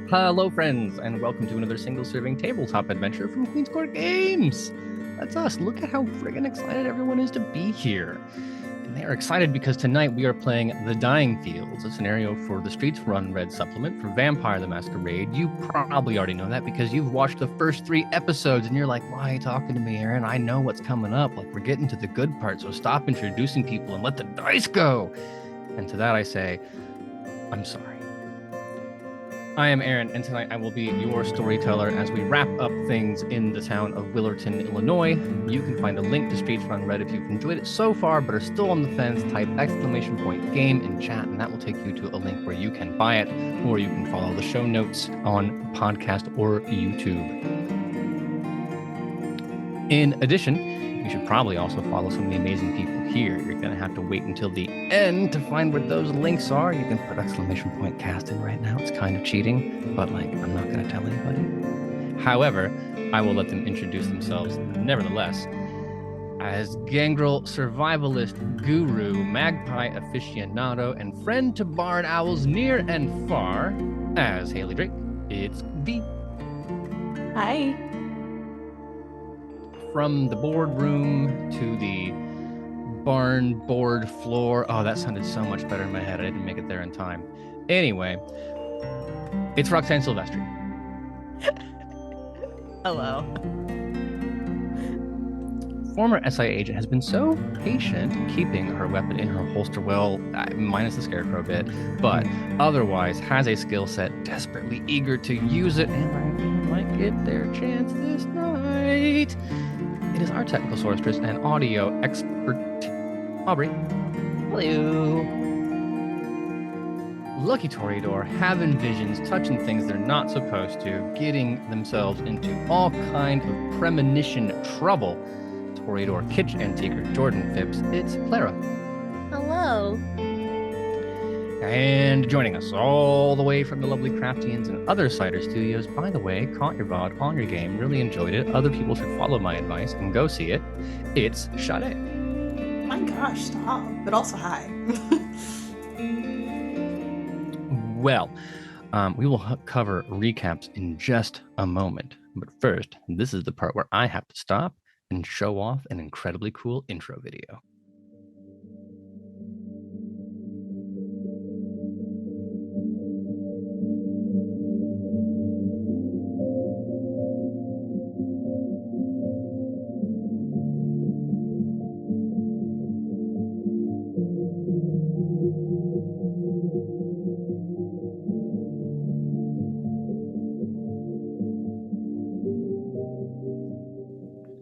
Hello, friends, and welcome to another single-serving tabletop adventure from Queen's Court Games. That's us. Look at how friggin' excited everyone is to be here. And they are excited because tonight we are playing The Dying Fields, a scenario for the Streets Run Red supplement for Vampire the Masquerade. You probably already know that because you've watched the first 3 episodes and you're like, why are you talking to me, Aaron? I know what's coming up. Like, we're getting to the good part, so stop introducing people and let the dice go. And to that I say, I'm sorry. I am Aaron, and tonight I will be your storyteller as we wrap up things in the town of Willerton, Illinois. You can find a link to Streets Run Red if you've enjoyed it so far but are still on the fence. Type !game in chat, and that will take you to a link where you can buy it, or you can follow the show notes on podcast or YouTube. In addition, you should probably also follow some of the amazing people here. You're going to have to wait until the end to find where those links are. You can put !cast in right now. It's kind of cheating, but I'm not going to tell anybody. However, I will let them introduce themselves nevertheless. As gangrel survivalist guru, magpie aficionado, and friend to barn owls near and far, as Hayley Drake, it's V. Hi. From the boardroom to the barn board floor. Oh, that sounded so much better in my head. I didn't make it there in time. Anyway, it's Roxanne Silvestri. Hello. Former SI agent has been so patient keeping her weapon in her holster, well, minus the scarecrow bit, but otherwise has a skill set, desperately eager to use it, and I might get their chance this night. It is our technical sorceress and audio expert, Aubrey. Hello. Lucky Toreador having visions, touching things they're not supposed to, getting themselves into all kind of premonition trouble. Toreador kitchen antiquer Jordan Phipps, it's Clara. Hello. And joining us all the way from the lovely Craftians and other Cider Studios, by the way, caught your VOD on your game, really enjoyed it. Other people should follow my advice and go see it. It's Sade. My gosh, stop. But also hi. Well, we will cover recaps in just a moment. But first, this is the part where I have to stop and show off an incredibly cool intro video.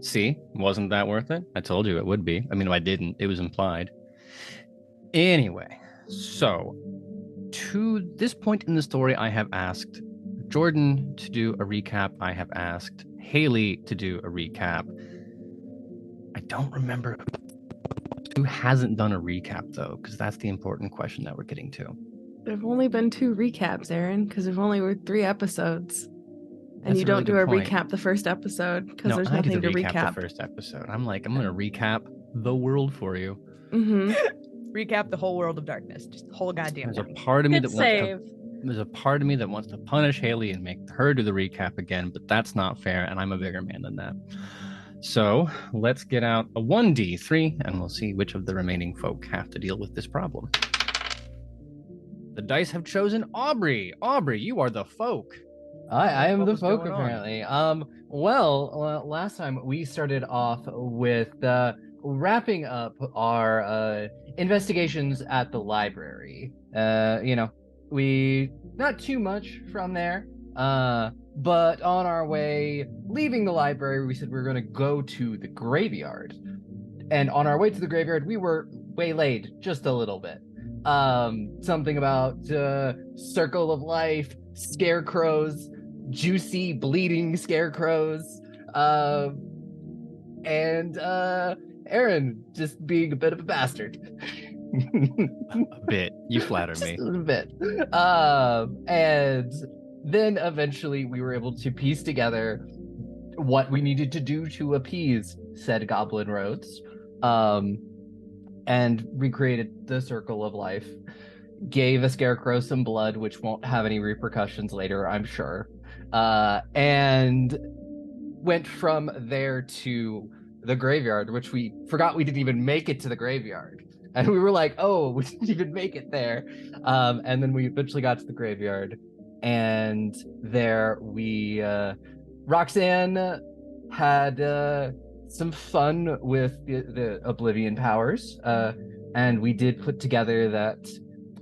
See, wasn't that worth it? I told you it would be. I mean, if I didn't, it was implied. Anyway, so to this point in the story, I have asked Jordan to do a recap. I have asked Hayley to do a recap. I don't remember who hasn't done a recap, though, because that's the important question that we're getting to. There've only been 2 recaps, Aaron, because there've only were 3 episodes. And That's you a don't really do good a point. recap the first episode because No, there's I nothing do to the recap. The first episode. I'm going to recap the world for you. Mm-hmm. Recap the whole world of darkness. Just the whole goddamn There's a thing. part of me Good that save. there's a part of me that wants to punish Hayley and make her do the recap again, but that's not fair, and I'm a bigger man than that. So let's get out a 1d3, and we'll see which of the remaining folk have to deal with this problem. The dice have chosen Aubrey. Aubrey, you are the folk. I am What the was folk, going on? apparently. Well, last time we started off with wrapping up our investigations at the library. We not too much from there. But on our way leaving the library, we said we were going to go to the graveyard. And on our way to the graveyard, we were waylaid just a little bit. Something about circle of life, scarecrows, juicy bleeding scarecrows, and Aaron just being a bit of a bastard. A bit. You flatter Just me. a little bit. And then eventually we were able to piece together what we needed to do to appease said Goblin Roads, and recreated the circle of life gave a scarecrow some blood, which won't have any repercussions later, I'm sure. And went from there to the graveyard, which we forgot we didn't even make it to the graveyard. And we were like, oh, we didn't even make it there. And then we eventually got to the graveyard. And there Roxanne had some fun with the Oblivion powers. And we did put together that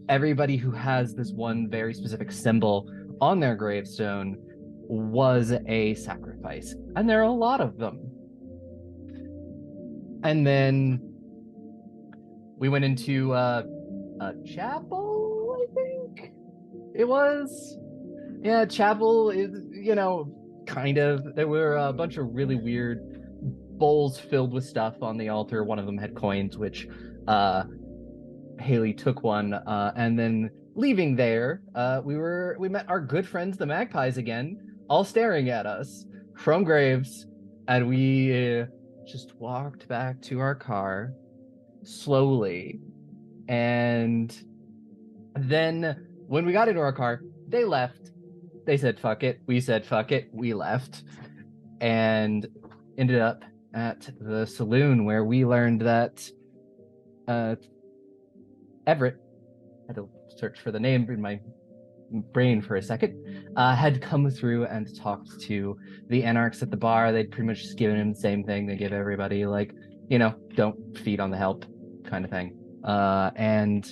everybody who has this one very specific symbol on their gravestone was a sacrifice. And there are a lot of them. And then we went into a chapel, I think it was. Yeah, chapel is, kind of. There were a bunch of really weird bowls filled with stuff on the altar. One of them had coins, which Hayley took one. And then leaving there, we met our good friends, the magpies again, all staring at us from graves. And we just walked back to our car slowly. And then when we got into our car, they left. They said, fuck it. We said, fuck it. We left and ended up at the saloon where we learned that Everett, I had to search for the name in my brain for a second, had come through and talked to the anarchs at the bar. They'd pretty much just given him the same thing they give everybody, like, don't feed on the help kind of thing. And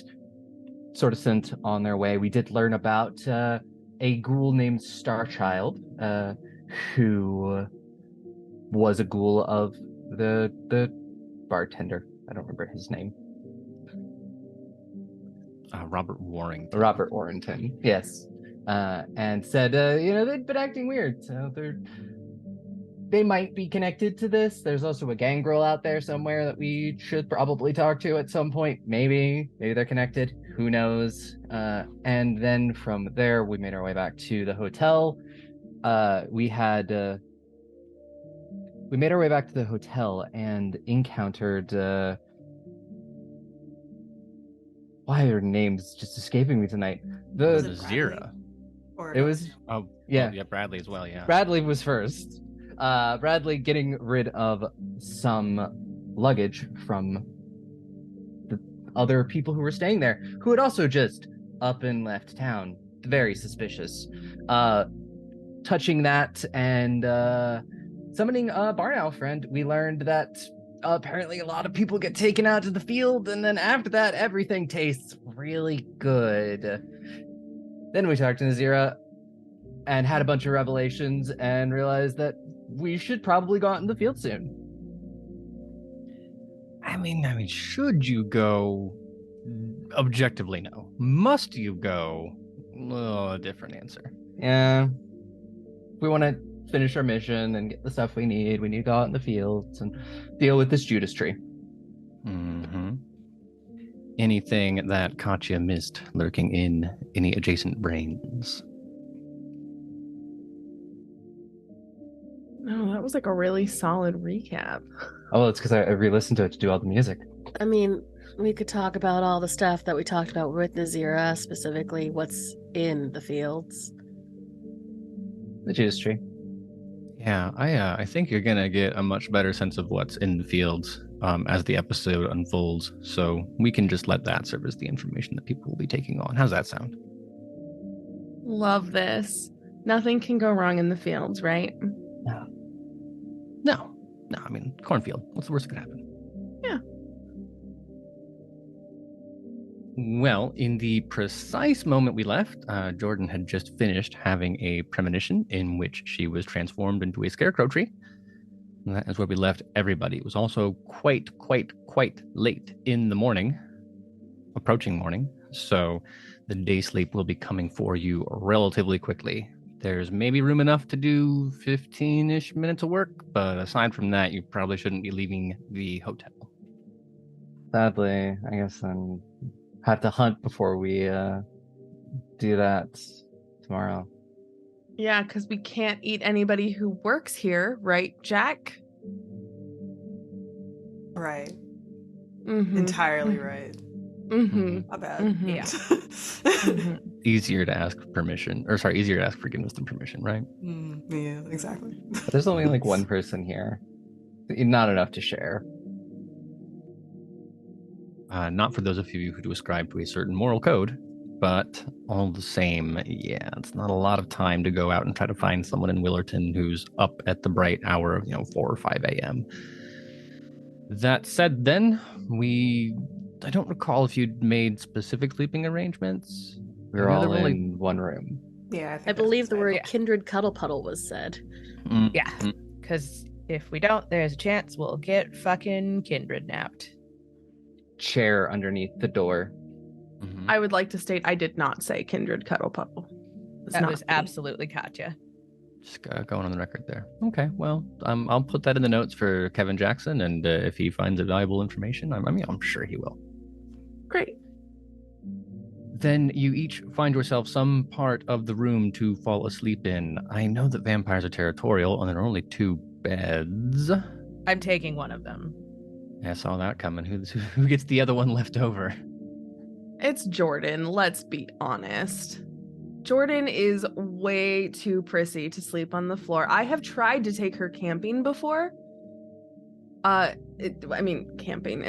sort of sent on their way. We did learn about a ghoul named Starchild, who was a ghoul of the bartender. I don't remember his name. Robert Warrington. Robert Warrington, yes. And said, they'd been acting weird, so they might be connected to this. There's also a gangrel out there somewhere that we should probably talk to at some point. Maybe they're connected. Who knows? And then from there, we made our way back to the hotel. We made our way back to the hotel and encountered why are names just escaping me tonight? Was it Zira. It was yeah, Bradley as well. Yeah, Bradley was first. Bradley getting rid of some luggage from the other people who were staying there, who had also just up and left town. Very suspicious. Touching that and summoning a barn owl friend, we learned that apparently a lot of people get taken out to the field, and then after that, everything tastes really good. Then we talked to Nazira and had a bunch of revelations and realized that we should probably go out in the field soon. I mean, should you go? Objectively, no. Must you go? A different answer. Yeah. We want to finish our mission and get the stuff we need. We need to go out in the fields and deal with this Judas tree. Mm-hmm. Anything that Katya missed lurking in any adjacent brains? No, that was like a really solid recap. Oh, it's because I re-listened to it to do all the music. I mean, we could talk about all the stuff that we talked about with Nazira, specifically what's in the fields. The Judas tree. Yeah, I think you're gonna get a much better sense of what's in the fields as the episode unfolds. So we can just let that serve as the information that people will be taking on. How's that sound? Love this. Nothing can go wrong in the fields, right? No. I mean, cornfield. What's the worst that could happen? Yeah. Well, in the precise moment we left, Jordan had just finished having a premonition in which she was transformed into a scarecrow tree. And that is where we left everybody. It was also quite late in the morning, approaching morning. So the day sleep will be coming for you relatively quickly. There's maybe room enough to do 15-ish minutes of work, but aside from that, you probably shouldn't be leaving the hotel. Sadly, I guess I'm have to hunt before we do that tomorrow. Yeah, because we can't eat anybody who works here, right, Jack? Right. Mm-hmm. Entirely right. Mm-hmm. My bad. Mhm. Yeah. Mhm. Easier to ask permission, or sorry, easier to ask forgiveness than permission, right? Yeah, exactly. But there's only like one person here. Not enough to share. Not for those of you who ascribe to a certain moral code, but all the same, yeah, it's not a lot of time to go out and try to find someone in Willerton who's up at the bright hour of 4 or 5 a.m. That said, then I don't recall if you'd made specific sleeping arrangements. We were Yeah, there all were only- in one room. Yeah, I think I believe that's the word right. kindred cuddle puddle was said. Yeah, because if we don't, there's a chance we'll get fucking kindred napped. Chair underneath the door. Mhm. I would like to state I did not say kindred cuddle puddle. It's That not was me. absolutely Katya. Just going on the record there. Okay, well, I'll put that in the notes for Kevin Jackson, and if he finds it valuable information, I'm sure he will. Great. Then you each find yourself some part of the room to fall asleep in. I know that vampires are territorial, and there are only 2 beds. I'm taking one of them. I saw that coming. Who gets the other one left over? It's Jordan. Let's be honest. Jordan is way too prissy to sleep on the floor. I have tried to take her camping before. Camping.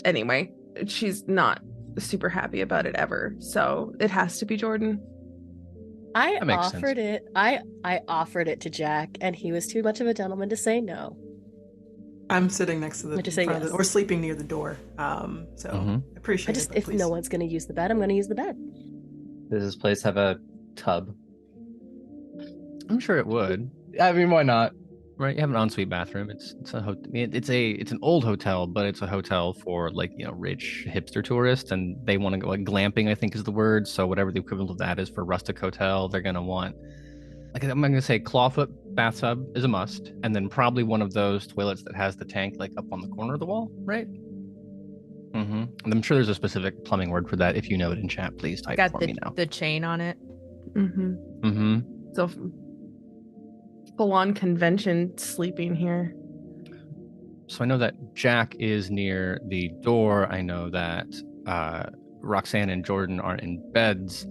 Anyway, she's not super happy about it ever. So it has to be Jordan. I That makes offered it. I offered it to Jack, and he was too much of a gentleman to say no. I'm sitting next to the Would you say front of yes? or sleeping near the door. So Mhm. I appreciate it. but If please. no one's going to use the bed, I'm going to use the bed. Does this place have a tub? I'm sure it would. I mean, why not? Right, you have an ensuite bathroom. It's an old hotel, but it's a hotel for rich hipster tourists, and they want to go glamping, I think is the word. So whatever the equivalent of that is for rustic hotel, they're gonna want I'm gonna say clawfoot bathtub is a must, and then probably one of those toilets that has the tank up on the corner of the wall, right? And I'm sure there's a specific plumbing word for that. If you know it in chat, please type Got for me now. the chain on it. Mm-hmm. So full-on convention sleeping here. So I know that Jack is near the door. I know that Roxanne and Jordan are in beds.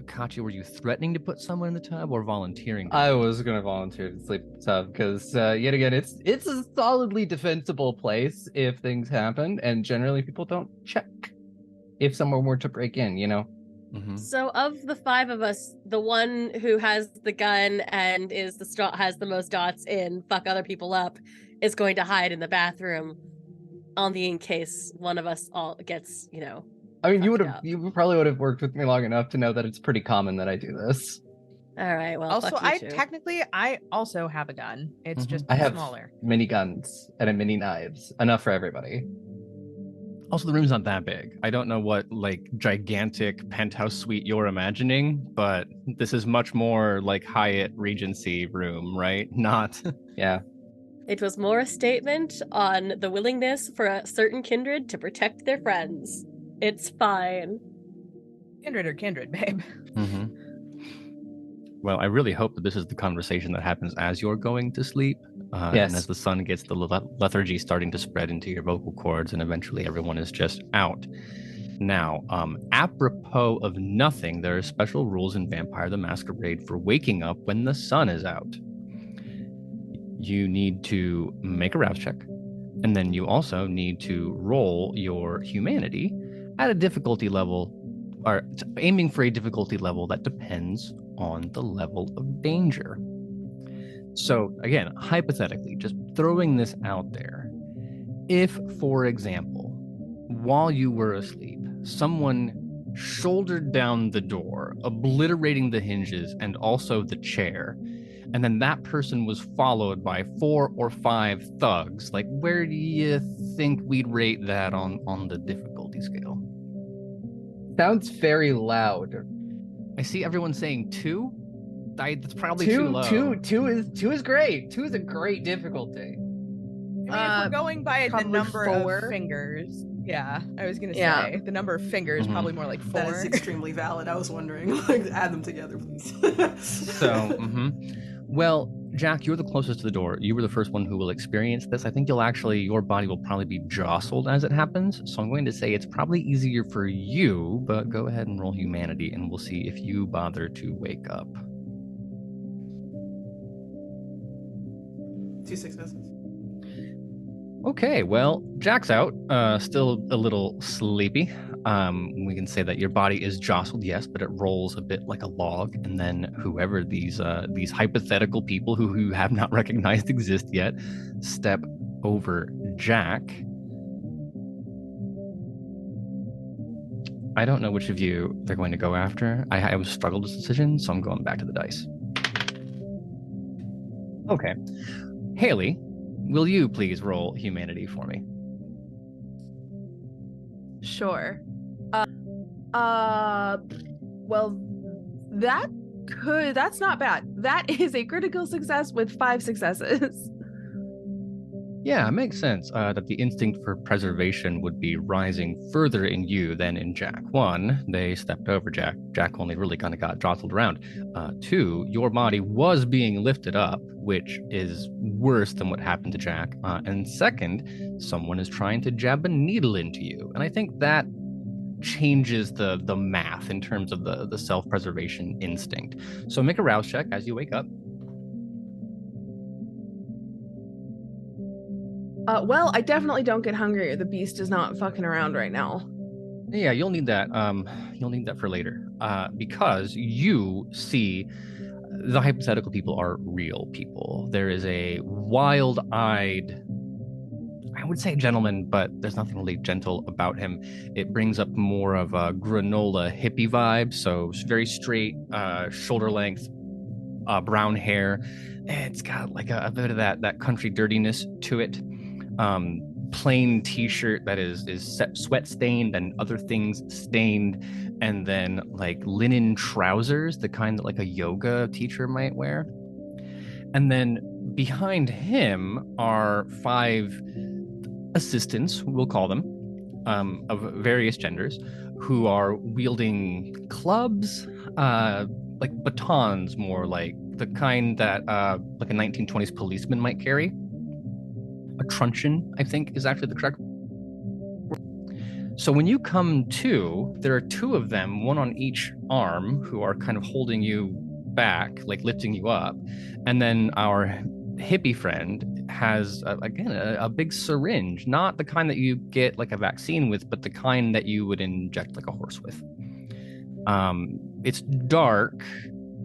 Katya, were you threatening to put someone in the tub or volunteering? I was gonna volunteer to sleep in the tub because yet again, it's a solidly defensible place if things happen, and generally people don't check if someone were to break in. So of the 5 of us, the one who has the gun and has the most dots in fuck other people up is going to hide in the bathroom in case one of us all gets, I mean, fucked up. you probably would have worked with me long enough to know that it's pretty common that I do this. All right, well, Also, fuck you too. I also have a gun. It's just I have smaller. mini guns and mini knives, enough for everybody. Also, the room's not that big. I don't know what gigantic penthouse suite you're imagining, but this is much more like Hyatt Regency room, right? Not. Yeah. It was more a statement on the willingness for a certain kindred to protect their friends. It's fine. Kindred or kindred, babe. Well, I really hope that this is the conversation that happens as you're going to sleep. Yes. And as the sun gets the lethargy starting to spread into your vocal cords, and eventually everyone is just out. Now, apropos of nothing, there are special rules in Vampire the Masquerade for waking up when the sun is out. You need to make a rouse check, and then you also need to roll your humanity at a difficulty level, or aiming for a difficulty level that depends on the level of danger. So again, hypothetically, just throwing this out there, if, for example, while you were asleep, someone shouldered down the door, obliterating the hinges and also the chair, and then that person was followed by 4 or 5 thugs, where do you think we'd rate that on the difficulty scale? Sounds very loud. I see everyone saying 2. That's probably too low. Two is great. 2 is a great difficulty. I mean, if we're going by the probably number 4. of fingers, yeah, I was gonna Yeah. say the number of fingers probably more like 4. That is extremely valid. I was wondering, add them together, please. So, Well, Jack, you're the closest to the door. You were the first one who will experience this. I think your body will probably be jostled as it happens. So I'm going to say it's probably easier for you, but go ahead and roll humanity and we'll see if you bother to wake up. 2 successes. Okay, well, Jack's out, still a little sleepy. We can say that your body is jostled, yes, but it rolls a bit like a log. And then whoever these hypothetical people who you have not recognized exist yet step over Jack. I don't know which of you they're going to go after. I was struggled with this decision, so I'm going back to the dice. Okay. Hayley, will you please roll humanity for me? Sure. Well, that's not bad. That is a critical success with 5 successes. Yeah, it makes sense that the instinct for preservation would be rising further in you than in Jack. 1, they stepped over Jack. Jack only really kind of got jostled around. 2, your body was being lifted up, which is worse than what happened to Jack. And second, someone is trying to jab a needle into you. And I think that changes the math in terms of the self-preservation instinct. So make a rouse check as you wake up. Well, I definitely don't get hungry. The beast is not fucking around right now. Yeah, you'll need that. You'll need that for later. Because you see the hypothetical people are real people. There is a wild-eyed, I would say gentleman, but there's nothing really gentle about him. It brings up more of a granola hippie vibe. So very straight, shoulder length, brown hair. It's got like a bit of that country dirtiness to it. Plain t-shirt that is sweat stained and other things stained, and then like linen trousers, the kind that like a yoga teacher might wear. And then behind him are 5 assistants, we'll call them, of various genders, who are wielding clubs, like batons, more like the kind that like a 1920s policeman might carry. A truncheon, I think, is actually the correct. So when you come to, there are 2 of them, one on each arm, who are kind of holding you back, like lifting you up. And then our hippie friend has, again, a big syringe, not the kind that you get like a vaccine with, but the kind that you would inject like a horse with. It's dark,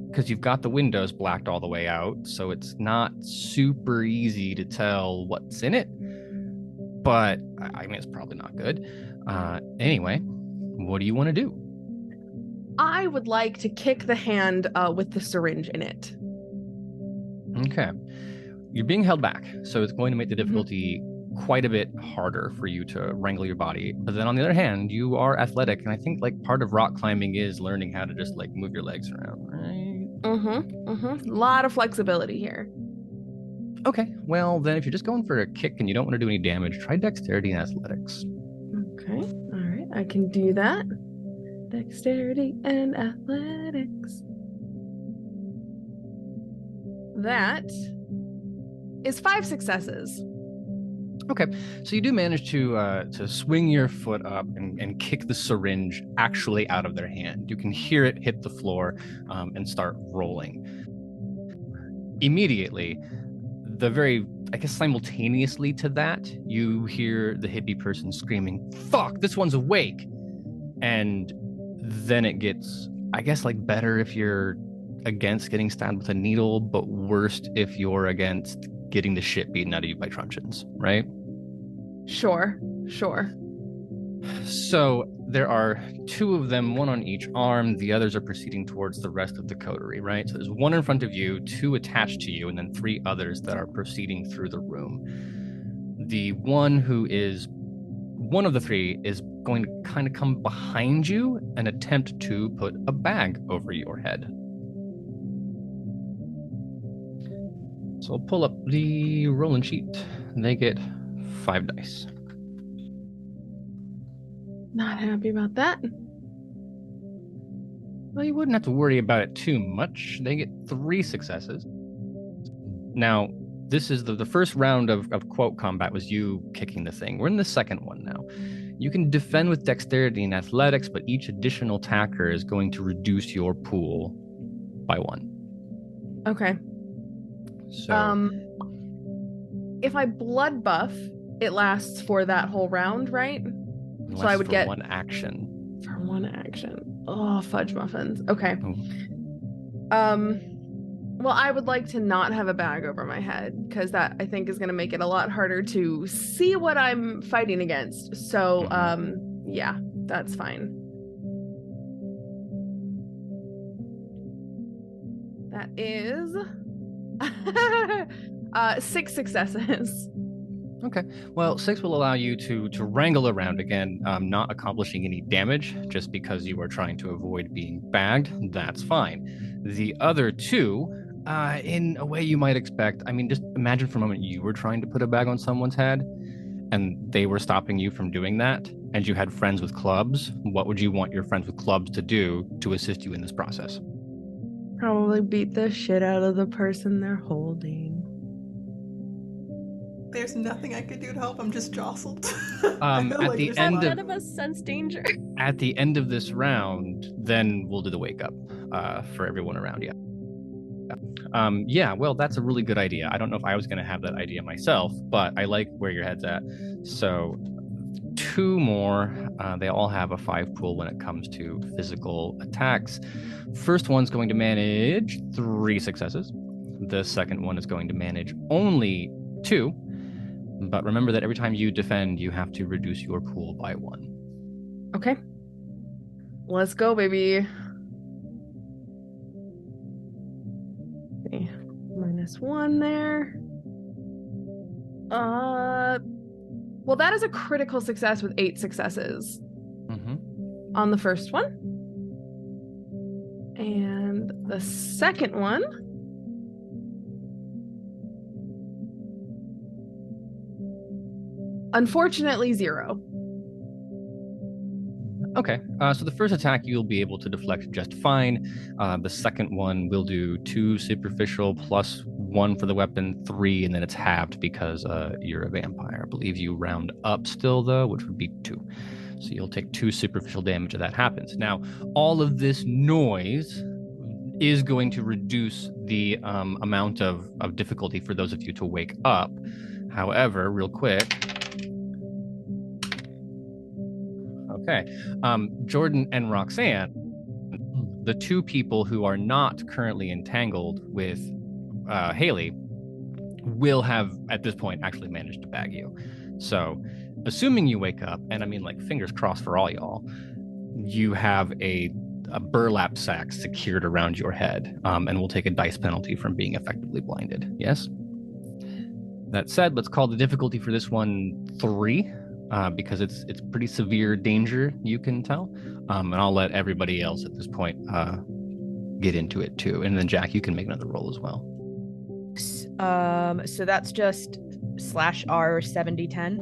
because you've got the windows blacked all the way out, so it's not super easy to tell what's in it. But, I mean, it's probably not good. Anyway, what do you want to do? I would like to kick the hand with the syringe in it. Okay. You're being held back, so it's going to make the difficulty quite a bit harder for you to wrangle your body. But then on the other hand, you are athletic, and I think like part of rock climbing is learning how to just like move your legs around, right? A lot of flexibility here. Okay, well then if you're just going for a kick and you don't want to do any damage, try dexterity and athletics. Okay, all right, I can do that. Dexterity and athletics. That is 5 successes. Okay, so you do manage to swing your foot up and kick the syringe actually out of their hand. You can hear it hit the floor and start rolling. Immediately, I guess simultaneously to that, you hear the hippie person screaming, "Fuck, this one's awake!" And then it gets, I guess, like better if you're against getting stabbed with a needle, but worst if you're against getting the shit beaten out of you by truncheons, right? Sure. So there are 2 of them, one on each arm. The others are proceeding towards the rest of the coterie, right? So there's 1 in front of you, 2 attached to you, and then 3 others that are proceeding through the room. The one who is one of the 3 is going to kind of come behind you and attempt to put a bag over your head. So I'll pull up the rolling sheet. They get 5 dice. Not happy about that. Well, you wouldn't have to worry about it too much. They get 3 successes. Now, this is the first round of quote combat was you kicking the thing. We're in the second one now. You can defend with dexterity and athletics, but each additional attacker is going to reduce your pool by 1. Okay. So, if I blood buff, it lasts for that whole round, right? So I would get 1 action. For 1 action. Oh, fudge muffins. Okay. Oh. Well, I would like to not have a bag over my head because that I think is going to make it a lot harder to see what I'm fighting against. So, yeah, that's fine. That is 6 successes. Okay. Well, 6 will allow you to wrangle around again, not accomplishing any damage just because you are trying to avoid being bagged. That's fine. The other 2, in a way you might expect, I mean, just imagine for a moment you were trying to put a bag on someone's head and they were stopping you from doing that, and you had friends with clubs. What would you want your friends with clubs to do to assist you in this process? Probably beat the shit out of the person they're holding. There's nothing I could do to help. I'm just jostled. At the end None of us sense danger. At the end of this round, then we'll do the wake up for everyone around you. Yeah, well, that's a really good idea. I don't know if I was going to have that idea myself, but I like where your head's at. So 2 more. They all have a 5 pool when it comes to physical attacks. First one's going to manage 3 successes. The second one is going to manage only 2. But remember that every time you defend, you have to reduce your pool by 1. Okay. Let's go, baby. Okay. -1 there. Well, that is a critical success with 8 successes on the first one. And the second one, unfortunately, 0. Okay, so the first attack you'll be able to deflect just fine. The second one will do 2 superficial plus 1 for the weapon, 3, and then it's halved because you're a vampire. I believe you round up still, though, which would be 2. So you'll take 2 superficial damage if that happens. Now, all of this noise is going to reduce the amount of difficulty for those of you to wake up. However, real quick... Okay. Jordan and Roxanne, the 2 people who are not currently entangled with Hayley, will have, at this point, actually managed to bag you. So, assuming you wake up, and I mean, like, fingers crossed for all y'all, you have a burlap sack secured around your head, and will take a dice penalty from being effectively blinded. Yes? That said, let's call the difficulty for this one 3. Because it's pretty severe danger, you can tell. And I'll let everybody else at this point get into it too. And then Jack, you can make another roll as well. So that's just /R 7010.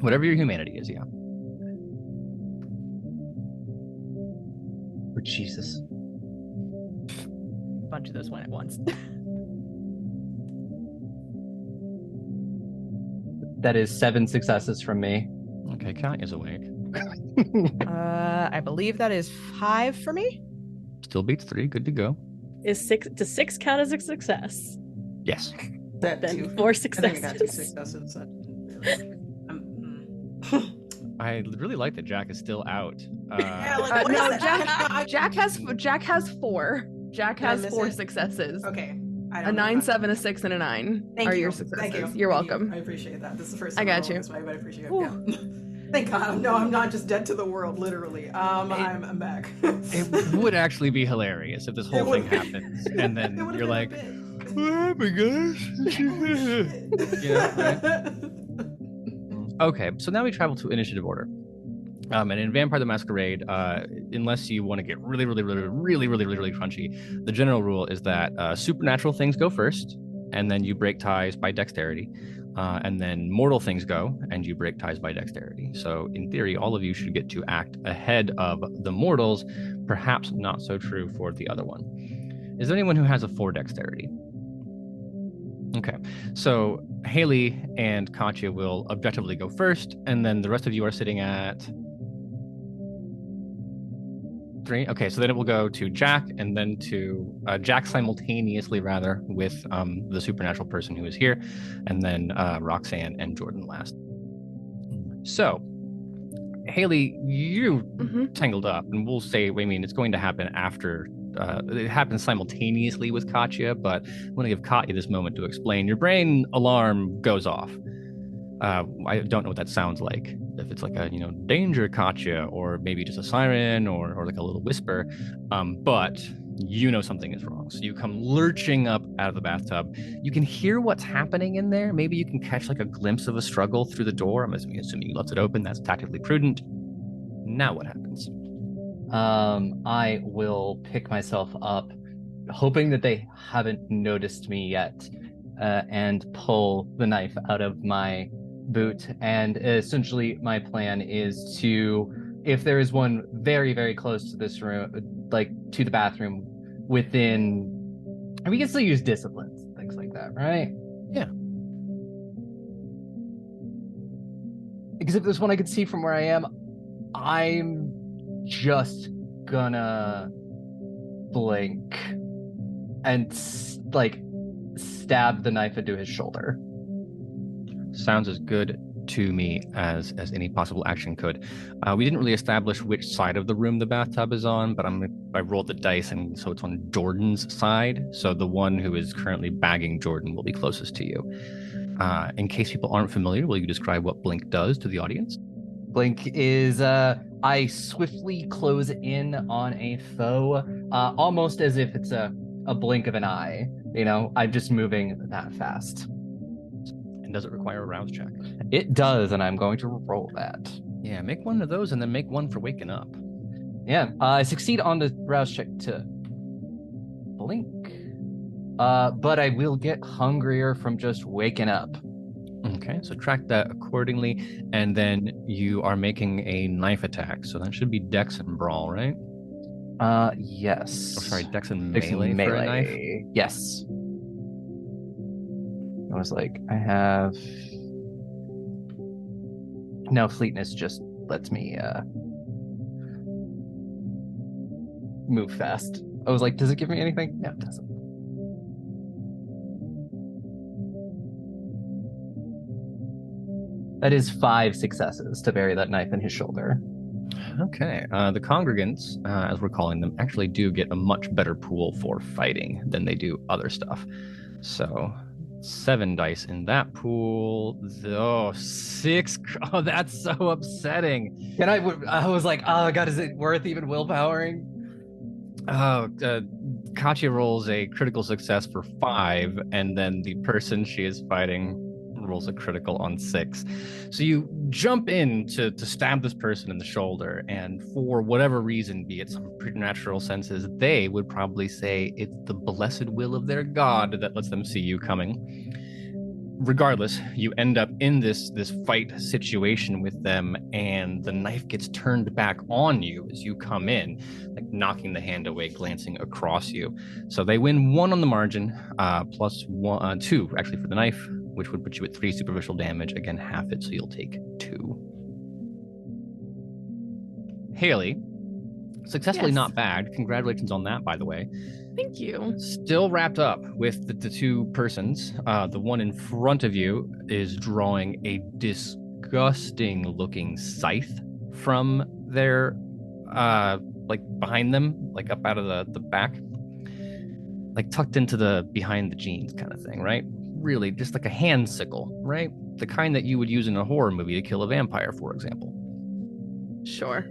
Whatever your humanity is, yeah. Oh, Jesus. A bunch of those went at once. That is 7 successes from me. Okay, Katya's awake. I believe that is 5 for me. Still beats 3, good to go. Does 6 count as a success? Yes. That Then too. 4 I think I got 2 successes. successes. I really like that Jack is still out. Yeah, like, what no, is that? Jack has 4. Jack Did I has miss 4 it? success. Okay. I A don't know 9, if 7, a 6, and a 9 Thank are you. your Thank successes. you. You're Thank welcome. I appreciate that. This is the first I time got I've rolled you. this way, but I appreciate it. Ooh. Yeah. Thank God. No, I'm not just dead to the world, literally. I'm back. It would actually be hilarious if this whole thing happens, and then you're like, "What happened, guys?" Yeah, right? Okay, so now we travel to initiative order. And in Vampire the Masquerade, unless you want to get really crunchy, the general rule is that supernatural things go first, and then you break ties by dexterity. And then mortal things go, and you break ties by dexterity. So in theory, all of you should get to act ahead of the mortals. Perhaps not so true for the other one. Is there anyone who has a 4 dexterity? Okay, so Hayley and Katya will objectively go first, and then the rest of you are sitting at 3. Okay, so then it will go to Jack, and then to Jack simultaneously, rather, with the supernatural person who is here, and then Roxanne and Jordan last. So, Hayley, you tangled up, and we'll say, I mean, it's going to happen after. It happens simultaneously with Katya, but I'm going to give Katya this moment to explain. Your brain alarm goes off. I don't know what that sounds like. If it's like a, danger, Katya, or maybe just a siren, or like a little whisper. But you know something is wrong. So you come lurching up out of the bathtub. You can hear what's happening in there. Maybe you can catch like a glimpse of a struggle through the door. I'm assuming you left it open. That's tactically prudent. Now what happens? I will pick myself up, hoping that they haven't noticed me yet, and pull the knife out of my boot. And essentially my plan is to, if there is one very, very close to this room, like to the bathroom, within, we can still use disciplines, things like that, right? Yeah. Because if there's one I could see from where I am, I'm just gonna blink and stab the knife into his shoulder. Sounds as good to me as any possible action could. We didn't really establish which side of the room the bathtub is on, but I rolled the dice, and so it's on Jordan's side. So the one who is currently bagging Jordan will be closest to you. In case people aren't familiar, will you describe what blink does to the audience? Blink is I swiftly close in on a foe, almost as if it's a blink of an eye. I'm just moving that fast. And does it require a rouse check? It does, and I'm going to roll that. Yeah, make one of those and then make one for waking up. Yeah, I succeed on the rouse check to blink. But I will get hungrier from just waking up. Okay, so track that accordingly, and then you are making a knife attack, so that should be Dex and Brawl, right? Yes. Oh, sorry, Dex and Dex and melee for a knife? Yes. I was like, I have... No, fleetness just lets me move fast. I was like, does it give me anything? No, it doesn't. That is 5 successes to bury that knife in his shoulder. Okay. The congregants, as we're calling them, actually do get a much better pool for fighting than they do other stuff. So 7 dice in that pool. 6. Oh, that's so upsetting. And I was like, oh god, is it worth even willpowering? Oh, Katya rolls a critical success for 5, and then the person she is fighting rolls a critical on 6. So you jump in to stab this person in the shoulder, and for whatever reason, be it some preternatural senses, they would probably say it's the blessed will of their god that lets them see you coming. Regardless, you end up in this fight situation with them, and the knife gets turned back on you as you come in, like knocking the hand away, glancing across you. So they win 1 on the margin, plus 2 actually for the knife, which would put you at 3 superficial damage. Again, half it, so you'll take 2. Hayley, successfully not bad. Congratulations on that, by the way. Thank you. Still wrapped up with the 2 persons. The one in front of you is drawing a disgusting looking scythe from their like behind them, like up out of the back, like tucked into the behind the jeans kind of thing, right? Really just like a hand sickle, right? The kind that you would use in a horror movie to kill a vampire, for example. Sure.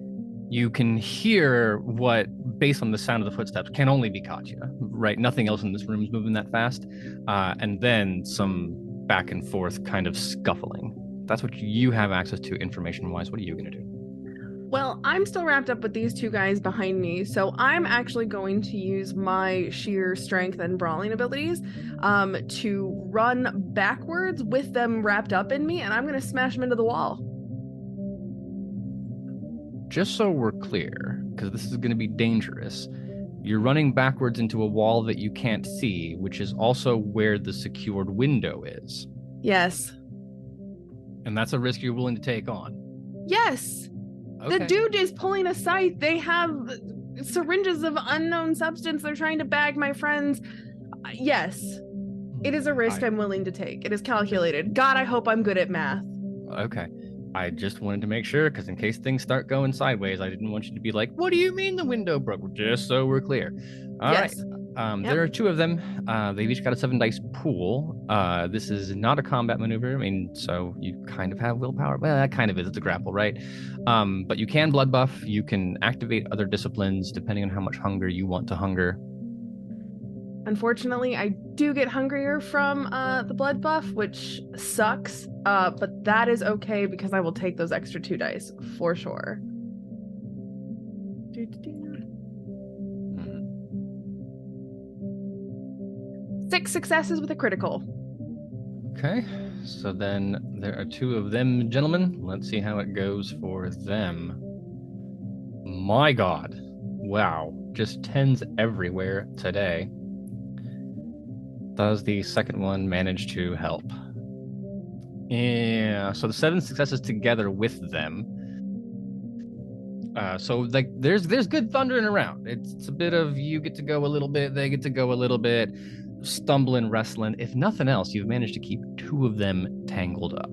You can hear what, based on the sound of the footsteps, can only be Katya, right? Nothing else in this room is moving that fast. And then some back and forth kind of scuffling. That's what you have access to information-wise. What are you going to do? Well, I'm still wrapped up with these 2 guys behind me, so I'm actually going to use my sheer strength and brawling abilities to run backwards with them wrapped up in me, and I'm going to smash them into the wall. Just so we're clear, because this is going to be dangerous, You're running backwards into a wall that you can't see, which is also where the secured window is. Yes. And that's a risk you're willing to take on. Yes. Okay. The dude is pulling a scythe. They have syringes of unknown substance. They're trying to bag my friends. Yes. It is a risk I'm willing to take. It is calculated. God, I hope I'm good at math. Okay. I just wanted to make sure, because in case things start going sideways, I didn't want you to be like, what do you mean the window broke? Just so we're clear. All right. Yep. There are 2 of them. They've each got a 7 dice pool. This is not a combat maneuver. I mean, so you kind of have willpower. Well, that kind of is. It's a grapple, right? But you can blood buff. You can activate other disciplines depending on how much hunger you want to hunger. Unfortunately, I do get hungrier from the blood buff, which sucks. But that is okay because I will take those extra 2 dice for sure. 6 successes with a critical. Okay. So then there are 2 of them, gentlemen. Let's see how it goes for them. My God. Wow. Just 10s everywhere today. Does the second one manage to help? Yeah, so the 7 successes together with them. So like there's good thundering around. It's a bit of you get to go a little bit, they get to go a little bit, stumbling, wrestling. If nothing else, you've managed to keep 2 of them tangled up.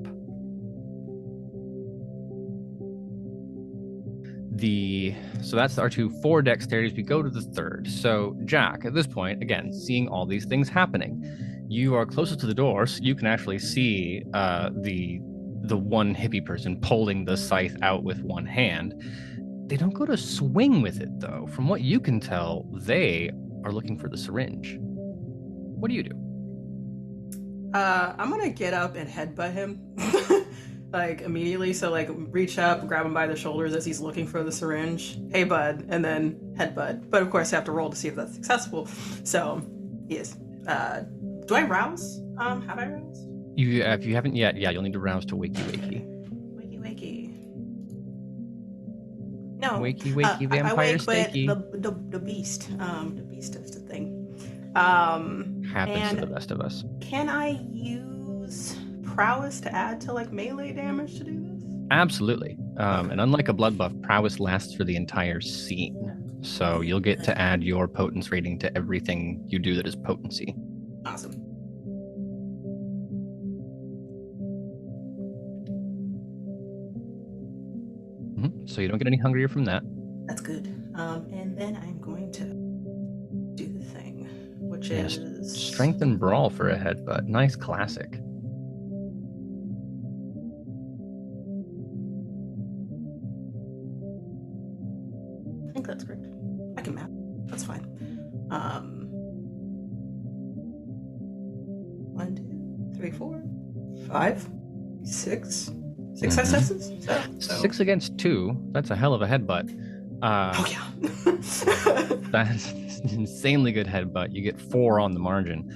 So that's our 2 4 dexterities. We go to the 3rd. So Jack, at this point, again, seeing all these things happening, you are closest to the door, so you can actually see the one hippie person pulling the scythe out with one hand. They don't go to swing with it, though. From what you can tell, they are looking for the syringe. What do you do? I'm gonna get up and headbutt him. Like immediately, so like reach up, grab him by the shoulders as he's looking for the syringe. Hey bud, and then headbutt. But of course I have to roll to see if that's successful. So yes. Do I rouse? Have I roused? If you haven't yet, yeah, you'll need to rouse to wakey wakey. Wakey wakey. No. Wakey wakey vampire I wake, steaky. but the beast. The beast is the thing. Happens to the best of us. Can I use prowess to add to like melee damage to do this? Absolutely. And unlike a blood buff, prowess lasts for the entire scene. So you'll get to add your potence rating to everything you do that is potency. Awesome. So you don't get any hungrier from that. That's good. And then I'm going to do the thing, which is strength and brawl for a headbutt. Nice classic. I think that's correct. I can map. That's fine. 1, 2, 3, 4, 5, 6. 6 successes? So. 6 against 2. That's a hell of a headbutt. Oh yeah. That's an insanely good headbutt. You get 4 on the margin.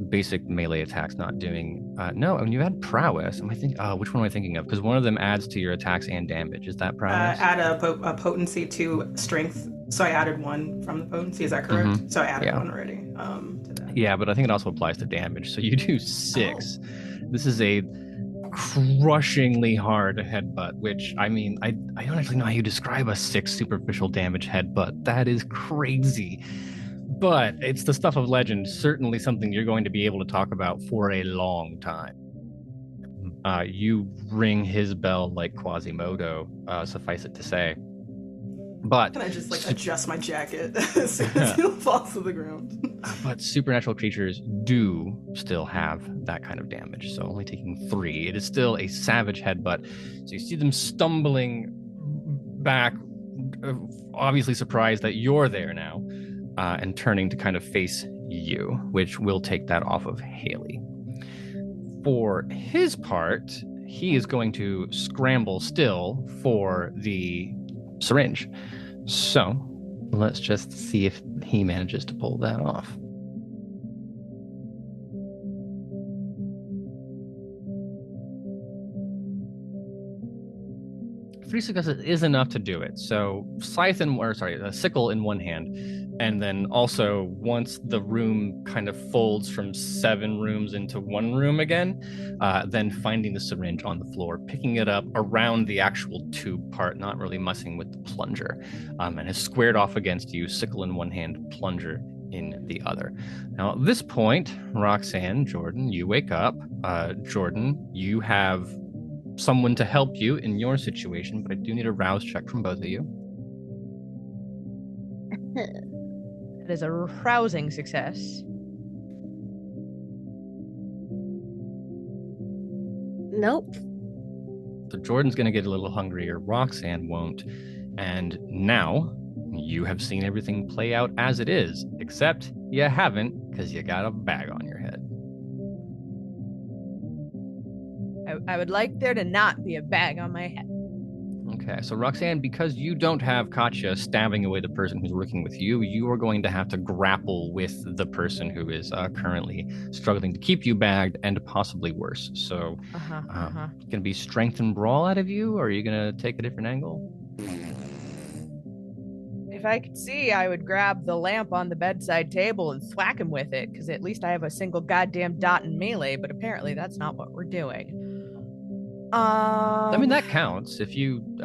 Basic melee attacks not doing. No, I mean you had prowess. Which one am I thinking of? Because one of them adds to your attacks and damage. Is that prowess? Add a potency to strength. So I added 1 from the potency. Is that correct? Mm-hmm. So I added 1 already. To that. Yeah, but I think it also applies to damage. So you do 6. Oh. This is a crushingly hard headbutt, which I mean, I don't actually know how you describe a 6 superficial damage headbutt. That is crazy. But it's the stuff of legend, certainly something you're going to be able to talk about for a long time. You ring his bell like Quasimodo, suffice it to say. But can I just like adjust my jacket as soon as it falls to the ground? But supernatural creatures do still have that kind of damage, so only taking 3. It is still a savage headbutt. So you see them stumbling back, obviously surprised that you're there now, and turning to kind of face you, which will take that off of Hayley. For his part, he is going to scramble still for the syringe. So let's just see if he manages to pull that off. 3 successes is enough to do it. So sickle in one hand, and then also once the room kind of folds from 7 rooms into 1 room again, then finding the syringe on the floor, picking it up around the actual tube part, not really messing with the plunger, and has squared off against you, sickle in one hand, plunger in the other. Now at this point, Roxanne, Jordan, you wake up. Jordan, you have someone to help you in your situation, but I do need a rouse check from both of you. It is a rousing success. Nope. So Jordan's going to get a little hungrier. Roxanne won't. And now you have seen everything play out as it is, except you haven't, because you got a bag on your head. I would like there to not be a bag on my head. Okay, so Roxanne, because you don't have Katya stabbing away the person who's working with you, you are going to have to grapple with the person who is currently struggling to keep you bagged and possibly worse. So, going to be strength and brawl out of you, or are you going to take a different angle? If I could see, I would grab the lamp on the bedside table and thwack him with it, because at least I have a single goddamn dot in melee, but apparently that's not what we're doing. I mean, that counts.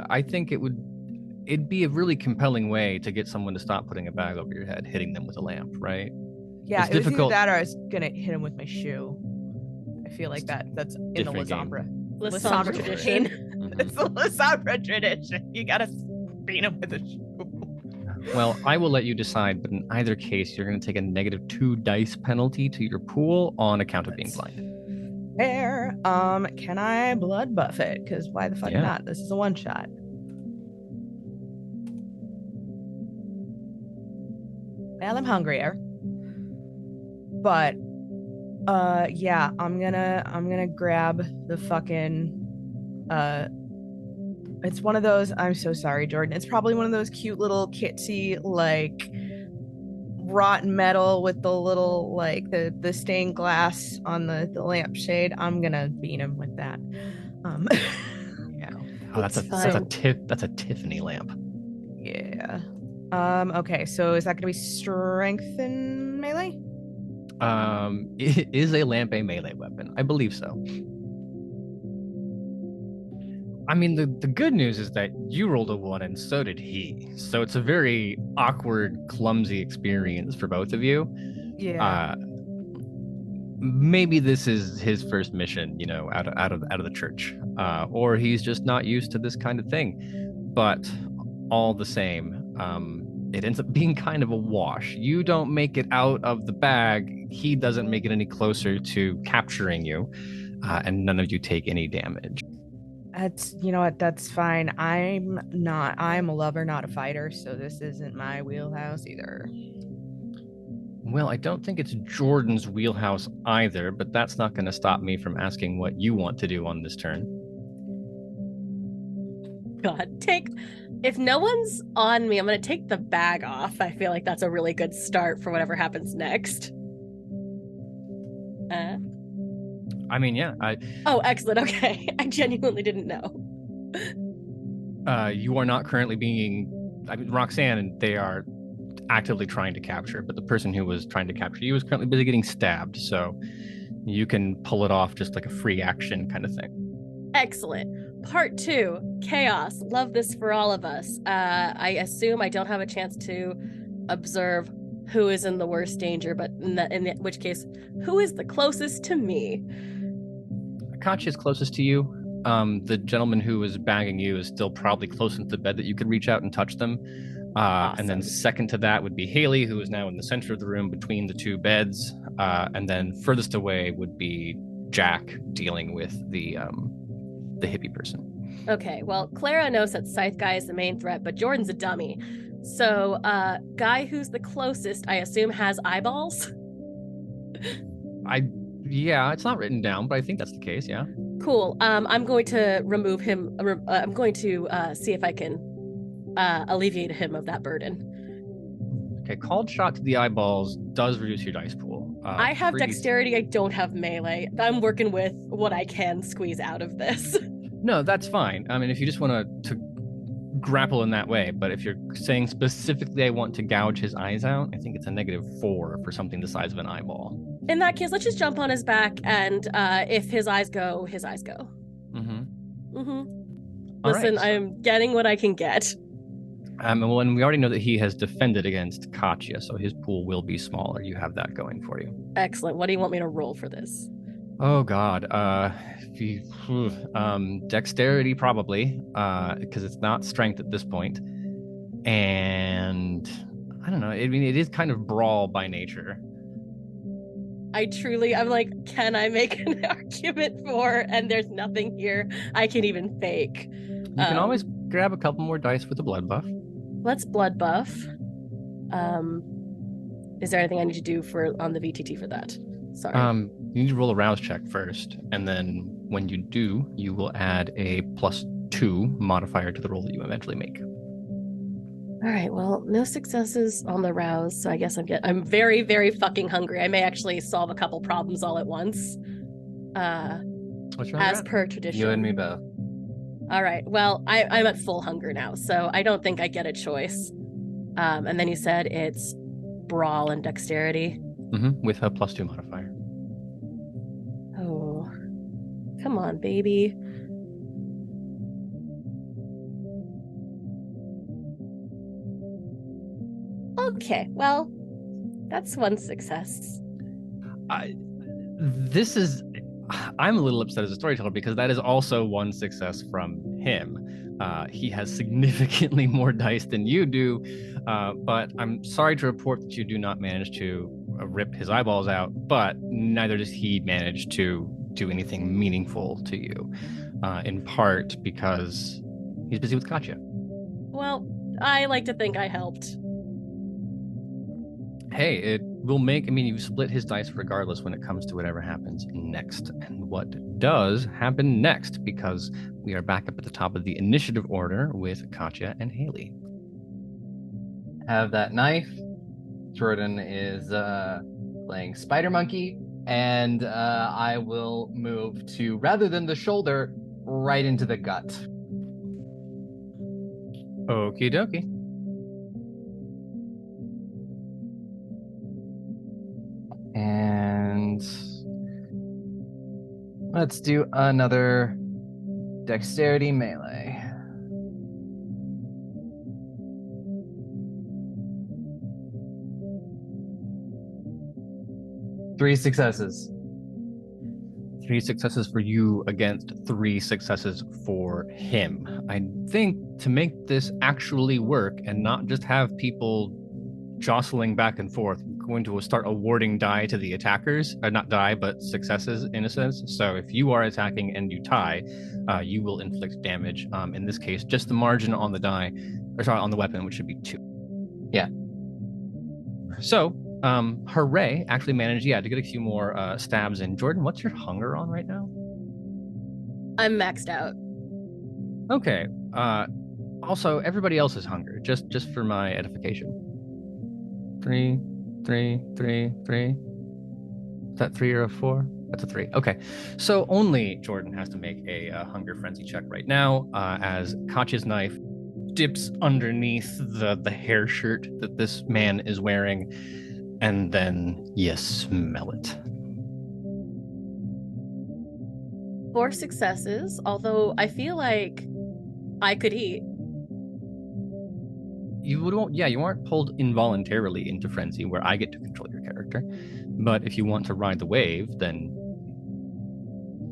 I think it'd be a really compelling way to get someone to stop putting a bag over your head, hitting them with a lamp, right? Yeah, it's it was difficult. either that or I was gonna hit him with my shoe. I feel like that's in the Lisambra tradition. Mhm. It's the Lisambra tradition. You gotta beat him with a shoe. Well, I will let you decide, but in either case, you're going to take a -2 dice penalty to your pool on account of being blind. Fair. Can I blood buff it? Because why the fuck not? This is a one shot. Well, I'm hungrier. But yeah, I'm gonna grab the fucking it's one of those, I'm so sorry, Jordan. It's probably one of those cute little kitsy, like rotten metal with the little, like the stained glass on the lampshade. I'm gonna beat him with that. Yeah. Oh, that's a Tiffany lamp. Yeah. Okay, so is that gonna be strength and melee? Is a lamp a melee weapon? I believe so. I mean, the good news is that you rolled a 1 and so did he. So it's a very awkward, clumsy experience for both of you. Yeah. Maybe this is his first mission, out of the church, or he's just not used to this kind of thing. But all the same, it ends up being kind of a wash. You don't make it out of the bag. He doesn't make it any closer to capturing you, and none of you take any damage. You know what, that's fine. I'm a lover, not a fighter, so this isn't my wheelhouse either. Well, I don't think it's Jordan's wheelhouse either, but that's not going to stop me from asking what you want to do on this turn. God, if no one's on me, I'm going to take the bag off. I feel like that's a really good start for whatever happens next. I mean, yeah. Oh, excellent. Okay. I genuinely didn't know. You are not currently Roxanne, and they are actively trying to capture, but the person who was trying to capture you is currently busy getting stabbed, so you can pull it off just like a free action kind of thing. Excellent. Part 2, chaos. Love this for all of us. I assume I don't have a chance to observe who is in the worst danger, but in which case, who is the closest to me? Katya is closest to you. The gentleman who was bagging you is still probably close enough to the bed that you could reach out and touch them. Awesome. And then second to that would be Hayley, who is now in the center of the room between the 2 beds. And then furthest away would be Jack dealing with the hippie person. Okay, well, Clara knows that Scythe Guy is the main threat, but Jordan's a dummy. So, guy who's the closest, I assume, has eyeballs? Yeah, it's not written down, but I think that's the case, yeah. Cool. I'm going to remove him. I'm going to see if I can alleviate him of that burden. Okay, called shot to the eyeballs does reduce your dice pool. I have dexterity, I don't have melee. I'm working with what I can squeeze out of this. No, that's fine. I mean, if you just want to grapple in that way. But if you're saying specifically I want to gouge his eyes out, I think it's a -4 for something the size of an eyeball. In that case, let's just jump on his back, and if his eyes go, his eyes go. Mm-hmm. Mm-hmm. All Listen, right, so- I'm getting what I can get. And we already know that he has defended against Katya, so his pool will be smaller. You have that going for you. Excellent. What do you want me to roll for this? Oh God, dexterity probably, because it's not strength at this point, and I don't know. I mean, it is kind of brawl by nature. I'm like, can I make an argument for? And there's nothing here I can even fake. You can always grab a couple more dice with a blood buff. Let's blood buff. Is there anything I need to do on the VTT for that? Sorry. You need to roll a rouse check first, and then when you do, you will add a +2 modifier to the roll that you eventually make. All right. Well, no successes on the rouse, so I guess I'm very, very fucking hungry. I may actually solve a couple problems all at once. What's your As hunger per tradition. You and me both. All right. Well, I'm at full hunger now, so I don't think I get a choice. And then you said it's brawl and dexterity. Mm-hmm. With a +2 modifier. Oh, come on, baby. Okay, well, that's one success. I'm a little upset as a storyteller because that is also one success from him. He has significantly more dice than you do, but I'm sorry to report that you do not manage to rip his eyeballs out, but neither does he manage to do anything meaningful to you, in part because he's busy with Katya. Well, I like to think I helped. Hey, it will you split his dice regardless when it comes to whatever happens next. And what does happen next? Because we are back up at the top of the initiative order with Katya and Hayley. Have that knife. Jordan is playing Spider Monkey, and I will move to, rather than the shoulder, right into the gut. Okie dokie. And let's do another dexterity melee. Three successes. 3 successes for you against 3 successes for him. I think to make this actually work and not just have people jostling back and forth, I'm going to start awarding die to the attackers, not die, but successes in a sense. So if you are attacking and you tie, you will inflict damage. In this case, just the margin on the die, on the weapon, which should be 2. Yeah. So, Hooray actually managed, to get a few more stabs in. Jordan, what's your hunger on right now? I'm maxed out. Okay. Also, everybody else's hunger, just for my edification. 3, 3, 3, 3. Is that 3 or a 4? That's a 3. Okay. So only Jordan has to make a hunger frenzy check right now, as Katya's knife dips underneath the hair shirt that this man is wearing, and then you smell it. 4 successes, although I feel like I could eat. You aren't pulled involuntarily into frenzy where I get to control your character. But if you want to ride the wave, then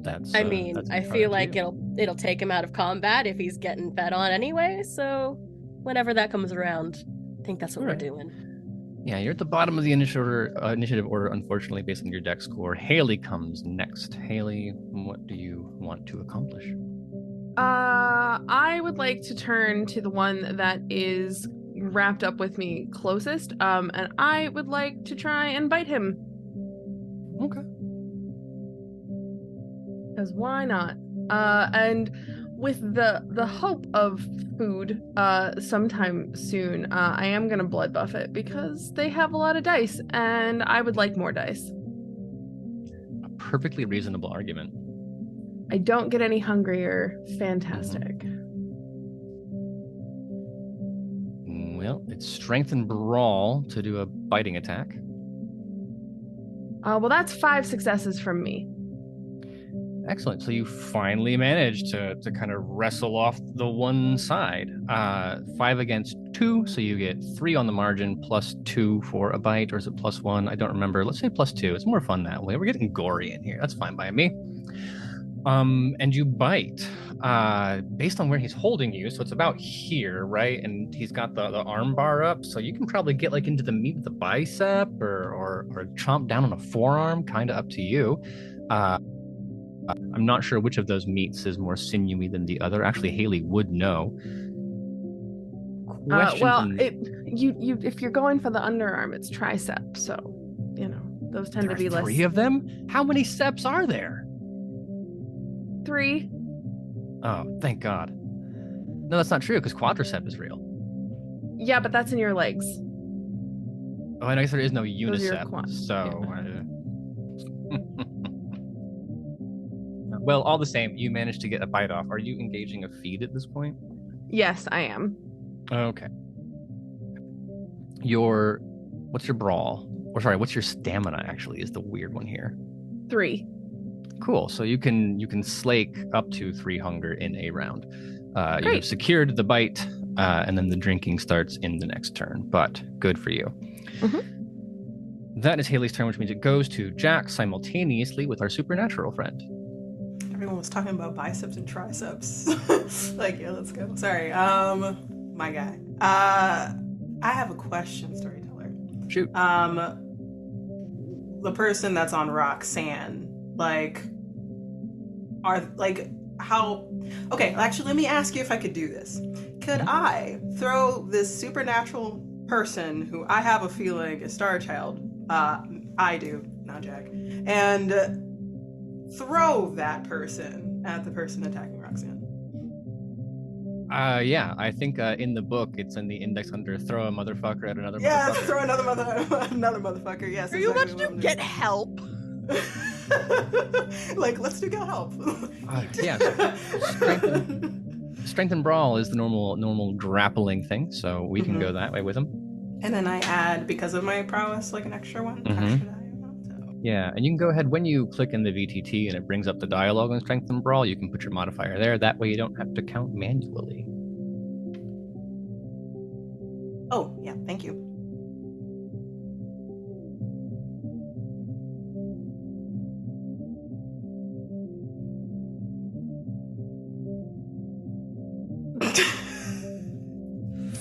that's I that's feel like you. it'll take him out of combat if he's getting fed on anyway, so whenever that comes around, I think that's what we're doing. Yeah, you're at the bottom of the initiative order, unfortunately, based on your dex score. Hayley comes next. Hayley, what do you want to accomplish? I would like to turn to the one that is wrapped up with me closest, and I would like to try and bite him. Okay. Because why not? And with the hope of food sometime soon, I am gonna blood buff it because they have a lot of dice, and I would like more dice. A perfectly reasonable argument. I don't get any hungrier. Fantastic. Well, it's strength and brawl to do a biting attack. Well, that's 5 successes from me. Excellent. So you finally managed to kind of wrestle off the one side. 5 against 2, so you get 3 on the margin, +2 for a bite, or is it +1? I don't remember. Let's say +2. It's more fun that way. We're getting gory in here. That's fine by me. And you bite. Based on where he's holding you, so it's about here, right? And he's got the arm bar up, so you can probably get like into the meat of the bicep or chomp down on a forearm, kind of up to you. I'm not sure which of those meats is more sinewy than the other. Actually, Hayley would know. If you're going for the underarm, it's tricep. So, those tend to be less. 3 of them? How many seps are there? 3. Oh, thank God. No, that's not true because quadricep is real. Yeah, but that's in your legs. Oh, I guess there is no Those are your unicep. quads. So. Well, all the same, you managed to get a bite off. Are you engaging a feed at this point? Yes, I am. Okay. What's your brawl? Or sorry, what's your stamina actually is the weird one here. 3. Cool. So you can slake up to 3 hunger in a round. You have secured the bite, and then the drinking starts in the next turn. But good for you. Mm-hmm. That is Hayley's turn, which means it goes to Jack simultaneously with our supernatural friend. Everyone was talking about biceps and triceps. Yeah, let's go. Sorry. My guy. I have a question, Storyteller. Shoot. The person that's on Roxanne, actually, let me ask you if I could do this. Could I throw this supernatural person who I have a feeling is Star Child, I do, not Jack, and throw that person at the person attacking Roxanne? Yeah, I think in the book it's in the index under throw a motherfucker at another yeah, motherfucker. Throw another motherfucker. Yes. Are you about to do get help? Let's do get help. Yeah. Strength and brawl is the normal grappling thing, so we can go that way with him. And then I add, because of my prowess, an extra one. Yeah, and you can go ahead when you click in the VTT and it brings up the dialogue on Strength and Brawl, you can put your modifier there. That way you don't have to count manually. Oh, yeah, thank you.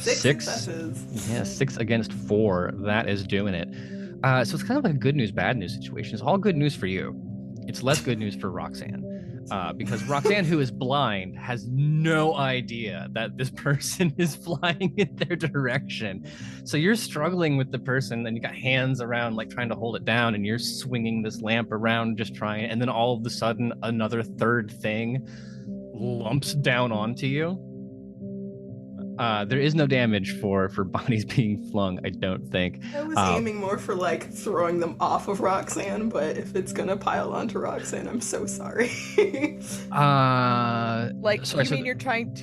Six successes. Yeah, 6 against 4. That is doing it. So it's kind of like a good news, bad news situation. It's all good news for you. It's less good news for Roxanne. Because Roxanne, who is blind, has no idea that this person is flying in their direction. So you're struggling with the person, and you got hands around, trying to hold it down, and you're swinging this lamp around, just trying. And then all of a sudden, another third thing lumps down onto you. There is no damage for bodies being flung, I don't think. I was aiming more for throwing them off of Roxanne, but if it's gonna pile onto Roxanne, I'm so sorry. You're trying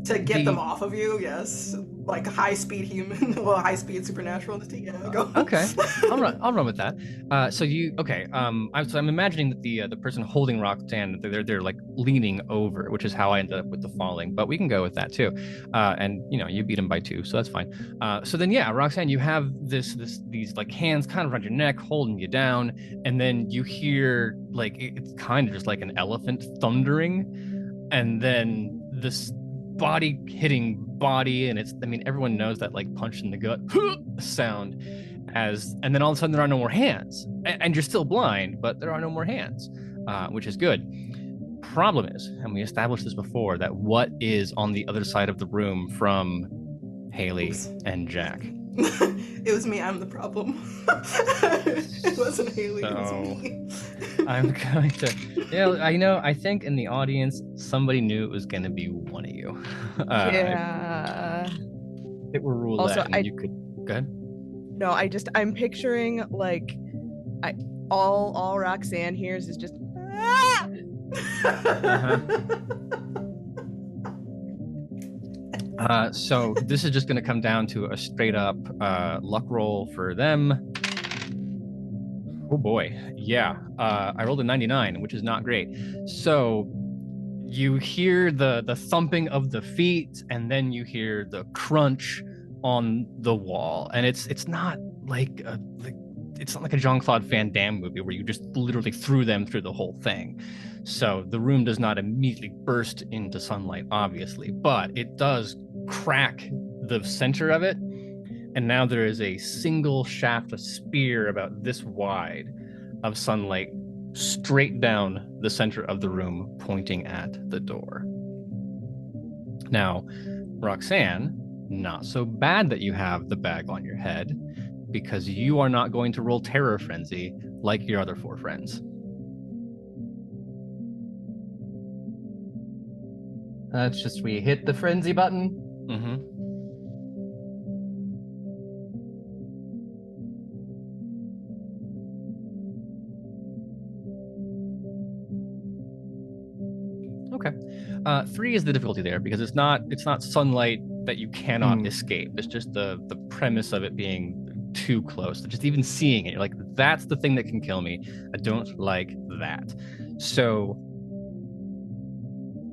to get them off of you? Yes, high-speed human, high-speed supernatural entity. Yeah, go. Okay, I'll run with that. I'm imagining that the person holding Roxanne, they're leaning over, which is how I ended up with the falling. But we can go with that too. And you beat him by 2, so that's fine. So then Roxanne, you have these hands kind of around your neck, holding you down, and then you hear it's kind of just like an elephant thundering, and then this body hitting body, and everyone knows that punch in the gut sound, and then all of a sudden there are no more hands, and you're still blind, but there are no more hands, which is good. Problem is, and we established this before, that what is on the other side of the room from Hayley and Jack? It was me. I'm the problem. It wasn't Hayley. It was me. I'm going to. I think in the audience somebody knew it was going to be one of you. Yeah. It were roulette. Also, and you could go ahead. No, I'm picturing all Roxanne hears is just. So this is just going to come down to a straight up luck roll for them. Oh boy, yeah. I rolled a 99, which is not great. So you hear the thumping of the feet, and then you hear the crunch on the wall, and it's not like it's not like a Jean-Claude Van Damme movie where you just literally threw them through the whole thing. So the room does not immediately burst into sunlight, obviously, but it does crack the center of it, and now there is a single shaft, a spear about this wide of sunlight straight down the center of the room, pointing at the door. Now, Roxanne, not so bad that you have the bag on your head, because you are not going to roll Terror Frenzy like your other 4 friends. That's just we hit the frenzy button. Mm-hmm. Okay. 3 is the difficulty there because it's not sunlight that you cannot escape. It's just the premise of it being too close. Just even seeing it, you're like, that's the thing that can kill me. I don't like that. So,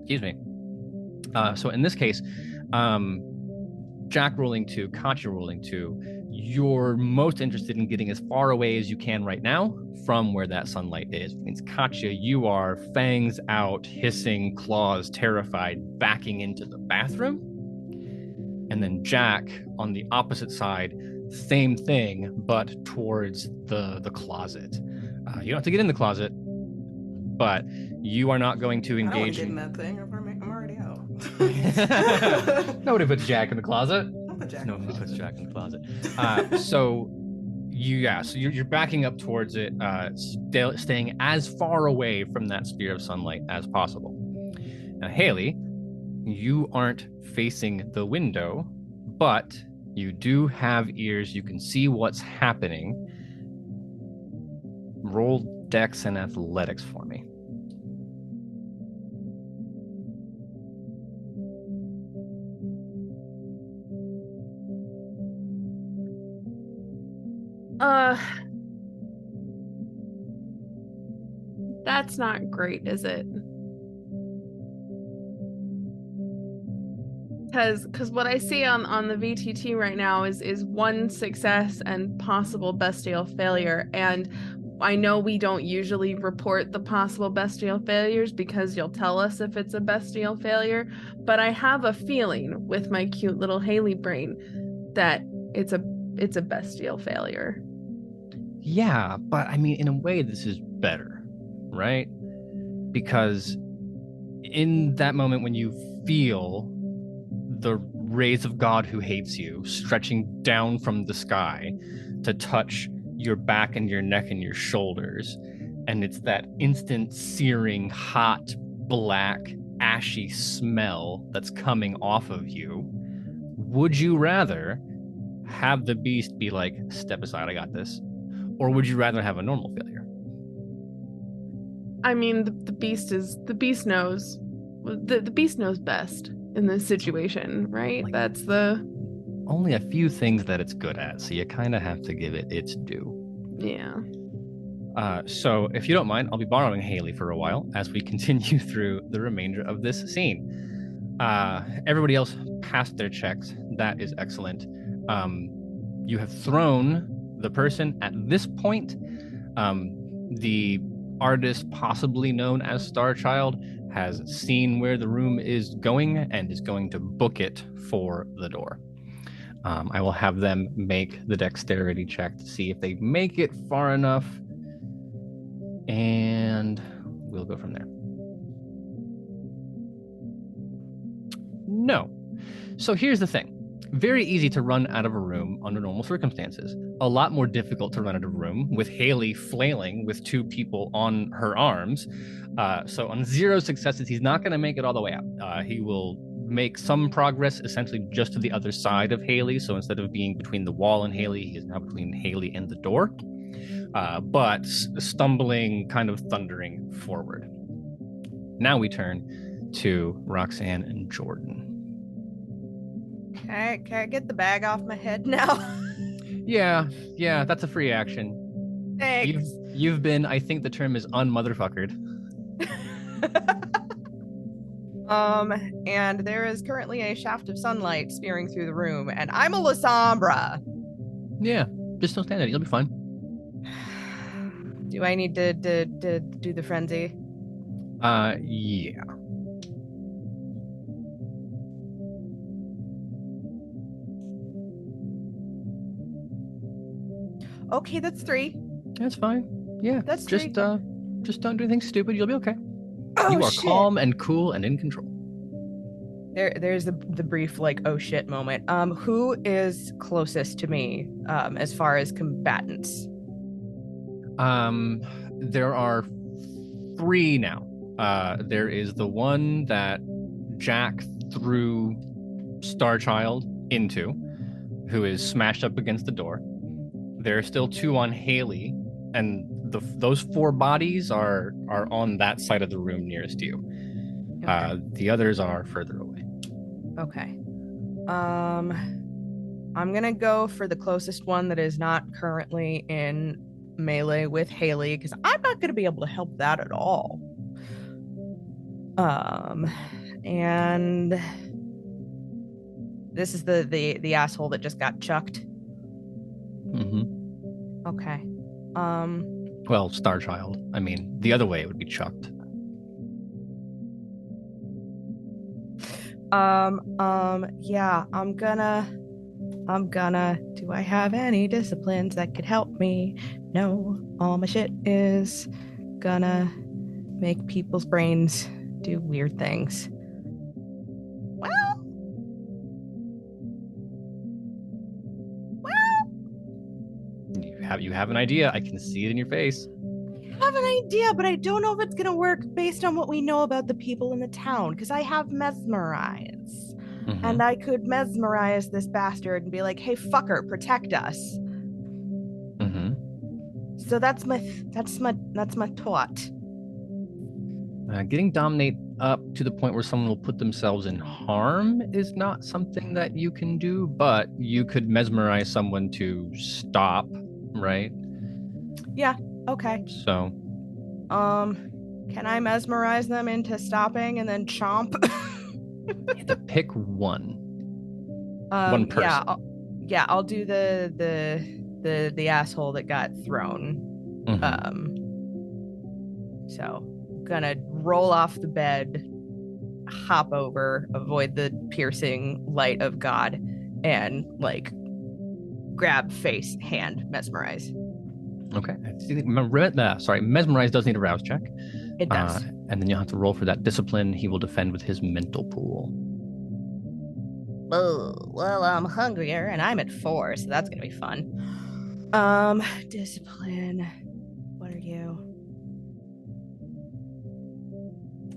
excuse me. So in this case, Jack rolling 2, Katya rolling 2, you're most interested in getting as far away as you can right now from where that sunlight is. Which means, Katya, you are fangs out, hissing, claws, terrified, backing into the bathroom. And then Jack, on the opposite side, same thing, but towards the closet. You don't have to get in the closet, but you are not going to engage. I don't want to get in that thing. I'm already out. Nobody puts Jack in the closet. Nobody puts Jack in the closet. So you're backing up towards it, staying as far away from that sphere of sunlight as possible. Now, Hayley, you aren't facing the window, but you do have ears. You can see what's happening. Roll Dex and Athletics for me. That's not great, is it? Because what I see on the VTT right now is 1 success and possible bestial failure, and I know we don't usually report the possible bestial failures because you'll tell us if it's a bestial failure, but I have a feeling with my cute little Hayley brain that it's a bestial failure. Yeah, but I mean, in a way, this is better, right? Because in that moment when you feel the rays of God who hates you stretching down from the sky to touch your back and your neck and your shoulders, and it's that instant searing, hot, black, ashy smell that's coming off of you, would you rather have the beast be like, step aside, I got this? Or would you rather have a normal failure? I mean, the beast knows. The beast knows best in this situation, right? Like, that's the only a few things that it's good at, so you kind of have to give it its due. Yeah. So if you don't mind, I'll be borrowing Hayley for a while as we continue through the remainder of this scene. Everybody else passed their checks. That is excellent. You have thrown the person at this point. The artist, possibly known as Starchild, has seen where the room is going and is going to book it for the door. I will have them make the dexterity check to see if they make it far enough, and we'll go from there. No. So here's the thing. Very easy to run out of a room under normal circumstances. A lot more difficult to run out of a room with Hayley flailing with 2 people on her arms. So on 0 successes, he's not going to make it all the way out. He will make some progress essentially just to the other side of Hayley. So instead of being between the wall and Hayley, he is now between Hayley and the door. But stumbling, kind of thundering forward. Now we turn to Roxanne and Jordan. Can I get the bag off my head now? Yeah, that's a free action. Thanks. You've been, I think the term is unmotherfuckered. And there is currently a shaft of sunlight spearing through the room, and I'm a Lasombra. Yeah, just don't stand it. You'll be fine. Do I need to do the frenzy? Yeah. Okay, that's 3. That's fine. Yeah, That's just 3. just don't do anything stupid. You'll be okay. Oh, You are shit. calm and cool and in control. There's the brief like oh shit moment. Who is closest to me as far as combatants? There are 3 now. There is the one that Jack threw Starchild into, who is smashed up against the door. There are still 2 on Hayley, and those 4 bodies are on that side of the room nearest you. Okay. The others are further away. Okay. I'm gonna go for the closest one that is not currently in melee with Hayley, because I'm not gonna be able to help that at all. And this is the asshole that just got chucked. Mm-hmm. Okay. Well, Starchild. I mean, the other way it would be chucked. Yeah, I'm gonna do I have any disciplines that could help me? No, all my shit is gonna make people's brains do weird things. Well, You have an idea. I can see it in your face. I have an idea, but I don't know if it's gonna work based on what we know about the people in the town, because I have mesmerize. Mhm. And I could mesmerize this bastard and be like, hey fucker, protect us. Mm-hmm. So that's my thought. Getting dominate up to the point where someone will put themselves in harm is not something that you can do, but you could mesmerize someone to stop, right? Yeah, okay. So, Can I mesmerize them into stopping and then chomp? you have to pick one. One person. Yeah, I'll do the asshole that got thrown. Mhm. So gonna roll off the bed, hop over, avoid the piercing light of God, and like grab face, hand, mesmerize. Okay. Mesmerize does need a rouse check. It does. And then you'll have to roll for that discipline. He will defend with his mental pool. Oh, well, I'm hungrier and I'm at 4, so that's gonna be fun. Discipline. What are you?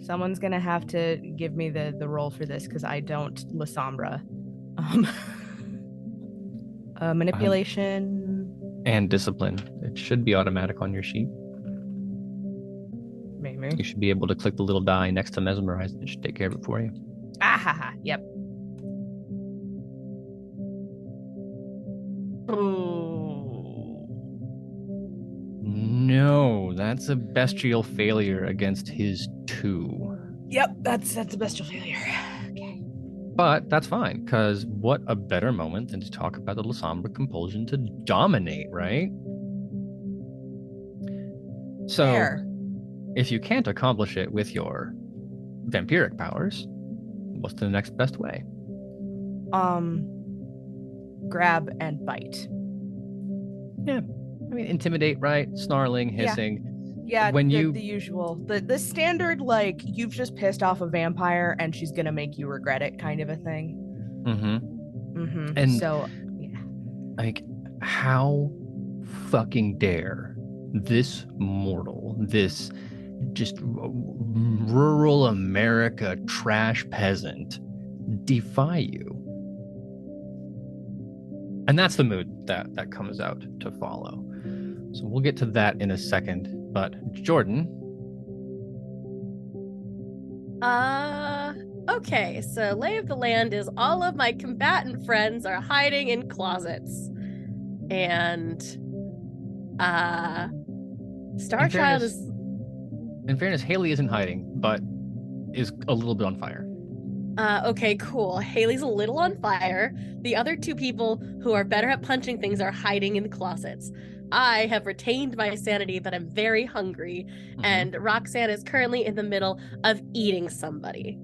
Someone's gonna have to give me the roll for this because I don't Lasombra. Manipulation. And discipline. It should be automatic on your sheet. Maybe. You should be able to click the little die next to mesmerize. It should take care of it for you. Ahaha, yep. Ooh. No, that's a bestial failure against his 2. Yep, that's a bestial failure. Okay. But that's fine, because what a better moment than to talk about the Lasombra compulsion to dominate, right? So, Fair. if you can't accomplish it with your vampiric powers, what's the next best way? Grab and bite. Yeah. I mean, intimidate, right? Snarling, hissing. Yeah, When the you- usual, the standard, like, you've just pissed off a vampire and she's gonna make you regret it kind of a thing. Mm-hmm. And so, yeah. Like, how fucking dare this mortal, this just rural America trash peasant defy you? And that's the mood that comes out to follow. So we'll get to that in a second. But Jordan. Okay, so lay of the land is all of my combatant friends are hiding in closets. And Starchild is... In fairness, Hayley isn't hiding, but is a little bit on fire. Okay, cool. Hayley's a little on fire. The other two people who are better at punching things are hiding in the closets. I have retained my sanity, but I'm very hungry. And Roxanne is currently in the middle of eating somebody.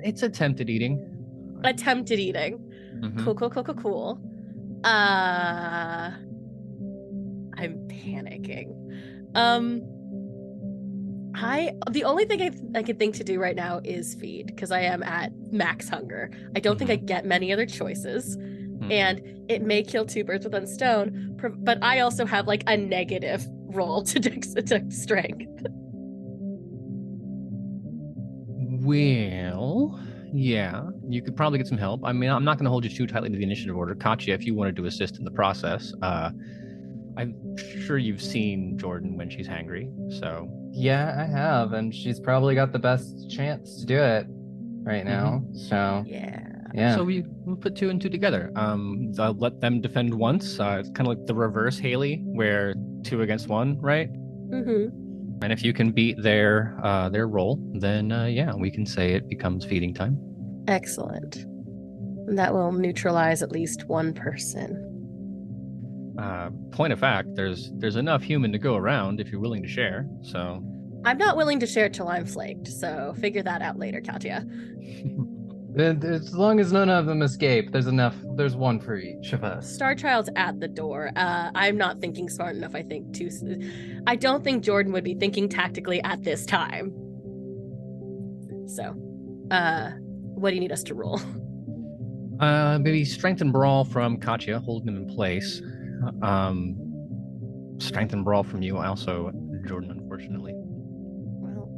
It's attempted eating. Attempted eating. Cool. I'm panicking. The only thing I can think to do right now is feed, because I am at max hunger. I don't think I get many other choices. And it may kill two birds with one stone, but I also have like a negative roll to strength. Well, yeah, you could probably get some help. I mean, I'm not going to hold you too tightly to the initiative order. Katya, if you wanted to assist in the process, I'm sure you've seen Jordan when she's hangry, so... Yeah, I have, and she's probably got the best chance to do it right now, so... Yeah. So we'll put 2 and 2 together. I'll let them defend once. It's kind of like the reverse Hayley, where 2 against 1, right? And if you can beat their roll, then yeah, we can say it becomes feeding time. Excellent. That will neutralize at least one person. Point of fact, there's enough human to go around if you're willing to share. So I'm not willing to share till I'm flaked. So figure that out later, Katya. As long as none of them escape, there's enough. There's one for each of us. Starchild's at the door. I'm not thinking smart enough, I think, I don't think Jordan would be thinking tactically at this time. So, what do you need us to roll? Maybe strength and brawl from Katya, holding them in place. Strength and brawl from you, also Jordan, unfortunately. Well,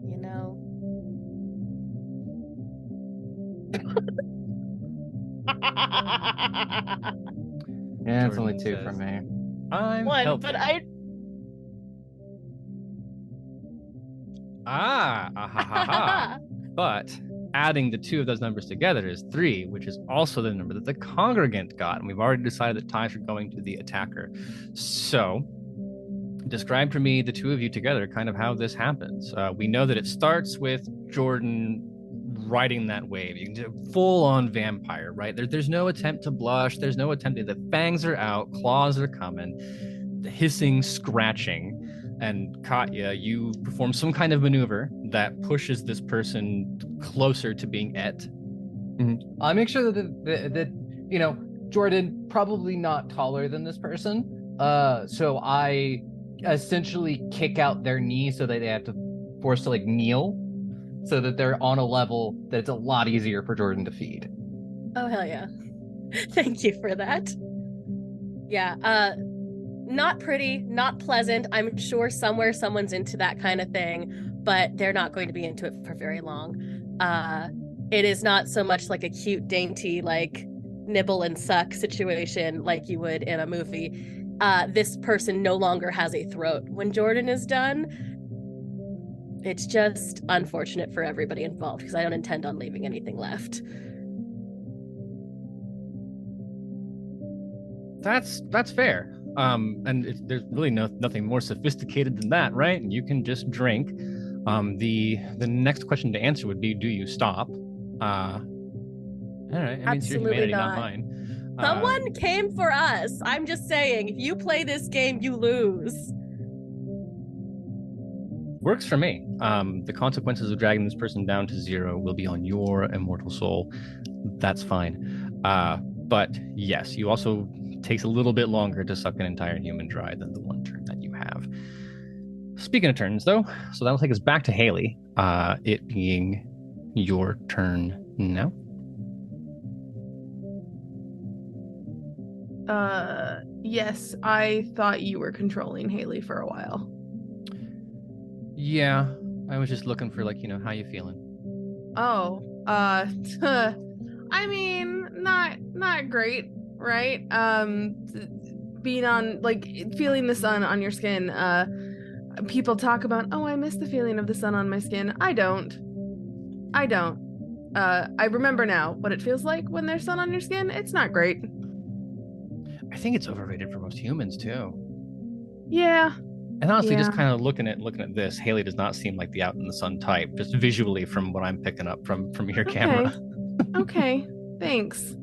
you know. Yeah, it's Jordan only 2 says, from me. I'm one, helping. but I. But adding the 2 of those numbers together is 3, which is also the number that the congregant got, and we've already decided that ties are going to the attacker. So, describe for me, the 2 of you together, kind of how this happens. We know that it starts with Jordan riding that wave. You can do full-on vampire, right? There's no attempt to blush. There's no attempt. The fangs are out, claws are coming, the hissing, scratching. And Katya, you perform some kind of maneuver that pushes this person closer to being et. I make sure that Jordan probably not taller than this person. So I essentially kick out their knee so that they have to force to kneel, so that they're on a level that it's a lot easier for Jordan to feed. Oh hell yeah! Thank you for that. Yeah. Not pretty, not pleasant. I'm sure somewhere someone's into that kind of thing, but they're not going to be into it for very long. It is not so much like a cute, dainty, nibble and suck situation like you would in a movie. This person no longer has a throat. When Jordan is done, it's just unfortunate for everybody involved, because I don't intend on leaving anything left. That's fair. And there's really nothing more sophisticated than that, right? And you can just drink. The next question to answer would be, do you stop? All right. I mean, it's your humanity, not mine. Someone came for us. I'm just saying, if you play this game, you lose. Works for me. The consequences of dragging this person down to 0 will be on your immortal soul. That's fine. But yes, you also takes a little bit longer to suck an entire human dry than the 1 turn that you have. Speaking of turns, though, so that'll take us back to Hayley, it being your turn now. Yes, I thought you were controlling Hayley for a while. Yeah, I was just looking for, how you feeling? Oh, I mean, not great. Right? Being on, feeling the sun on your skin. People talk about, oh, I miss the feeling of the sun on my skin. I don't. I remember now what it feels like when there's sun on your skin. It's not great. I think it's overrated for most humans too. Yeah. And honestly, Yeah. just kind of looking at this, Hayley does not seem like the out in the sun type, just visually from what I'm picking up from your camera. Okay. Thanks.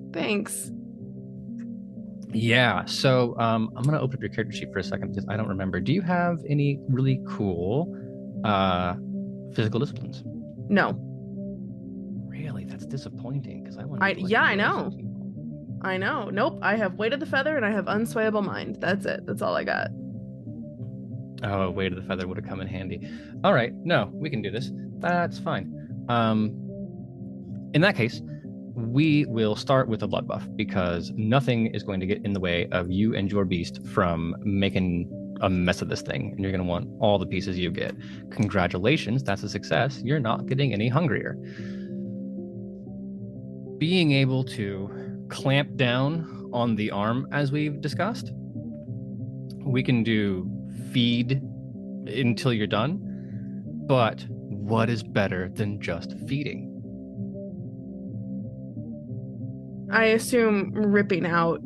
Yeah. So I'm gonna open up your character sheet for a second because I don't remember. Do you have any really cool physical disciplines? No. Really? That's disappointing because I want. I know. I know. Nope. I have weight of the feather and I have unswayable mind. That's it. That's all I got. Oh, weight of the feather would have come in handy. All right. No, we can do this. That's fine. In that case, we will start with a blood buff because nothing is going to get in the way of you and your beast from making a mess of this thing. And you're going to want all the pieces you get. Congratulations. That's a success. You're not getting any hungrier. Being able to clamp down on the arm, as we've discussed, we can do feed until you're done. But what is better than just feeding? I assume ripping out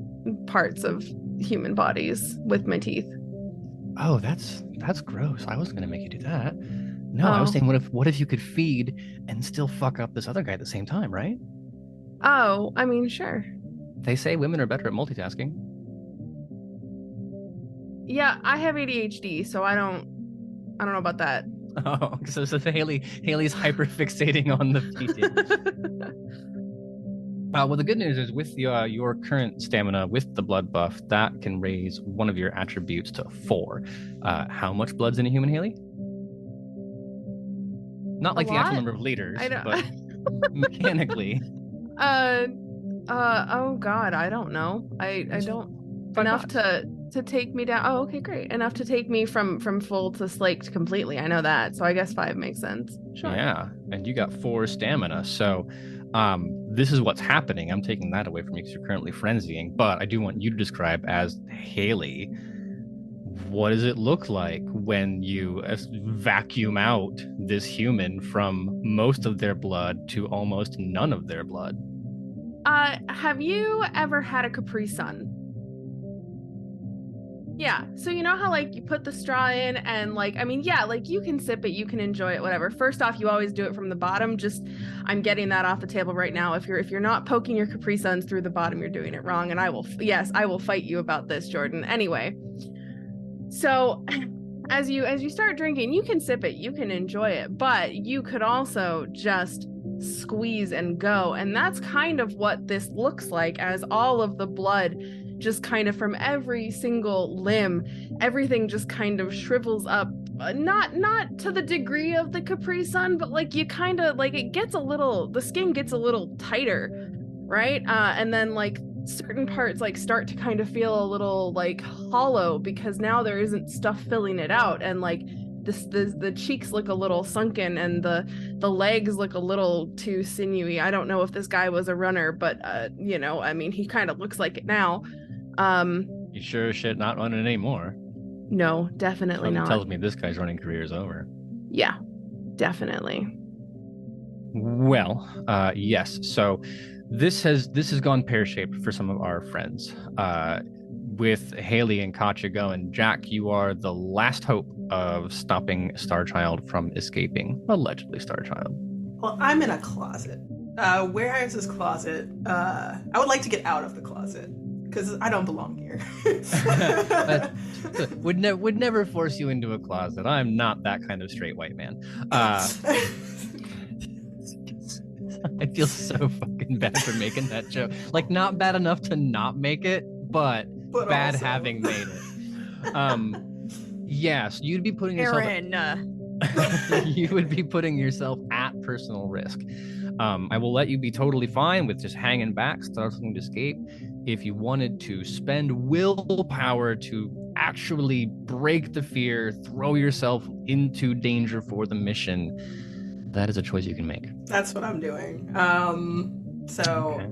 parts of human bodies with my teeth. Oh, that's gross. I wasn't gonna make you do that. No, I was saying what if you could feed and still fuck up this other guy at the same time, right? Oh, I mean, sure. They say women are better at multitasking. Yeah, I have ADHD, so I don't know about that. Oh, so Hayley's hyper fixating on the feeding. Well, the good news is with your current stamina, with the blood buff, that can raise one of your attributes to 4. How much blood's in a human, Hayley? Not like the actual number of liters, but mechanically. Oh God, I don't know. I don't enough to take me down. Oh, okay, great. Enough to take me from full to slaked completely. I know that. So I guess 5 makes sense. Sure. Yeah, and you got 4 stamina. So this is what's happening. I'm taking that away from you because you're currently frenzying, but I do want you to describe as Hayley, what does it look like when you vacuum out this human from most of their blood to almost none of their blood? Have you ever had a Capri Sun? Yeah, so you know how like you put the straw in and like, I mean, yeah, like you can sip it, you can enjoy it, whatever. First off, you always do it from the bottom. Just, I'm getting that off the table right now. If you're not poking your Capri Suns through the bottom, you're doing it wrong. And I will fight you about this, Jordan. Anyway, so as you start drinking, you can sip it, you can enjoy it, but you could also just squeeze and go. And that's kind of what this looks like, as all of the blood just kind of from every single limb, everything just kind of shrivels up, not to the degree of the Capri Sun, but like you kind of like the skin gets a little tighter, right? And then like certain parts like start to kind of feel a little like hollow because now there isn't stuff filling it out, and like the cheeks look a little sunken and the legs look a little too sinewy. I don't know if this guy was a runner, but I mean, he kind of looks like it now. You sure as shit not running anymore? No, definitely not. Tells me this guy's running career is over. Yeah, definitely. Well, yes. So this has gone pear-shaped for some of our friends. With Hayley and Katya going, Jack, you are the last hope of stopping Starchild from escaping, allegedly Starchild. Well, I'm in a closet. Where is this closet? I would like to get out of the closet because I don't belong here. would never force you into a closet. I'm not that kind of straight white man. I feel so fucking bad for making that joke. Like, not bad enough to not make it, but bad also having made it. Yes, you'd be putting yourself. You would be putting yourself at personal risk. I will let you be totally fine with just hanging back, starting to escape. If you wanted to spend willpower to actually break the fear, throw yourself into danger for the mission, that is a choice you can make. That's what I'm doing. Okay.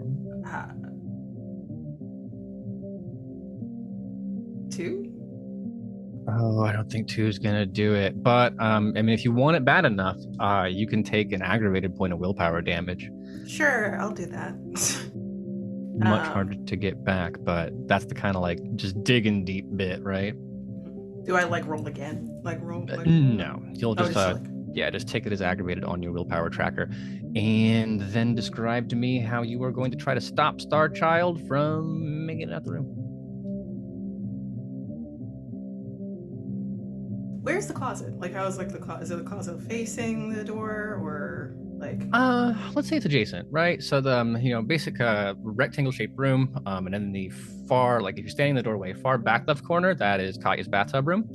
2? Oh, I don't think 2 is gonna do it. But I mean, if you want it bad enough, you can take an aggravated point of willpower damage. Sure, I'll do that. Much harder to get back, but that's the kind of like just digging deep bit, right? Do I like roll again? Like roll? Like, no, you'll just like... yeah, just take it as aggravated on your willpower tracker, and then describe to me how you are going to try to stop Starchild from making it out the room. Where's the closet? Like, how is like the closet? Is it the closet facing the door, or like? Let's say it's adjacent, right? So the basic rectangle shaped room, and then the far, like if you're standing in the doorway, far back left corner, that is Katya's bathtub room,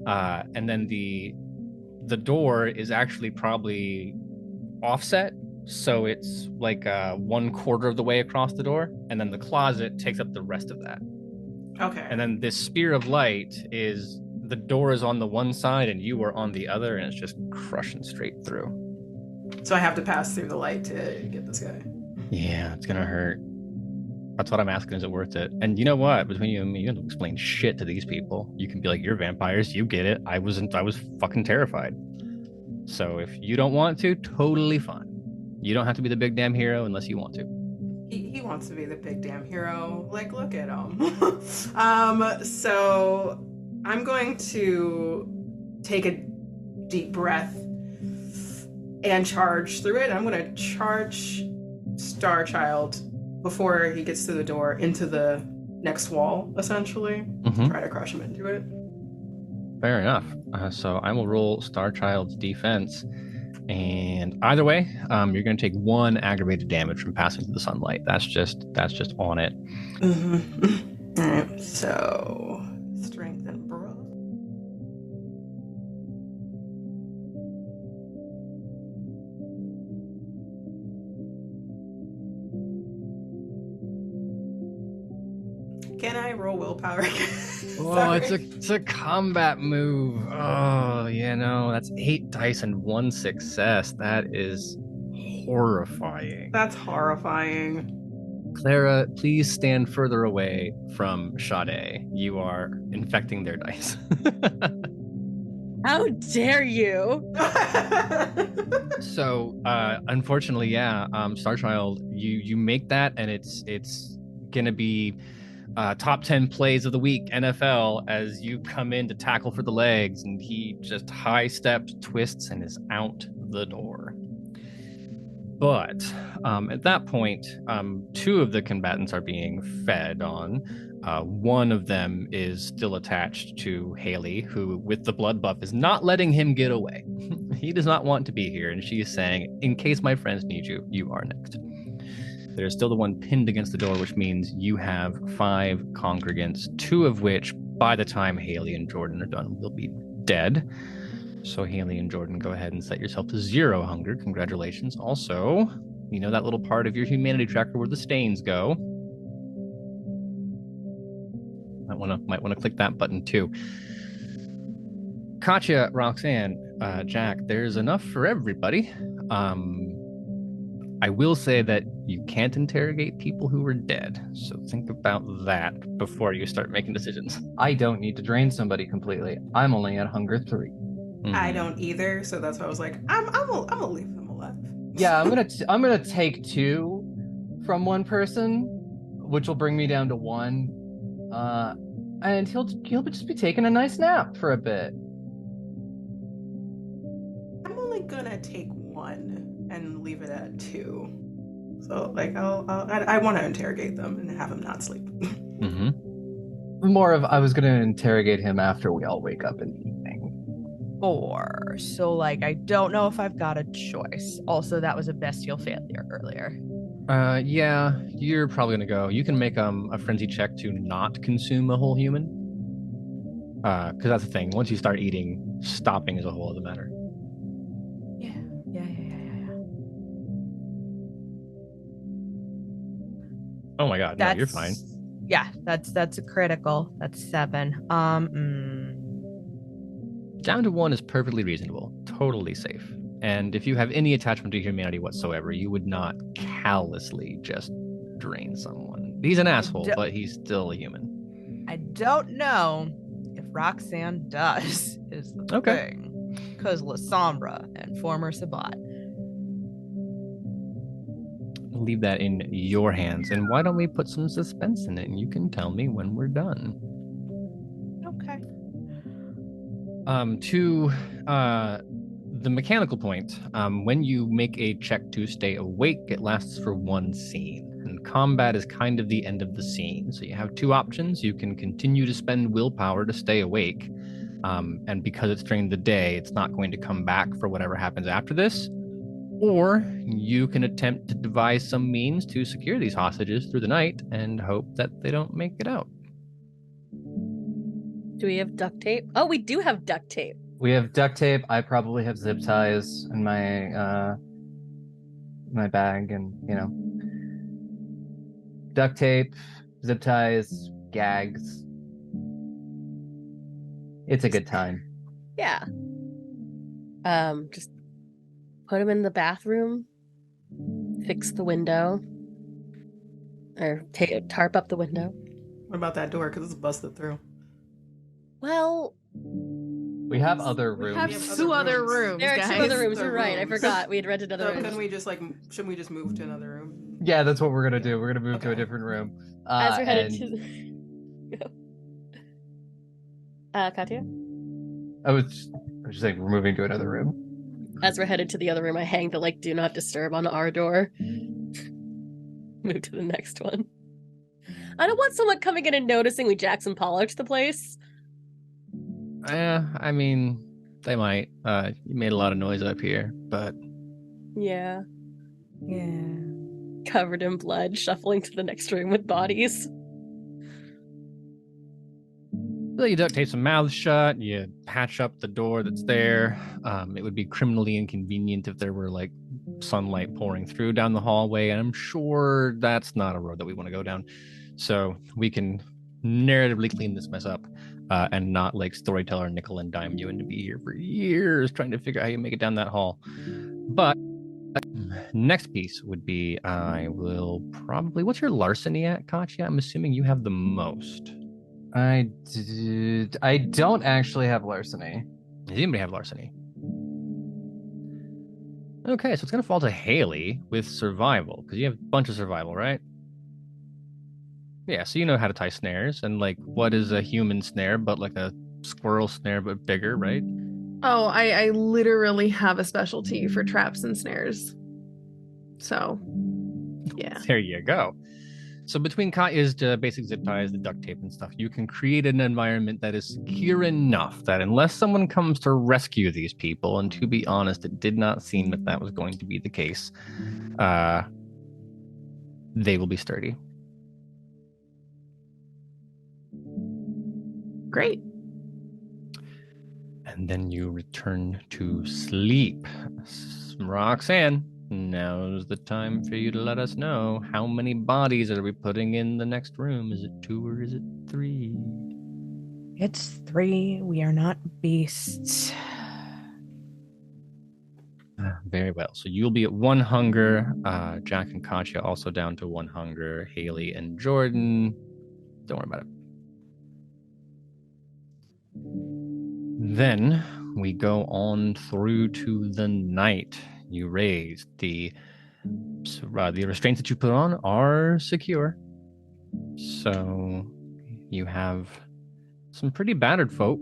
and then the door is actually probably offset, so it's like 1/4 of the way across the door, and then the closet takes up the rest of that. Okay. And then this spear of light is the door is on the one side and you are on the other, and it's just crushing straight through. So I have to pass through the light to get this guy. Yeah, it's gonna hurt. That's what I'm asking. Is it worth it? And you know what? Between you and me, you don't explain shit to these people. You can be like, "You're vampires. You get it." I was fucking terrified. So if you don't want to, totally fine. You don't have to be the big damn hero unless you want to. He wants to be the big damn hero. Like, look at him. So I'm going to take a deep breath and charge through it. I'm going to charge Starchild before he gets through the door into the next wall, essentially. Try to crush him into it. Fair enough. So I will roll Starchild's defense, and either way, you're going to take 1 aggravated damage from passing through the sunlight. That's just on it. All right. So strength and brawl. Can I roll willpower again? Oh, it's a combat move. Oh, that's 8 dice and 1 success. That is horrifying. That's horrifying. Clara, please stand further away from Sade. You are infecting their dice. How dare you? So, unfortunately, Starchild, you make that, and it's gonna be top 10 plays of the week NFL as you come in to tackle for the legs, and he just high steps, twists, and is out the door. But at that point, 2 of the combatants are being fed on. One of them is still attached to Hayley, who, with the blood buff, is not letting him get away. He does not want to be here, and she is saying, "In case my friends need you, you are next." There's still the one pinned against the door, which means you have 5 congregants, 2 of which, by the time Hayley and Jordan are done, will be dead. So Hayley and Jordan, go ahead and set yourself to 0 hunger. Congratulations. Also, that little part of your humanity tracker where the stains go. Might want to click that button too. Katya, Roxanne, Jack, there's enough for everybody. I will say that you can't interrogate people who are dead, so think about that before you start making decisions. I don't need to drain somebody completely. I'm only at hunger 3. I don't either, so that's why I was like, I'm gonna leave them alive. Yeah, I'm gonna take 2 from one person, which will bring me down to 1. And he'll just be taking a nice nap for a bit. I'm only gonna take 1 and leave it at 2. So like I want to interrogate them and have him not sleep. More of I was gonna interrogate him after we all wake up in the evening. 4. So like I don't know if I've got a choice. Also, that was a bestial failure earlier. Yeah, you're probably gonna go. You can make a frenzy check to not consume a whole human. Because that's the thing. Once you start eating, stopping is a whole other matter. Yeah. Oh my god, no, you're fine. Yeah, that's a critical. That's 7. Down to 1 is perfectly reasonable, totally safe. And if you have any attachment to humanity whatsoever, you would not callously just drain someone. He's an asshole, but he's still a human. I don't know if Roxanne does is the Okay. thing. Because La Sombra and former Sabat. I'll leave that in your hands. And why don't we put some suspense in it and you can tell me when we're done. Okay. To the mechanical point, when you make a check to stay awake, it lasts for one scene. And combat is kind of the end of the scene. So you have two options. You can continue to spend willpower to stay awake. And because it's during the day, it's not going to come back for whatever happens after this. Or you can attempt to devise some means to secure these hostages through the night and hope that they don't make it out. Do we have duct tape? Oh, we do have duct tape. We have duct tape. I probably have zip ties in my my bag, and duct tape, zip ties, gags. It's a good time. Yeah. Just put him in the bathroom, fix the window, or tarp up the window. What about that door? Because it's busted through. Well, We have other We rooms. have two other rooms, there are guys. two other rooms. The You're right. I rooms. forgot we had rented other So rooms. couldn't we just shouldn't we just move to another room? Yeah, that's what we're gonna do. We're gonna move to a Okay. different room. As we're headed and to Katya? I was just saying we're moving to another room. As we're headed to the other room, I hang the do not disturb on our door. Move to the next one. I don't want someone coming in and noticing we Jackson Pollocked the place. I mean, they might. You made a lot of noise up here, but Yeah. Yeah. Covered in blood, shuffling to the next room with bodies. well, you duct tape some mouths shut. You patch up the door that's there. It would be criminally inconvenient if there were like sunlight pouring through down the hallway, and I'm sure that's not a road that we want to go down. So we can narratively clean this mess up. And not like Storyteller nickel and dime you and to be here for years trying to figure out how you make it down that hall. But next piece would be I will probably. What's your larceny at, Katya? I'm assuming you have the most. I don't actually have larceny. Does anybody have larceny? Okay, so it's gonna fall to Hayley with survival because you have a bunch of survival, right? Yeah, so you know how to tie snares, and like what is a human snare but like a squirrel snare but bigger, right? Oh, I literally have a specialty for traps and snares. So, yeah. There you go. So between Katya's basic zip ties, the duct tape and stuff, you can create an environment that is secure enough that unless someone comes to rescue these people, and to be honest, it did not seem that that was going to be the case, they will be sturdy. Great. And then you return to sleep. Roxanne, now's the time for you to let us know how many bodies are we putting in the next room. Is it 2 or is it 3? It's 3. We are not beasts. Very well. So you'll be at 1 hunger. Jack and Katya also down to 1 hunger. Hayley and Jordan, don't worry about it. Then we go on through to the night. You raised the restraints that you put on are secure. So you have some pretty battered folk.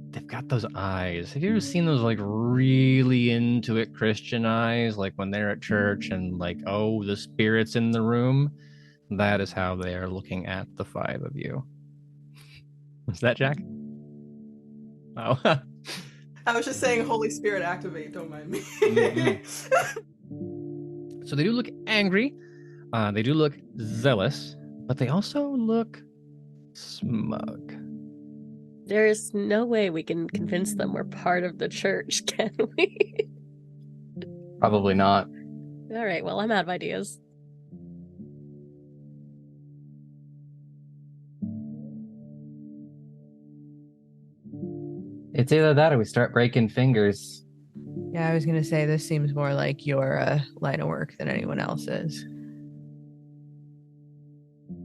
They've got those eyes. Have you ever seen those like really into it Christian eyes? Like when they're at church and like, oh, the spirit's in the room. That is how they are looking at the 5 of you. Was that Jack? Oh. I was just saying, Holy Spirit, activate. Don't mind me. So they do look angry. They do look zealous, but they also look smug. There's no way we can convince them we're part of the church, can we? Probably not. All right, well, I'm out of ideas. It's either that or we start breaking fingers. Yeah, I was going to say this seems more like your line of work than anyone else's.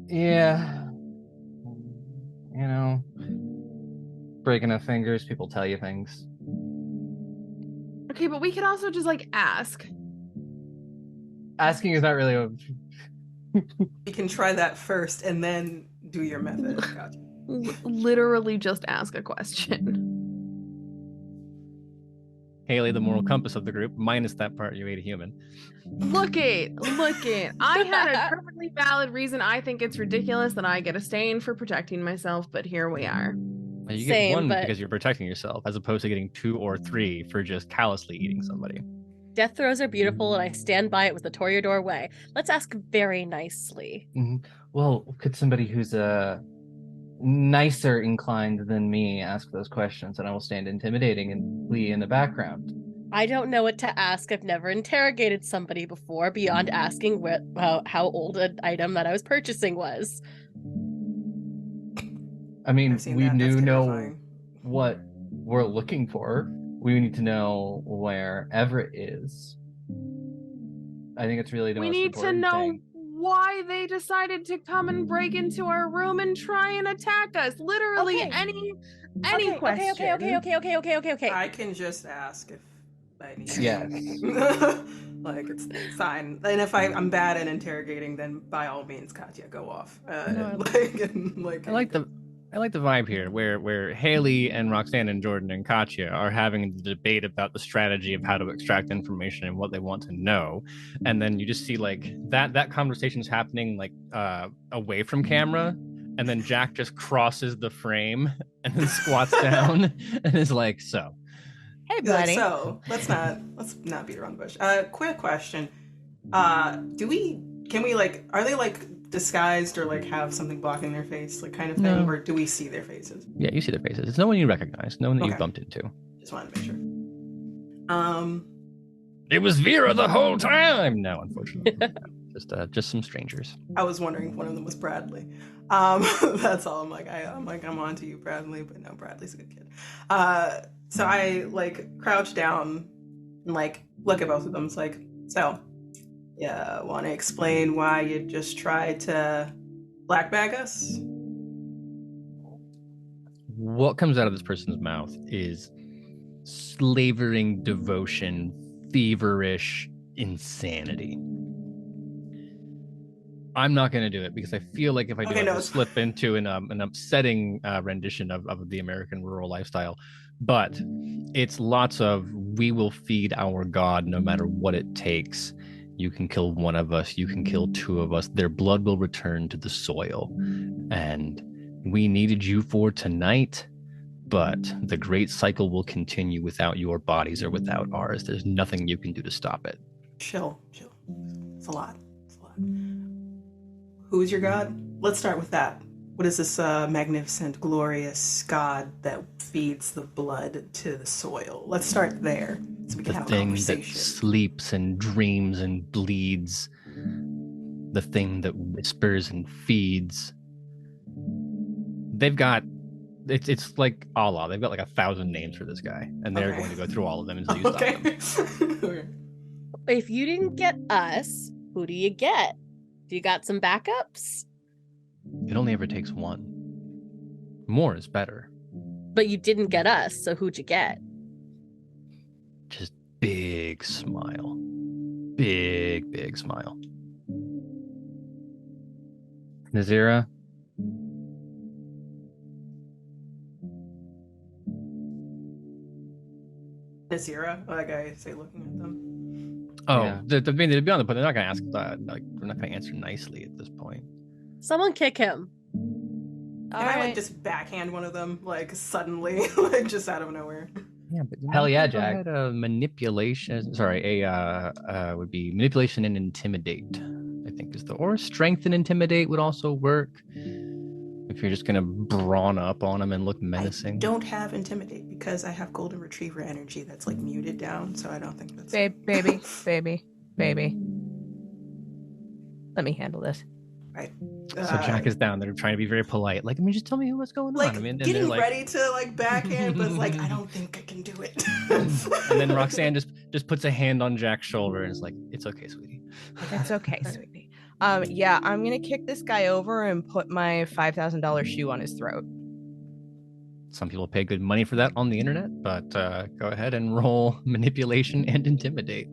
Yeah. You know, break enough fingers, people tell you things. Okay, but we could also just like ask. Asking is not really a... You can try that first and then do your method. Gotcha. Literally just ask a question. Hayley, the moral compass of the group, minus that part you ate a human. Look it. I had a perfectly valid reason. I think it's ridiculous that I get a stain for protecting myself, but here we are. Well, you Same, get one but- because you're protecting yourself, as opposed to getting 2 or 3 for just callously eating somebody. Death throes are beautiful, and I stand by it with the toreador way. Let's ask very nicely. Well, could somebody who's nicer inclined than me ask those questions, and I will stand intimidating and flee in the background? I don't know what to ask. I've never interrogated somebody before beyond asking how old an item that I was purchasing was. I mean, I've seen we that. That's do know terrifying. what we're looking for. We need to know where Everett is. I think it's really the We most need to important know thing. why they decided to come and break into our room and try and attack us. Literally Okay. any question. Okay. I can just ask if I need to. Yes. Like, it's fine. And if I'm bad at interrogating, then by all means, Katya, go off. No, like, I like the vibe here, where Hayley and Roxanne and Jordan and Katya are having the debate about the strategy of how to extract information and what they want to know, and then you just see like that conversation is happening like away from camera, and then Jack just crosses the frame and then squats down and is like, "So, Hey, You're like, buddy. so let's not beat around the bush. Quick question. Can we like, are they like disguised or like have something blocking their face, like kind of thing, No. or do we see their faces? yeah, you see their faces. It's no one you recognize, no one that Okay. you've bumped into. Just wanted to make sure. It was Vera the whole time. No, unfortunately, no. Just some strangers. I was wondering if one of them was Bradley. That's all. I'm on to you, Bradley, but no, Bradley's a good kid. So I like crouch down and like look at both of them. It's like, so, yeah, want to explain why you just tried to black bag us? What comes out of this person's mouth is slavering devotion, feverish insanity. I'm not going to do it because I feel like if I do, Okay, I no, will it's slip into an upsetting rendition of the American rural lifestyle. But it's lots of, we will feed our God no matter what it takes. You can kill one of us, you can kill 2 of us. Their blood will return to the soil. And we needed you for tonight, but the great cycle will continue without your bodies or without ours. There's nothing you can do to stop it. Chill. It's a lot. Who's your god? Let's start with that. What is this magnificent, glorious god that feeds the blood to the soil? Let's start there so we can The have a thing that conversation. sleeps and dreams and bleeds. The thing that whispers and feeds. They've got, it's like Allah. They've got like 1,000 names for this guy, and they're Okay. going to go through all of them until you stop them. Okay. If you didn't get us, who do you get? Do you got some backups? It only ever takes one. More is better. But you didn't get us, so who'd you get? Just big smile. Big smile. Nazira, Nazira, like I say, looking at them. oh, Yeah. they'll be on the point. They're not going to ask. Like, they're not going to answer nicely at this point. Someone kick him. Can I like just backhand one of them, like suddenly, like just out of nowhere? Yeah, but Hell yeah, go Jack. ahead, manipulation. Sorry, would be manipulation and intimidate. I think is or strength and intimidate would also work. If you're just gonna brawn up on them and look menacing. I don't have intimidate because I have golden retriever energy that's like muted down, so I don't think that's. Baby. Let me handle this. Right. So Jack is down there trying to be very polite. Like, I mean, just tell me what's going like on. I mean, and getting they're like, ready to like backhand, but like I don't think I can do it. and then Roxanne just puts a hand on Jack's shoulder and is like, "It's okay, sweetie." It's okay, sweetie. Yeah, I'm gonna kick this guy over and put my $5,000 shoe on his throat. Some people pay good money for that on the internet, but go ahead and roll manipulation and intimidate.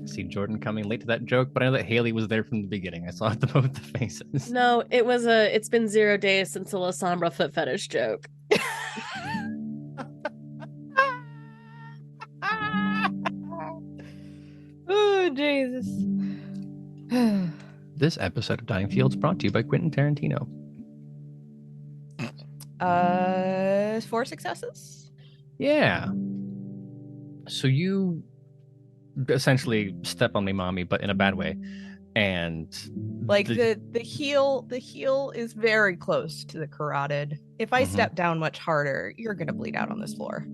I see Jordan coming late to that joke, but I know that Hayley was there from the beginning. I saw it both the faces. No, it's been 0 days since the La Sombra foot fetish joke. Oh, Jesus. This episode of Dying Fields brought to you by Quentin Tarantino. 4 successes? Yeah. So you essentially step on me, mommy, but in a bad way. And like the heel is very close to the carotid. If I step down much harder, you're gonna bleed out on this floor.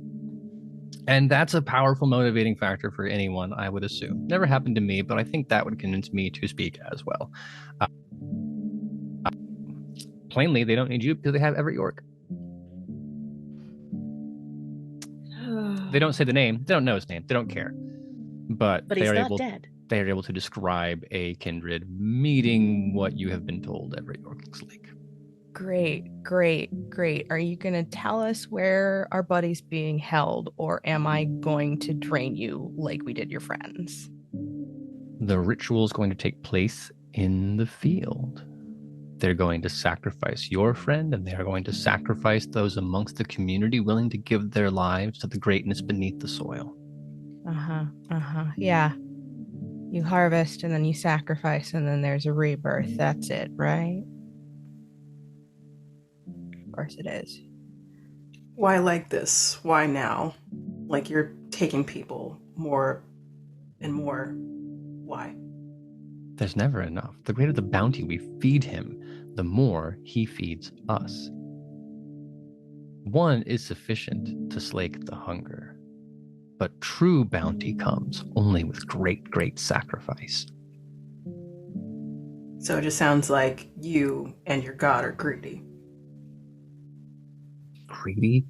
And that's a powerful motivating factor for anyone, I would assume. Never happened to me, but I think that would convince me to speak as well. Plainly, they don't need you because they have Everett York. They don't say the name. They don't know his name. They don't care. But he's not dead. They are able to describe a kindred meeting what you have been told Everett York looks like. Great. Are you going to tell us where our buddy's being held, or am I going to drain you like we did your friends? The ritual is going to take place in the field. They're going to sacrifice your friend, and they are going to sacrifice those amongst the community willing to give their lives to the greatness beneath the soil. Yeah. You harvest, and then you sacrifice, and then there's a rebirth. That's it, right? Of course it is. Why like this? Why now? Like you're taking people more and more. Why? There's never enough. The greater the bounty we feed him, the more he feeds us. One is sufficient to slake the hunger, but true bounty comes only with great, great sacrifice. So it just sounds like you and your god are greedy. Greedy?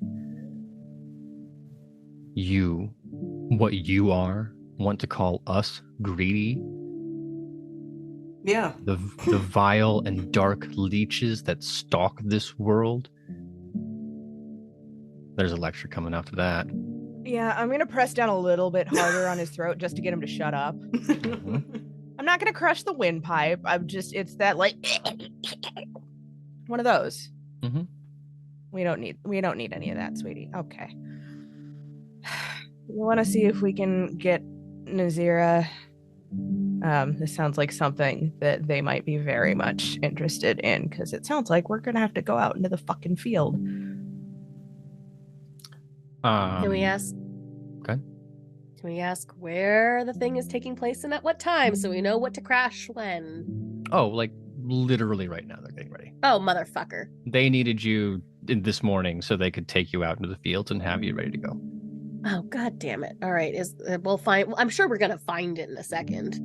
You, what you are, want to call us greedy? Yeah. The vile and dark leeches that stalk this world? There's a lecture coming after that. Yeah, I'm going to press down a little bit harder on his throat just to get him to shut up. I'm not going to crush the windpipe. It's that like one of those. Mm-hmm. We don't need any of that, sweetie. Okay. We want to see if we can get Nazira. This sounds like something that they might be very much interested in, because it sounds like we're going to have to go out into the fucking field. Can we ask? Okay. Can we ask where the thing is taking place and at what time, so we know what to crash when? Oh, like literally right now they're getting ready. Oh, motherfucker. They needed you this morning so they could take you out into the fields and have you ready to go. Oh, god damn it. All right, we'll find. I'm sure we're gonna find it in a second.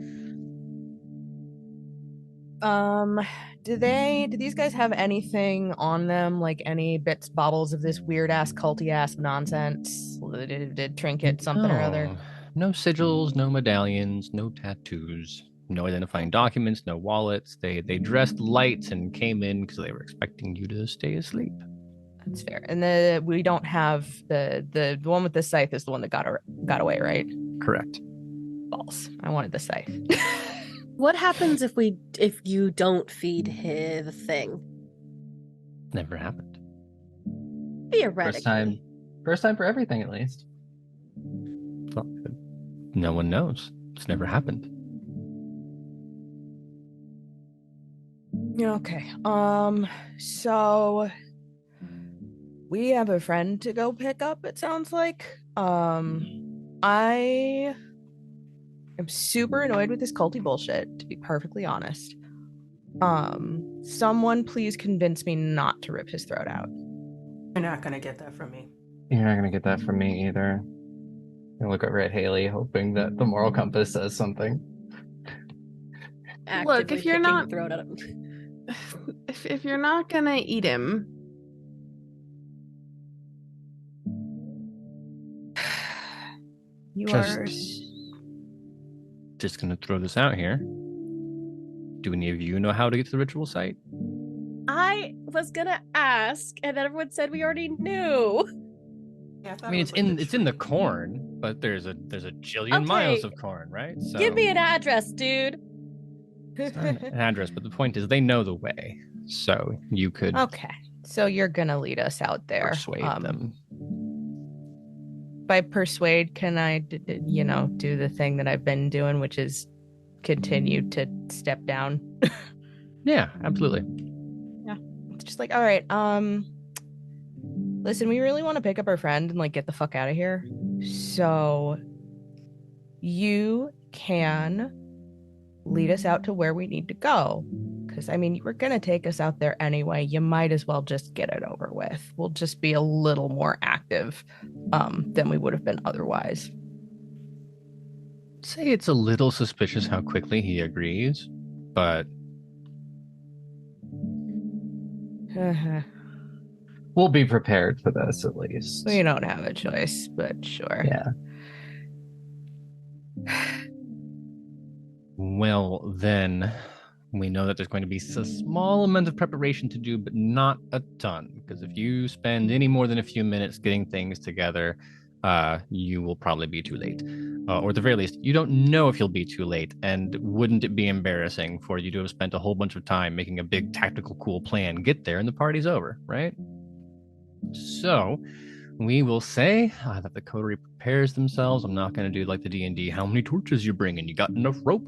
Do these guys have anything on them, like any bits, baubles of this weird ass culty ass nonsense? Did trinket something or other? No sigils, no medallions, no tattoos, no identifying documents, no wallets. They dressed light and came in because they were expecting you to stay asleep. That's fair. And we don't have the one with the scythe is the one that got away, right? Correct. Balls. I wanted the scythe. What happens if you don't feed the thing? Never happened. Theoretically. First time for everything, at least. Well, no one knows. It's never happened. Okay. So we have a friend to go pick up, it sounds like. I am super annoyed with this culty bullshit, to be perfectly honest. Someone please convince me not to rip his throat out. You're not gonna get that from me. You're not gonna get that from me either. I look over at Hayley, hoping that the moral compass says something. Actively Look, if you're picking not- the throat out of him. If you're not gonna eat him, You Just- are. Just gonna throw this out here. Do any of you know how to get to the ritual site? was gonna ask, and then everyone said we already knew. Yeah, I mean, it's in the corn, but there's a jillion miles of corn, right? So Give me an address, dude. it's not an address, but the point is they know the way, so you could Okay, so you're gonna lead us out there. persuade them. By persuade, can I, do the thing that I've been doing, which is continue to step down? Yeah, absolutely. Yeah, it's just like, all right, listen, we really want to pick up our friend and like get the fuck out of here. So you can lead us out to where we need to go. Because, I mean, you were going to take us out there anyway. You might as well just get it over with. We'll just be a little more active than we would have been otherwise. Say it's a little suspicious how quickly he agrees, but We'll be prepared for this at least. We don't have a choice, but sure. Yeah. Well, then we know that there's going to be a small amount of preparation to do, but not a ton. Because if you spend any more than a few minutes getting things together, you will probably be too late. Or at the very least, you don't know if you'll be too late. And wouldn't it be embarrassing for you to have spent a whole bunch of time making a big tactical cool plan, get there, and the party's over, right? So we will say that the coterie prepares themselves. I'm not going to do like the D&D, how many torches you bringing? You got enough rope?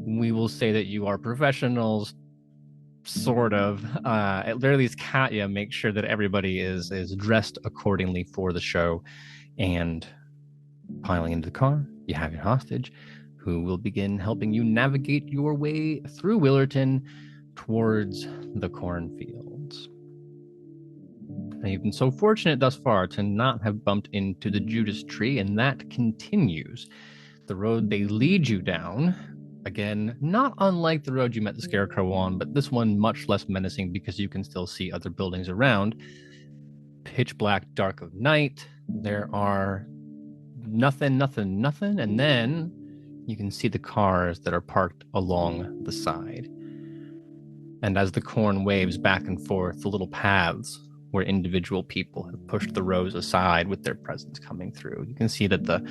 We will say that you are professionals, sort of. At very least, Katya makes sure that everybody is dressed accordingly for the show. And piling into the car, you have your hostage, who will begin helping you navigate your way through Willerton towards the cornfields. Now, you've been so fortunate thus far to not have bumped into the Judas tree, and that continues. The road they lead you down, again, not unlike the road you met the Scarecrow on, but this one much less menacing because you can still see other buildings around. Pitch black, dark of night. There are nothing, and then you can see the cars that are parked along the side. And as the corn waves back and forth, the little paths where individual people have pushed the rows aside with their presence coming through. You can see that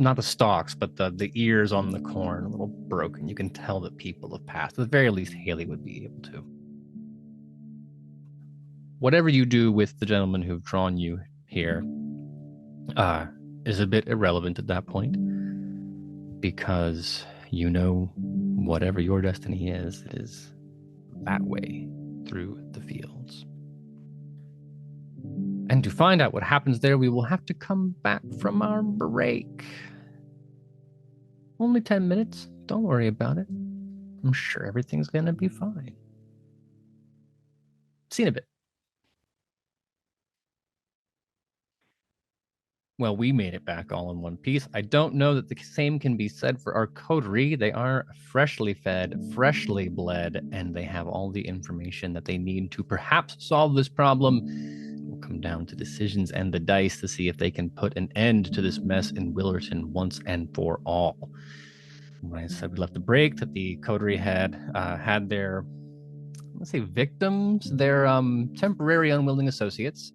not the stalks, but the ears on the corn are a little broken. You can tell that people have passed. At the very least, Hayley would be able to. Whatever you do with the gentlemen who've drawn you here is a bit irrelevant at that point, because you know whatever your destiny is, it is that way through the fields. And to find out what happens there, we will have to come back from our break. Only 10 minutes. Don't worry about it. I'm sure everything's going to be fine. See you in a bit. Well, we made it back all in one piece. I don't know that the same can be said for our coterie. They are freshly fed, freshly bled, and they have all the information that they need to perhaps solve this problem. It will come down to decisions and the dice to see if they can put an end to this mess in Willerton once and for all. When I said we left the break, that the coterie had their, let's say, victims, their temporary unwilling associates,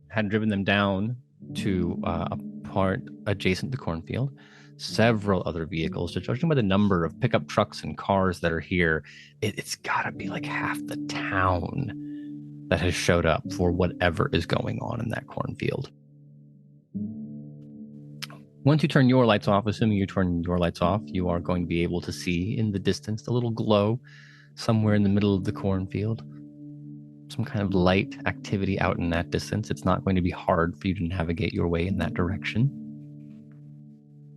had driven them down to a part adjacent to cornfield. Several other vehicles, judging by the number of pickup trucks and cars that are here, it's got to be like half the town that has showed up for whatever is going on in that cornfield. Once you turn your lights off, assuming you turn your lights off, you are going to be able to see in the distance the little glow somewhere in the middle of the cornfield. Some kind of light activity out in that distance. It's not going to be hard for you to navigate your way in that direction.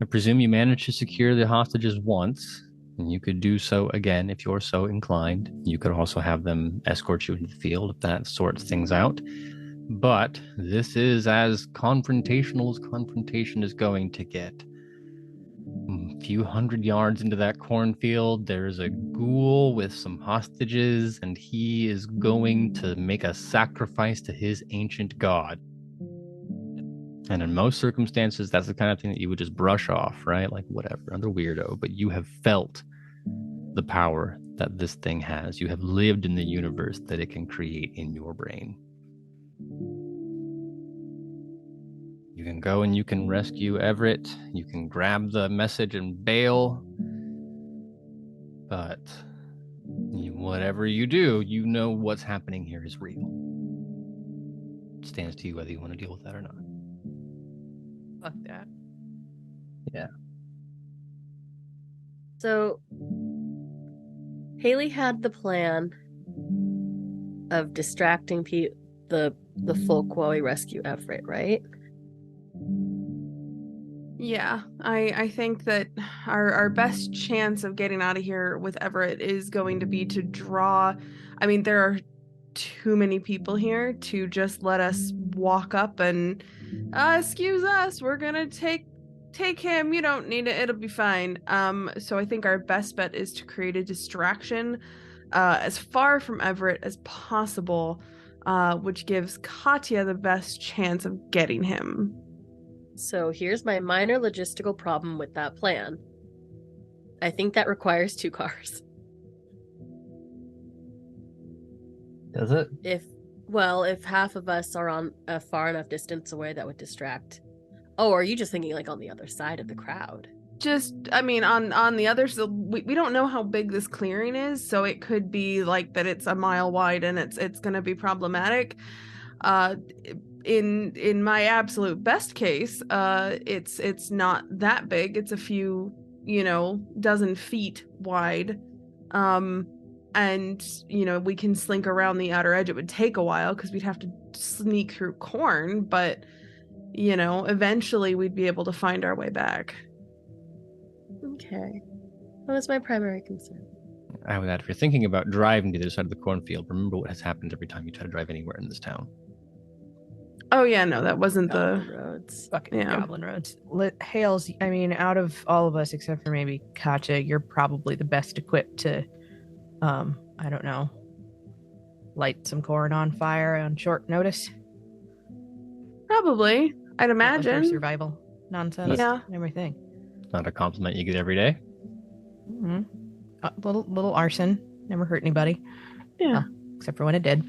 I presume you managed to secure the hostages once, and you could do so again if you're so inclined. You could also have them escort you into the field if that sorts things out. But this is as confrontational as confrontation is going to get. A few hundred yards into that cornfield, there's a ghoul with some hostages, and he is going to make a sacrifice to his ancient god. And in most circumstances, that's the kind of thing that you would just brush off, right? Like, whatever, another weirdo. But you have felt the power that this thing has. You have lived in the universe that it can create in your brain. You can go and you can rescue Everett. You can grab the message and bail. But whatever you do, you know what's happening here is real. It stands to you whether you want to deal with that or not. Fuck that. Yeah. So Hayley had the plan of distracting the folk while we rescue Everett, right? Yeah, I think that our best chance of getting out of here with Everett is going to be to draw. I mean, there are too many people here to just let us walk up and excuse us, we're gonna take him, you don't need it, it'll be fine. So I think our best bet is to create a distraction as far from Everett as possible, which gives Katya the best chance of getting him. So here's my minor logistical problem with that plan. I think that requires 2 cars. Does it? If half of us are on a far enough distance away, that would distract. Oh, are you just thinking like on the other side of the crowd? Just, I mean, on the other side, we don't know how big this clearing is, so it could be like that it's a mile wide and it's going to be problematic. In my absolute best case, it's not that big. It's a few, dozen feet wide. And, we can slink around the outer edge. It would take a while because we'd have to sneak through corn, but, eventually we'd be able to find our way back. Okay. That was my primary concern. I would add, if you're thinking about driving to the other side of the cornfield, remember what has happened every time you try to drive anywhere in this town. Oh, yeah, no, that wasn't Goblin Roads. Fucking Goblin Roads. Hales, I mean, out of all of us, except for maybe Katya, you're probably the best equipped to, I don't know, light some corn on fire on short notice. Probably, I'd imagine. For survival nonsense and everything. It's not a compliment you get every day. Mm-hmm. Little arson. Never hurt anybody. Yeah. Well, except for when it did.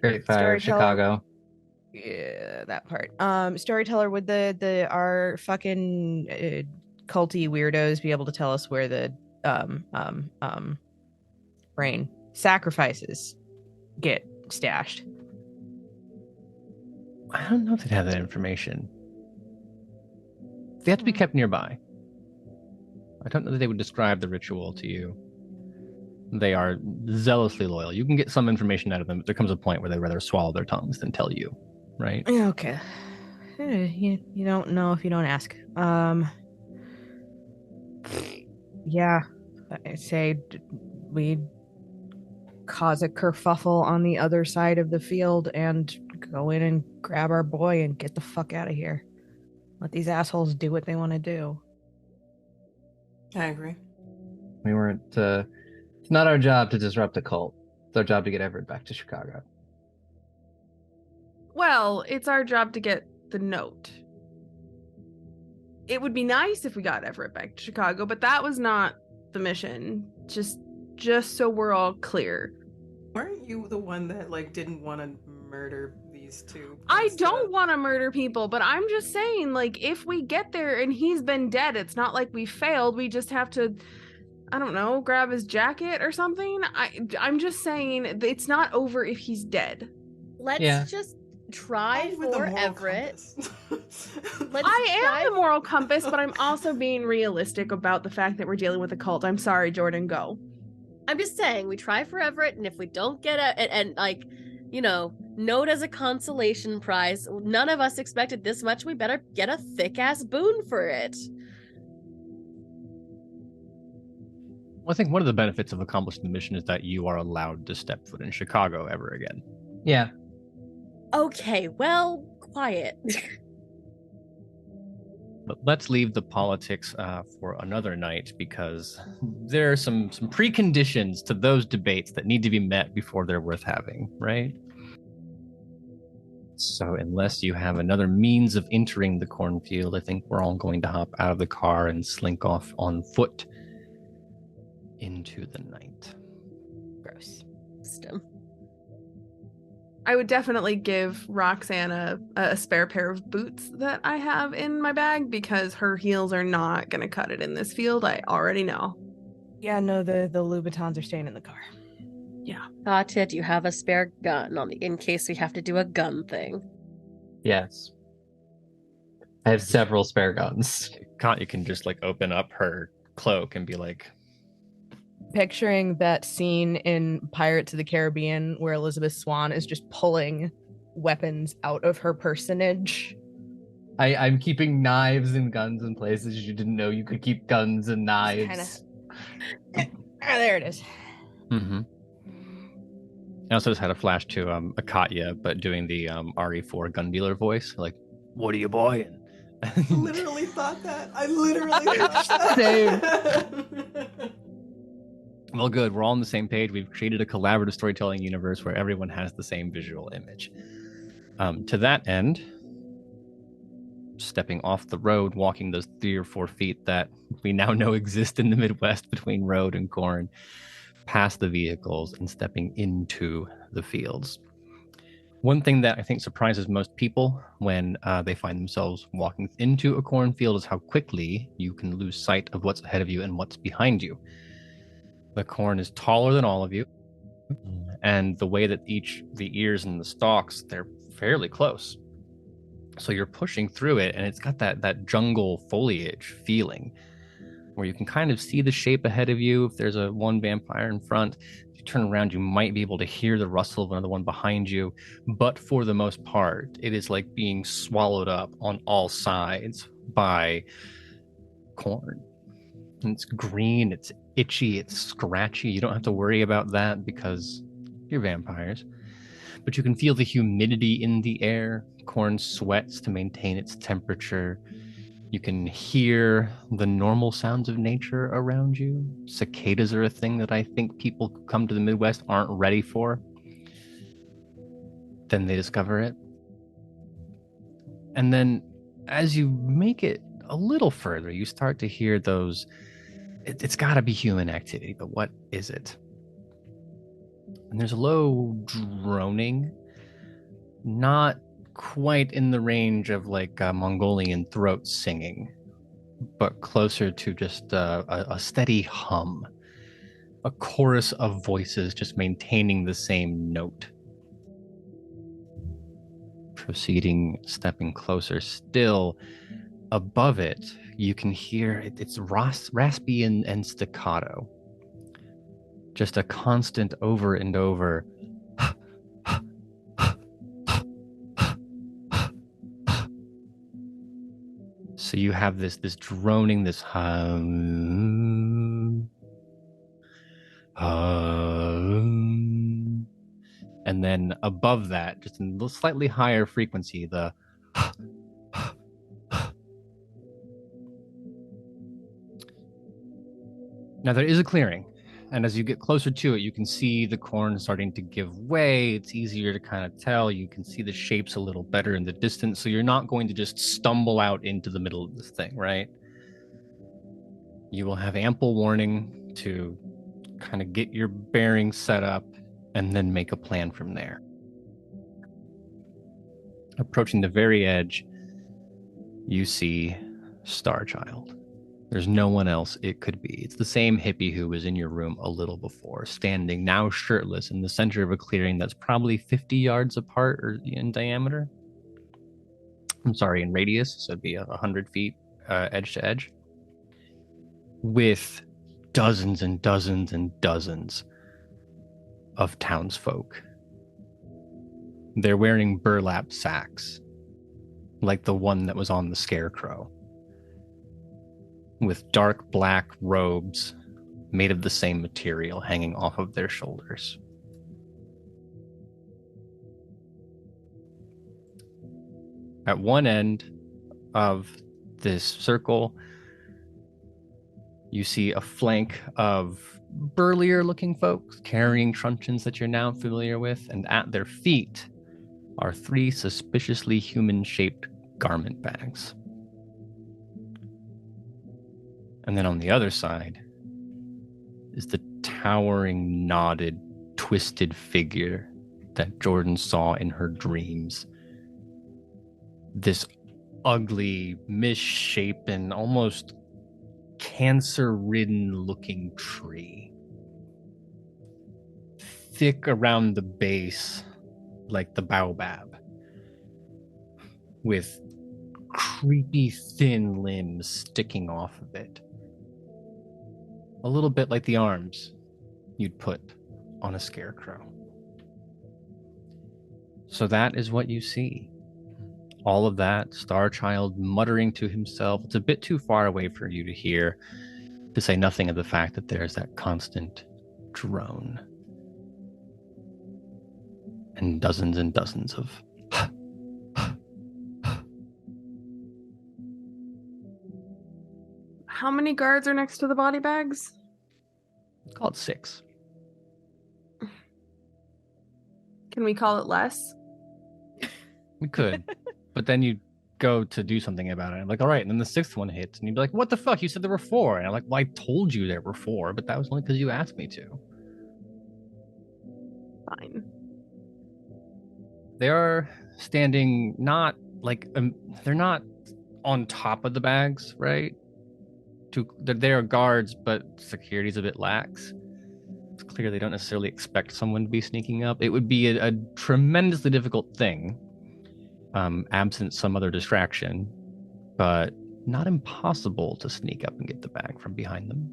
Great Fire, Chicago. Yeah, that part. Storyteller, would our fucking culty weirdos be able to tell us where the brain sacrifices get stashed? I don't know if they'd have that information. They have to be kept nearby. I don't know that they would describe the ritual to you. They are zealously loyal. You can get some information out of them, but there comes a point where they'd rather swallow their tongues than tell you, right? Okay. You don't know if you don't ask. Yeah. I'd say we cause a kerfuffle on the other side of the field and go in and grab our boy and get the fuck out of here. Let these assholes do what they want to do. I agree. We weren't, it's not our job to disrupt the cult. It's our job to get Everett back to Chicago. Well, it's our job to get the note. It would be nice if we got Everett back to Chicago, but that was not the mission. Just so we're all clear. Weren't you the one that didn't want to murder these two? I don't want to murder people, but I'm just saying, if we get there and he's been dead, it's not like we failed. We just have to, I don't know, grab his jacket or something. I'm just saying it's not over if he's dead. Let's just try for Everett. I am the moral compass, but I'm also being realistic about the fact that we're dealing with a cult. I'm sorry, Jordan, go. I'm just saying, we try for Everett, and if we don't get note as a consolation prize. None of us expected this much. We better get a thick-ass boon for it. Well, I think one of the benefits of accomplishing the mission is that you are allowed to step foot in Chicago ever again. Yeah. Okay, well, quiet. But let's leave the politics for another night, because there are some preconditions to those debates that need to be met before they're worth having, right? So unless you have another means of entering the cornfield, I think we're all going to hop out of the car and slink off on foot into the night. Gross. System. I would definitely give Roxanne a spare pair of boots that I have in my bag because her heels are not going to cut it in this field. I already know. Yeah, no, the Louboutins are staying in the car. Yeah. Katya, do you have a spare gun in case we have to do a gun thing? Yes. I have several spare guns. Katya can just like open up her cloak and be like, Picturing that scene in Pirates of the Caribbean where Elizabeth Swann is just pulling weapons out of her personage. I'm keeping knives and guns in places you didn't know you could keep guns and knives. There it is. mm-hmm. I also just had a flash to a Katya, but doing the RE4 gun dealer voice, like, what are you buying? Literally thought that. I literally thought that. Same. Well, good. We're all on the same page. We've created a collaborative storytelling universe where everyone has the same visual image. To that end, stepping off the road, walking those 3 or 4 feet that we now know exist in the Midwest between road and corn, past the vehicles and stepping into the fields. One thing that I think surprises most people when they find themselves walking into a cornfield is how quickly you can lose sight of what's ahead of you and what's behind you. The corn is taller than all of you, and the way that the ears and the stalks, they're fairly close. So you're pushing through it, and it's got that jungle foliage feeling where you can kind of see the shape ahead of you. If there's one vampire in front, if you turn around, you might be able to hear the rustle of another one behind you. But for the most part, it is like being swallowed up on all sides by corn. And it's green, it's itchy, it's scratchy. You don't have to worry about that because you're vampires. But you can feel the humidity in the air. Corn sweats to maintain its temperature. You can hear the normal sounds of nature around you. Cicadas are a thing that I think people who come to the Midwest aren't ready for. Then they discover it. And then as you make it a little further, you start to hear those, it's got to be human activity, but what is it? And there's a low droning, not quite in the range of like Mongolian throat singing, but closer to just a steady hum, a chorus of voices just maintaining the same note. Proceeding, stepping closer still, above it, you can hear it's raspy and staccato. Just a constant over and over. So you have this droning, this hum, and then above that, just in a slightly higher frequency, the Now there is a clearing, and as you get closer to it, you can see the corn starting to give way. It's easier to kind of tell. You can see the shapes a little better in the distance, so you're not going to just stumble out into the middle of this thing, right? You will have ample warning to kind of get your bearings set up and then make a plan from there. Approaching the very edge, you see Starchild. There's no one else it could be. It's the same hippie who was in your room a little before, standing now shirtless in the center of a clearing that's probably 50 yards apart or in diameter. I'm sorry, in radius, so it'd be 100 feet edge to edge. With dozens and dozens and dozens of townsfolk. They're wearing burlap sacks, like the one that was on the scarecrow, with dark black robes made of the same material hanging off of their shoulders. At one end of this circle, you see a flank of burlier looking folks carrying truncheons that you're now familiar with, and at their feet are 3 suspiciously human-shaped garment bags. And then on the other side, is the towering, knotted, twisted figure that Jordan saw in her dreams. This ugly, misshapen, almost cancer-ridden looking tree. Thick around the base, like the baobab, with creepy, thin limbs sticking off of it. A little bit like the arms you'd put on a scarecrow. So that is what you see. All of that, Starchild muttering to himself. It's a bit too far away for you to hear, to say nothing of the fact that there's that constant drone. And dozens of How many guards are next to the body bags? call it 6. Can we call it less? We could. But then you go to do something about it. I'm like, all right, and then the 6th one hits, and you'd be like, what the fuck? You said there were 4. And I'm like, well, I told you there were 4, but that was only because you asked me to. Fine. They are standing not like they're not on top of the bags, right? They are guards, but security's a bit lax. It's clear they don't necessarily expect someone to be sneaking up. It would be a tremendously difficult thing, absent some other distraction, but not impossible to sneak up and get the bag from behind them.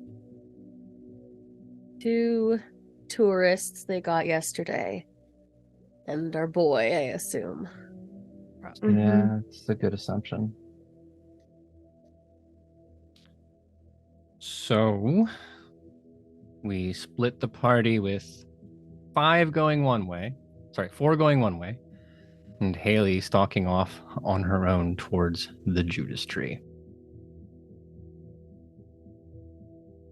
2 tourists they got yesterday. And our boy, I assume. Yeah, it's a good assumption. So we split the party with 4 going one way, and Hayley stalking off on her own towards the Judas tree.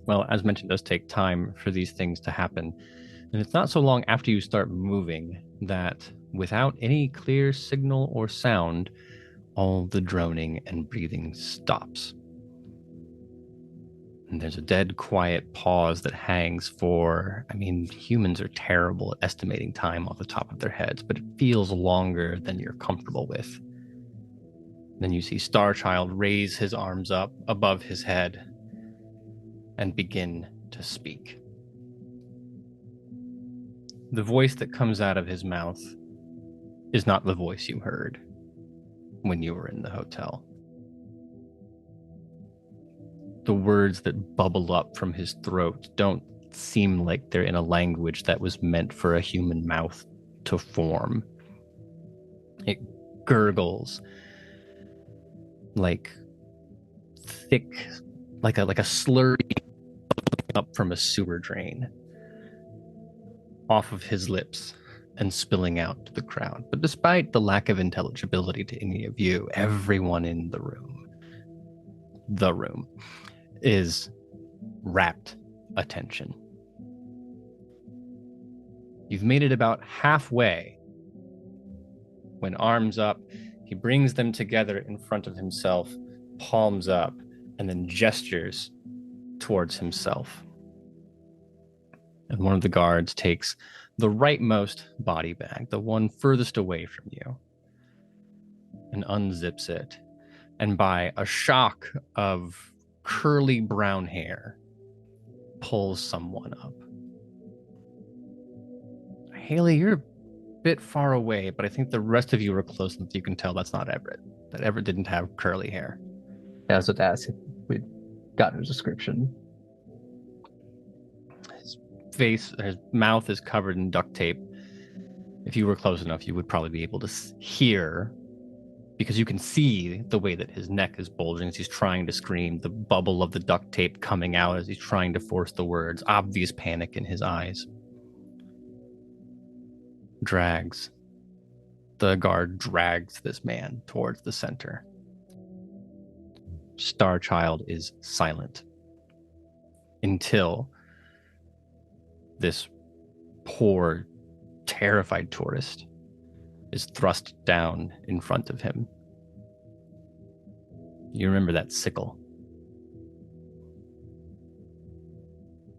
Well, as mentioned, it does take time for these things to happen. And it's not so long after you start moving that, without any clear signal or sound, all the droning and breathing stops. And there's a dead quiet pause that hangs for, humans are terrible at estimating time off the top of their heads, but it feels longer than you're comfortable with. Then you see Starchild raise his arms up above his head and begin to speak. The voice that comes out of his mouth is not the voice you heard when you were in the hotel. The words that bubble up from his throat don't seem like they're in a language that was meant for a human mouth to form. It gurgles like thick, like a slurry up from a sewer drain off of his lips and spilling out to the crowd. But despite the lack of intelligibility to any of you, everyone in the room is rapt attention. You've made it about halfway when, arms up, he brings them together in front of himself, palms up, and then gestures towards himself. And one of the guards takes the rightmost body bag, the one furthest away from you, and unzips it. And by a shock of curly brown hair, pulls someone up. Hayley, you're a bit far away, but I think the rest of you are close enough that you can tell that's not Everett. That Everett didn't have curly hair. Yeah, I was about to ask if we'd gotten a description. His mouth is covered in duct tape. If you were close enough, you would probably be able to hear, because you can see the way that his neck is bulging as he's trying to scream, the bubble of the duct tape coming out as he's trying to force the words, obvious panic in his eyes. The guard drags this man towards the center. Starchild is silent until this poor, terrified tourist is thrust down in front of him. You remember that sickle.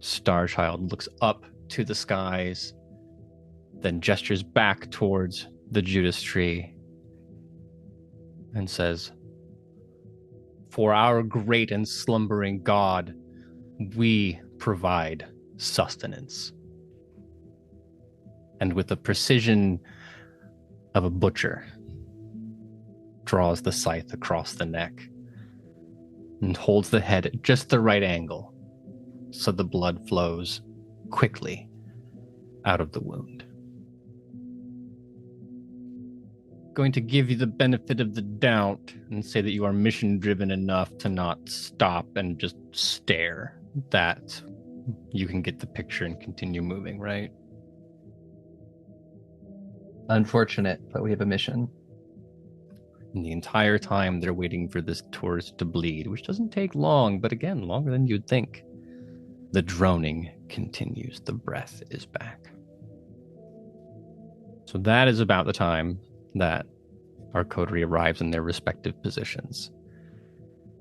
Starchild looks up to the skies, then gestures back towards the Judas tree and says, "For our great and slumbering God, we provide sustenance." And with the precision of a butcher, draws the scythe across the neck and holds the head at just the right angle so the blood flows quickly out of the wound. Going to give you the benefit of the doubt and say that you are mission driven enough to not stop and just stare, that you can get the picture and continue moving, right? Unfortunate, but we have a mission. And the entire time they're waiting for this tourist to bleed, which doesn't take long, but again, longer than you'd think. The droning continues. The breath is back. So that is about the time that our coterie arrives in their respective positions.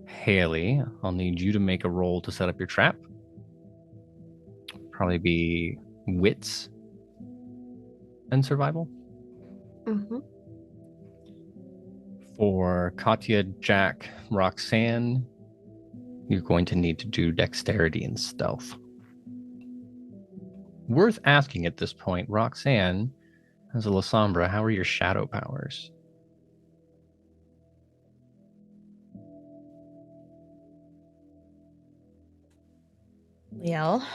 Hayley, I'll need you to make a roll to set up your trap. Probably be wits and survival. Mm-hmm. For Katya, Jack, Roxanne, you're going to need to do dexterity and stealth. Worth asking at this point, Roxanne, as a Lasombra, how are your shadow powers? Well,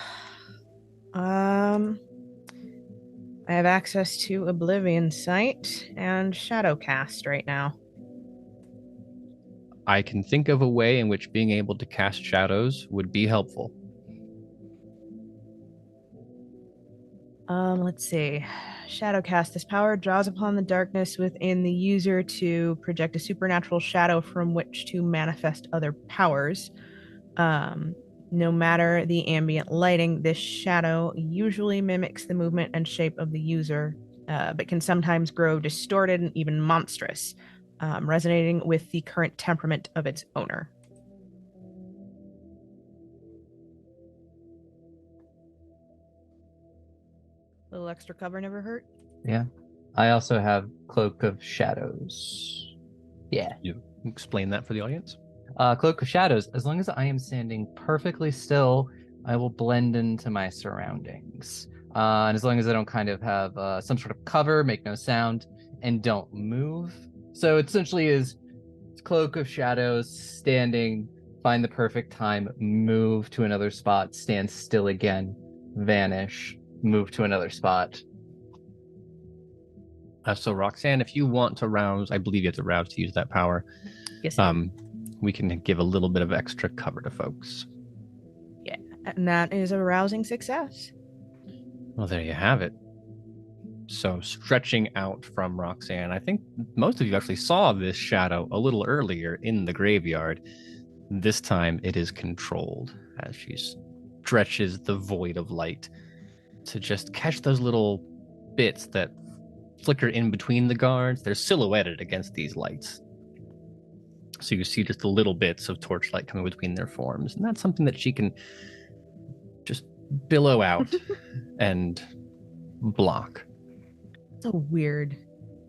I have access to Oblivion Sight and Shadow Cast right now. I can think of a way in which being able to cast shadows would be helpful. Let's see. Shadowcast. This power draws upon the darkness within the user to project a supernatural shadow from which to manifest other powers. No matter the ambient lighting, this shadow usually mimics the movement and shape of the user, but can sometimes grow distorted and even monstrous, resonating with the current temperament of its owner. A little extra cover never hurt. Yeah. I also have Cloak of Shadows. Yeah. You explain that for the audience? Cloak of Shadows. As long as I am standing perfectly still, I will blend into my surroundings. And as long as I don't kind of have some sort of cover, make no sound, and don't move. So it essentially is Cloak of Shadows, standing, find the perfect time, move to another spot, stand still again, vanish, move to another spot. So Roxanne, if you want to rouse, I believe you have to rouse to use that power. Yes. We can give a little bit of extra cover to folks. Yeah, and that is a rousing success. Well, there you have it. So stretching out from Roxanne, I think most of you actually saw this shadow a little earlier in the graveyard. This time it is controlled as she stretches the void of light to just catch those little bits that flicker in between the guards. They're silhouetted against these lights. So you see just the little bits of torchlight coming between their forms. And that's something that she can just billow out and block. It's a weird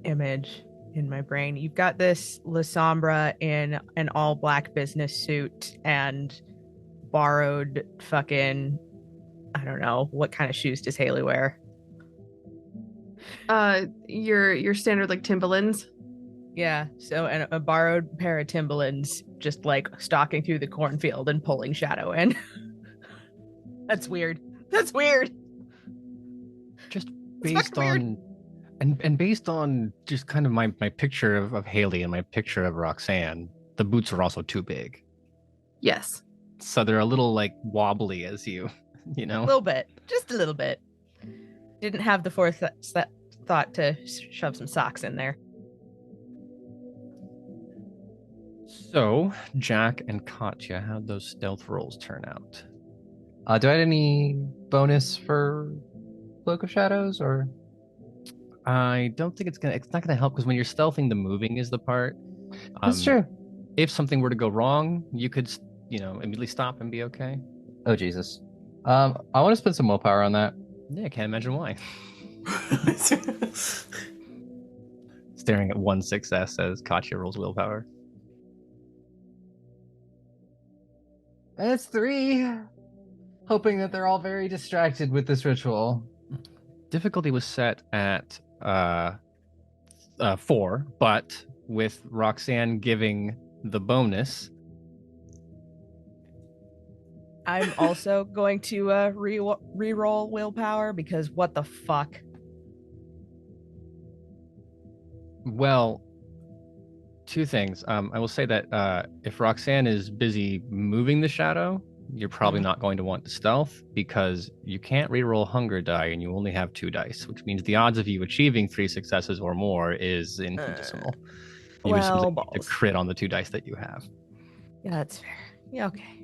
image in my brain. You've got this Lasombra in an all-black business suit and borrowed fucking, I don't know, what kind of shoes does Hayley wear? Your standard like Timberlands. Yeah, so and a borrowed pair of Timberlands just like stalking through the cornfield and pulling shadow in. That's weird. That's weird. Just based on and based on just kind of my picture of Hayley and my picture of Roxanne, the boots are also too big. Yes. So they're a little like wobbly as you know. A little bit. Just a little bit. Didn't have the thought to shove some socks in there. So, Jack and Katya, how'd those stealth rolls turn out? Do I have any bonus for Cloak of Shadows, or? I don't think it's not gonna help, because when you're stealthing, the moving is the part. That's true. If something were to go wrong, you could, immediately stop and be okay. Oh, Jesus. I want to spend some willpower on that. Yeah, can't imagine why. Staring at one success as Katya rolls willpower. And it's 3. Hoping that they're all very distracted with this ritual. Difficulty was set at 4, but with Roxanne giving the bonus. I'm also going to re-roll willpower because what the fuck? Well, 2 things. I will say that if Roxanne is busy moving the shadow, you're probably not going to want to stealth because you can't reroll hunger die and you only have 2 dice, which means the odds of you achieving 3 successes or more is infinitesimal. You would simply need to crit on the 2 dice that you have. Yeah, that's fair. Yeah, okay.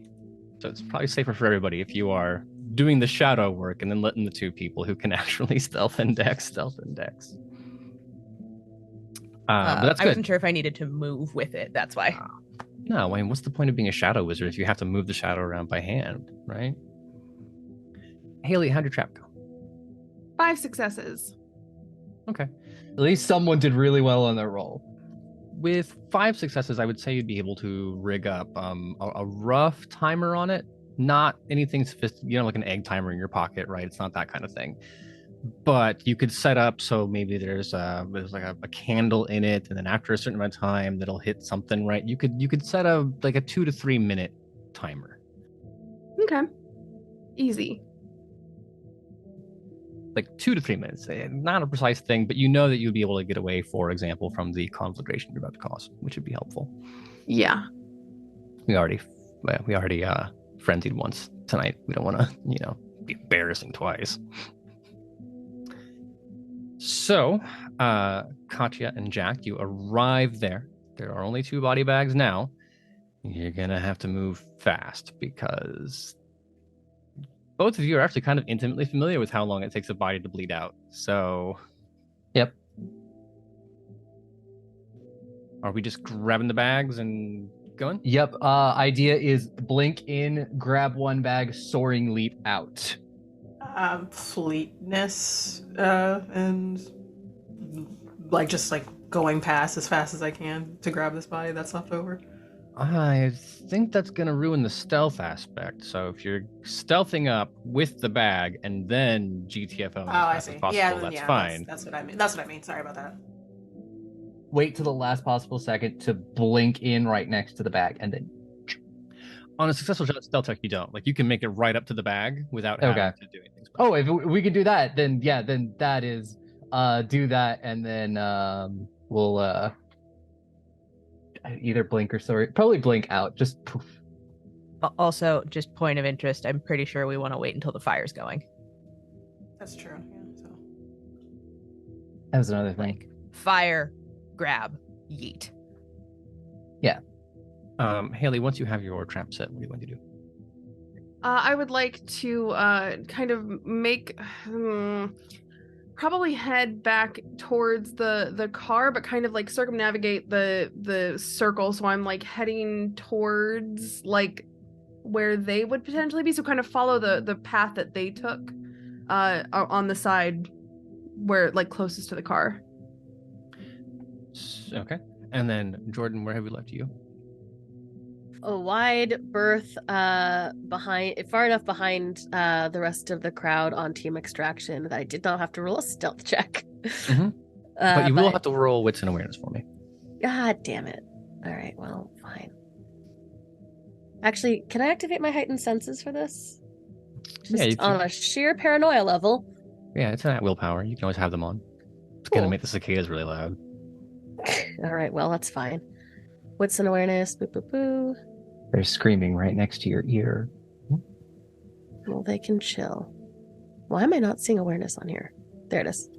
So it's probably safer for everybody if you are doing the shadow work and then letting the 2 people who can actually stealth and dex. But that's good. I wasn't sure if I needed to move with it. That's why. No, I mean, what's the point of being a shadow wizard if you have to move the shadow around by hand, right? Hayley, how'd your trap go? 5 successes. Okay. At least someone did really well on their roll. With 5 successes, I would say you'd be able to rig up a rough timer on it. Not anything sophisticated, like an egg timer in your pocket, right? It's not that kind of thing. But you could set up so maybe there's like a candle in it, and then after a certain amount of time, that'll hit something, right? You could set a 2 to 3 minute timer. Okay. Easy. Like 2 to 3 minutes. Not a precise thing, but you know that you'll be able to get away, for example, from the conflagration you're about to cause, which would be helpful. Yeah. We already frenzied once tonight. We don't want to, be embarrassing twice. So, Katya and Jack, you arrive there. There are only 2 body bags now. You're gonna have to move fast because both of you are actually kind of intimately familiar with how long it takes a body to bleed out. So, yep. Are we just grabbing the bags and going? Yep. Idea is blink in, grab 1 bag, soaring leap out. Fleetness, and just going past as fast as I can to grab this body that's left over. I think that's going to ruin the stealth aspect. So if you're stealthing up with the bag and then GTFO as fast as possible, that's fine. That's what I mean. That's what I mean. Sorry about that. Wait till the last possible second to blink in right next to the bag, and then on a successful stealth check, you don't. You can make it right up to the bag without having to do anything special. Oh, if we can do that, then that is do that, and then we'll either blink or probably blink out. Just poof. Also, just point of interest, I'm pretty sure we want to wait until the fire's going. That's true. Yeah. So that was another thing. Fire, grab, yeet. Yeah. Hayley, once you have your trap set, what are you going to do? I would like to kind of make probably head back towards the car, but kind of circumnavigate the circle, so I'm heading towards where they would potentially be, so kind of follow the path that they took on the side where closest to the car. Okay. And then Jordan, where have we left you? A wide berth far enough behind the rest of the crowd on team extraction that I did not have to roll a stealth check. Mm-hmm. But you will have to roll wits and awareness for me. God damn it. All right, well, fine. Actually, can I activate my heightened senses for this? Just on a sheer paranoia level. Yeah, it's an at-will power. You can always have them on. It's going to make the cicadas really loud. All right, well, that's fine. Wits and awareness, boo, boo, boo. They're screaming right next to your ear. Well, they can chill. Why am I not seeing awareness on here? There it is.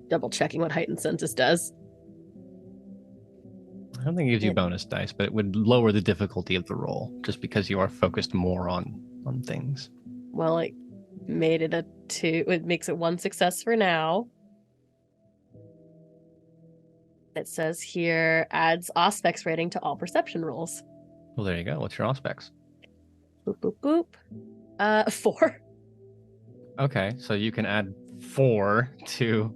Double checking what heightened senses does. I don't think it gives you bonus dice, but it would lower the difficulty of the roll just because you are focused more on things. Well, it made it a 2. It makes it 1 success for now. It says here adds Auspex rating to all perception rolls. Well, there you go. What's your Auspex? Boop, boop, boop. 4. Okay, so you can add 4 to.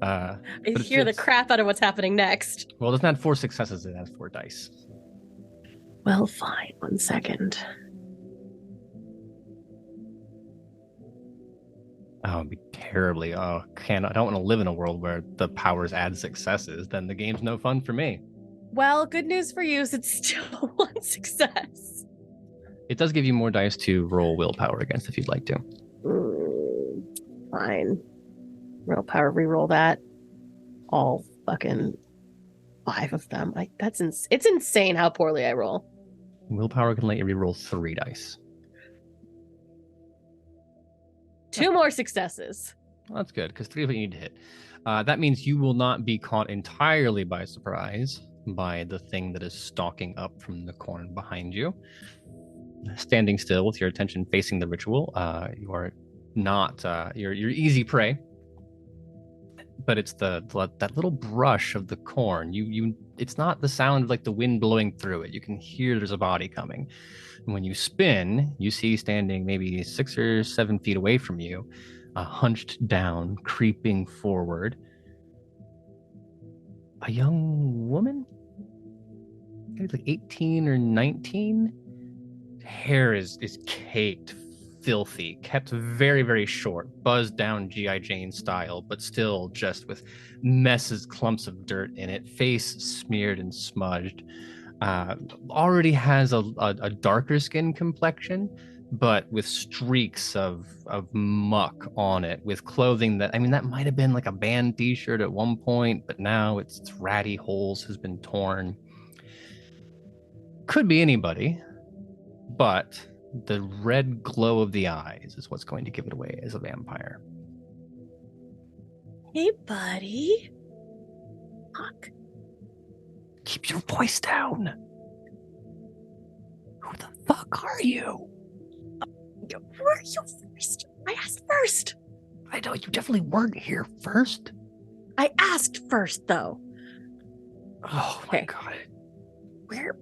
I But hear the it's- crap out of what's happening next. Well, it doesn't add 4 successes. It adds 4 dice. Well, fine. 1 second. Oh, it'd be terribly. Oh, I don't want to live in a world where the powers add successes. Then the game's no fun for me. Well, good news for you is it's still 1 success. It does give you more dice to roll willpower against if you'd like to. Fine. Willpower, reroll that. All fucking 5 of them. It's insane how poorly I roll. Willpower can let you reroll 3 dice. 2 more successes. Well, that's good, because 3 of it you need to hit. That means you will not be caught entirely by surprise by the thing that is stalking up from the corner behind you. Standing still with your attention facing the ritual, you are not you're easy prey. But it's that little brush of the corn. It's not the sound of like the wind blowing through it. You can hear there's a body coming. And when you spin, you see standing maybe 6 or 7 feet away from you, hunched down, creeping forward, a young woman, maybe like 18 or 19. Hair is caked, filthy, kept very, very short, buzzed down G.I. Jane style, but still just with messes, clumps of dirt in it, face smeared and smudged. Already has a darker skin complexion, but with streaks of muck on it, with clothing that might have been like a band t-shirt at one point, but now it's ratty, holes has been torn. Could be anybody, but the red glow of the eyes is what's going to give it away as a vampire. Hey, buddy. Fuck. Keep your voice down. Who the fuck are you? Were you first? I asked first. I know you definitely weren't here first. I asked first, though. Oh my Okay. god. Where?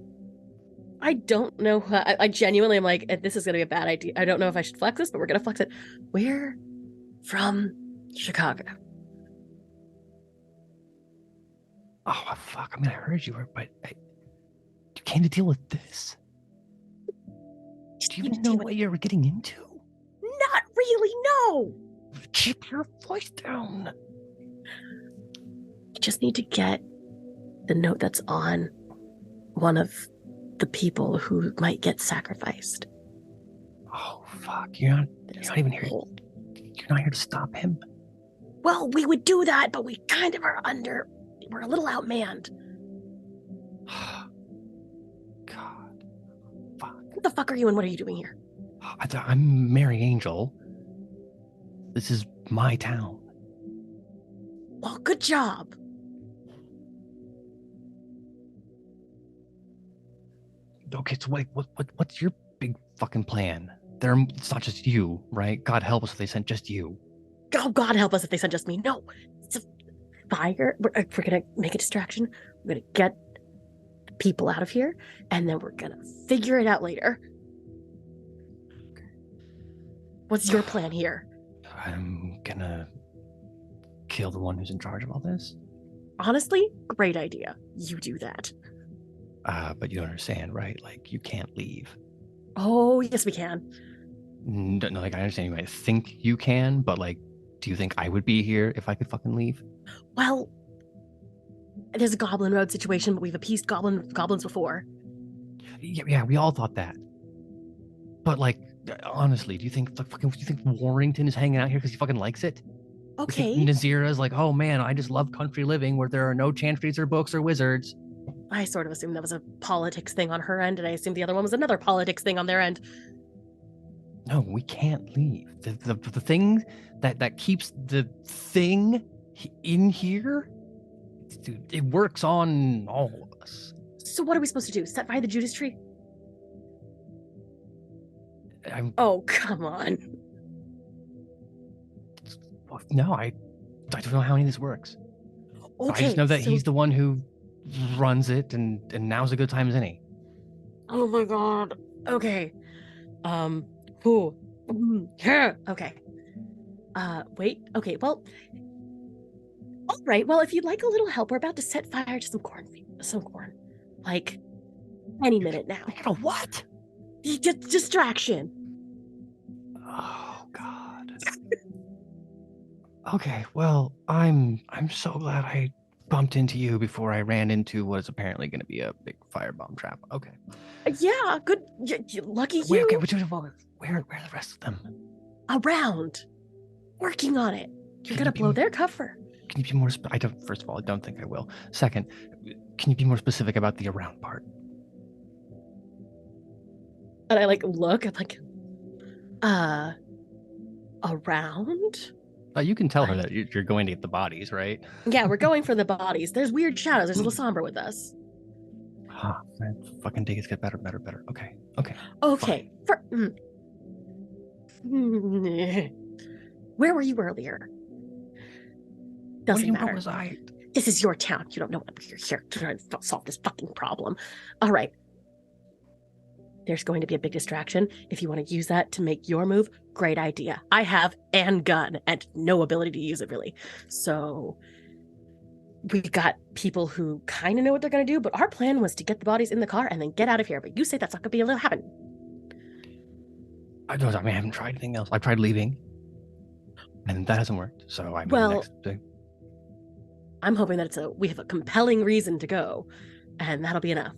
I don't know. I genuinely am like, this is going to be a bad idea. I don't know if I should flex this, but we're going to flex it. We're from Chicago. Oh fuck! I heard you were, but you came to deal with this. Do you even know what you're getting into? Not really, no. Keep your voice down. You just need to get the note that's on one of the people who might get sacrificed. Oh fuck! You're not even here. You're not here to stop him. Well, we would do that, but we kind of are we're a little outmanned. God. Fuck. Who the fuck are you and what are you doing here? I'm Mary Angel. This is my town. Well, good job. Okay, so what's your big fucking plan? It's not just you, right? God help us if they sent just you. Oh, God help us if they sent just me. No, it's a fire. We're gonna make a distraction. We're gonna get people out of here, and then we're gonna figure it out later. What's your plan here? I'm gonna kill the one who's in charge of all this. Honestly, great idea. You do that. But you understand, right? Like, you can't leave. Oh, yes, we can. No, like, I understand you might think you can, but, like, do you think I would be here if I could fucking leave? Well, there's a Goblin Road situation, but we've appeased goblins before. Yeah, we all thought that. But, like, honestly, do you think Warrington is hanging out here because he fucking likes it? Okay. Nazira's like, oh man, I just love country living where there are no chantries or books or wizards. I sort of assumed that was a politics thing on her end, and I assumed the other one was another politics thing on their end. No, we can't leave. The thing that keeps the thing in here, dude, it works on all of us. So what are we supposed to do? Set fire the Judas tree? Oh, come on. No, I don't know how any of this works. Okay, I just know that so- he's the one who runs it, and now's a good time as any. Oh my god. Okay. Who? Yeah. Okay. Wait. Okay. Well. All right. Well, if you'd like a little help, we're about to set fire to some corn. Like any minute now. What? Just distraction. Oh God. Okay, well, I'm so glad I bumped into you before I ran into what is apparently going to be a big firebomb trap. Okay. Yeah. Good. Lucky you. Wait, okay, where are the rest of them? Around. Working on it. You're Can gonna you be blow their cover. Can you be more? First of all, I don't think I will. Second, can you be more specific about the around part? And I like look. I'm like, around. You can tell her that you're going to get the bodies, right? Yeah, we're going for the bodies. There's weird shadows. There's a little somber with us. Fucking days get better. Okay. Okay. Where were you earlier? Doesn't matter. Where was I? This is your town. You don't know what you're here to solve this fucking problem. All right. There's going to be a big distraction. If you want to use that to make your move, great idea. I have an gun and no ability to use it really. So we got people who kind of know what they're going to do, but our plan was to get the bodies in the car and then get out of here. But you say that's not going to be able to happen. I haven't tried anything else. I've tried leaving, and that hasn't worked. So I'm hoping that we have a compelling reason to go, and that'll be enough.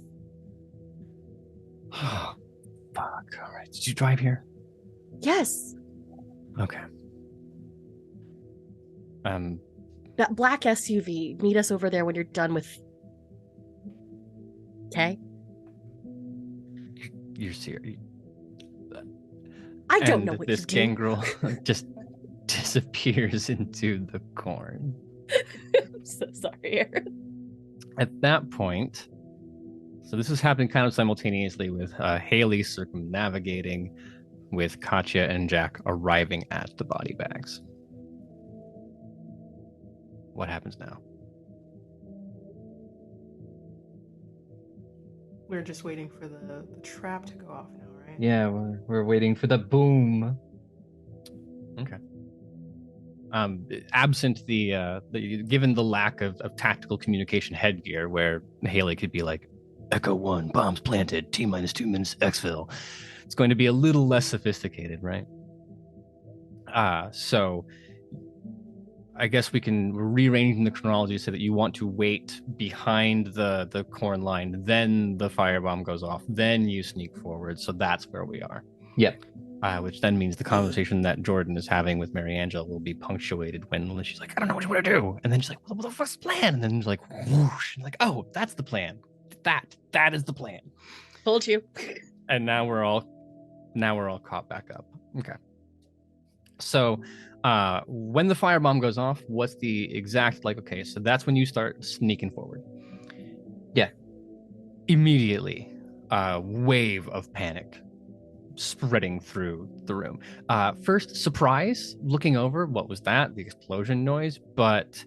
Oh, fuck. All right. Did you drive here? Yes. Okay. That black SUV. Meet us over there when you're done with. Okay. You're serious. I don't know what this you do. gangrel just disappears into the corn. I'm so sorry, Aaron. At that point, so this is happening kind of simultaneously with Hayley circumnavigating, with Katya and Jack arriving at the body bags. What happens now? We're just waiting for the trap to go off now, right? Yeah, we're waiting for the boom. Okay. Absent the given the lack of tactical communication headgear, where Hayley could be like, Echo 1, bombs planted, T-minus 2 minutes, exfil. It's going to be a little less sophisticated, right? So I guess we can rearrange the chronology so that you want to wait behind the corn line, then the firebomb goes off, then you sneak forward. So that's where we are. Yep. Which then means the conversation that Jordan is having with Mary Angela will be punctuated when she's like, I don't know what you want to do. And then she's like, well, what's the plan? And then she's like, whoosh. And like, oh, that's the plan. That is the plan. Told you. And now we're all caught back up. Okay. So when the firebomb goes off, what's the exact, like, okay, so that's when you start sneaking forward. Yeah. Immediately, wave of panic spreading through the room. First, surprise, looking over, what was that? The explosion noise, but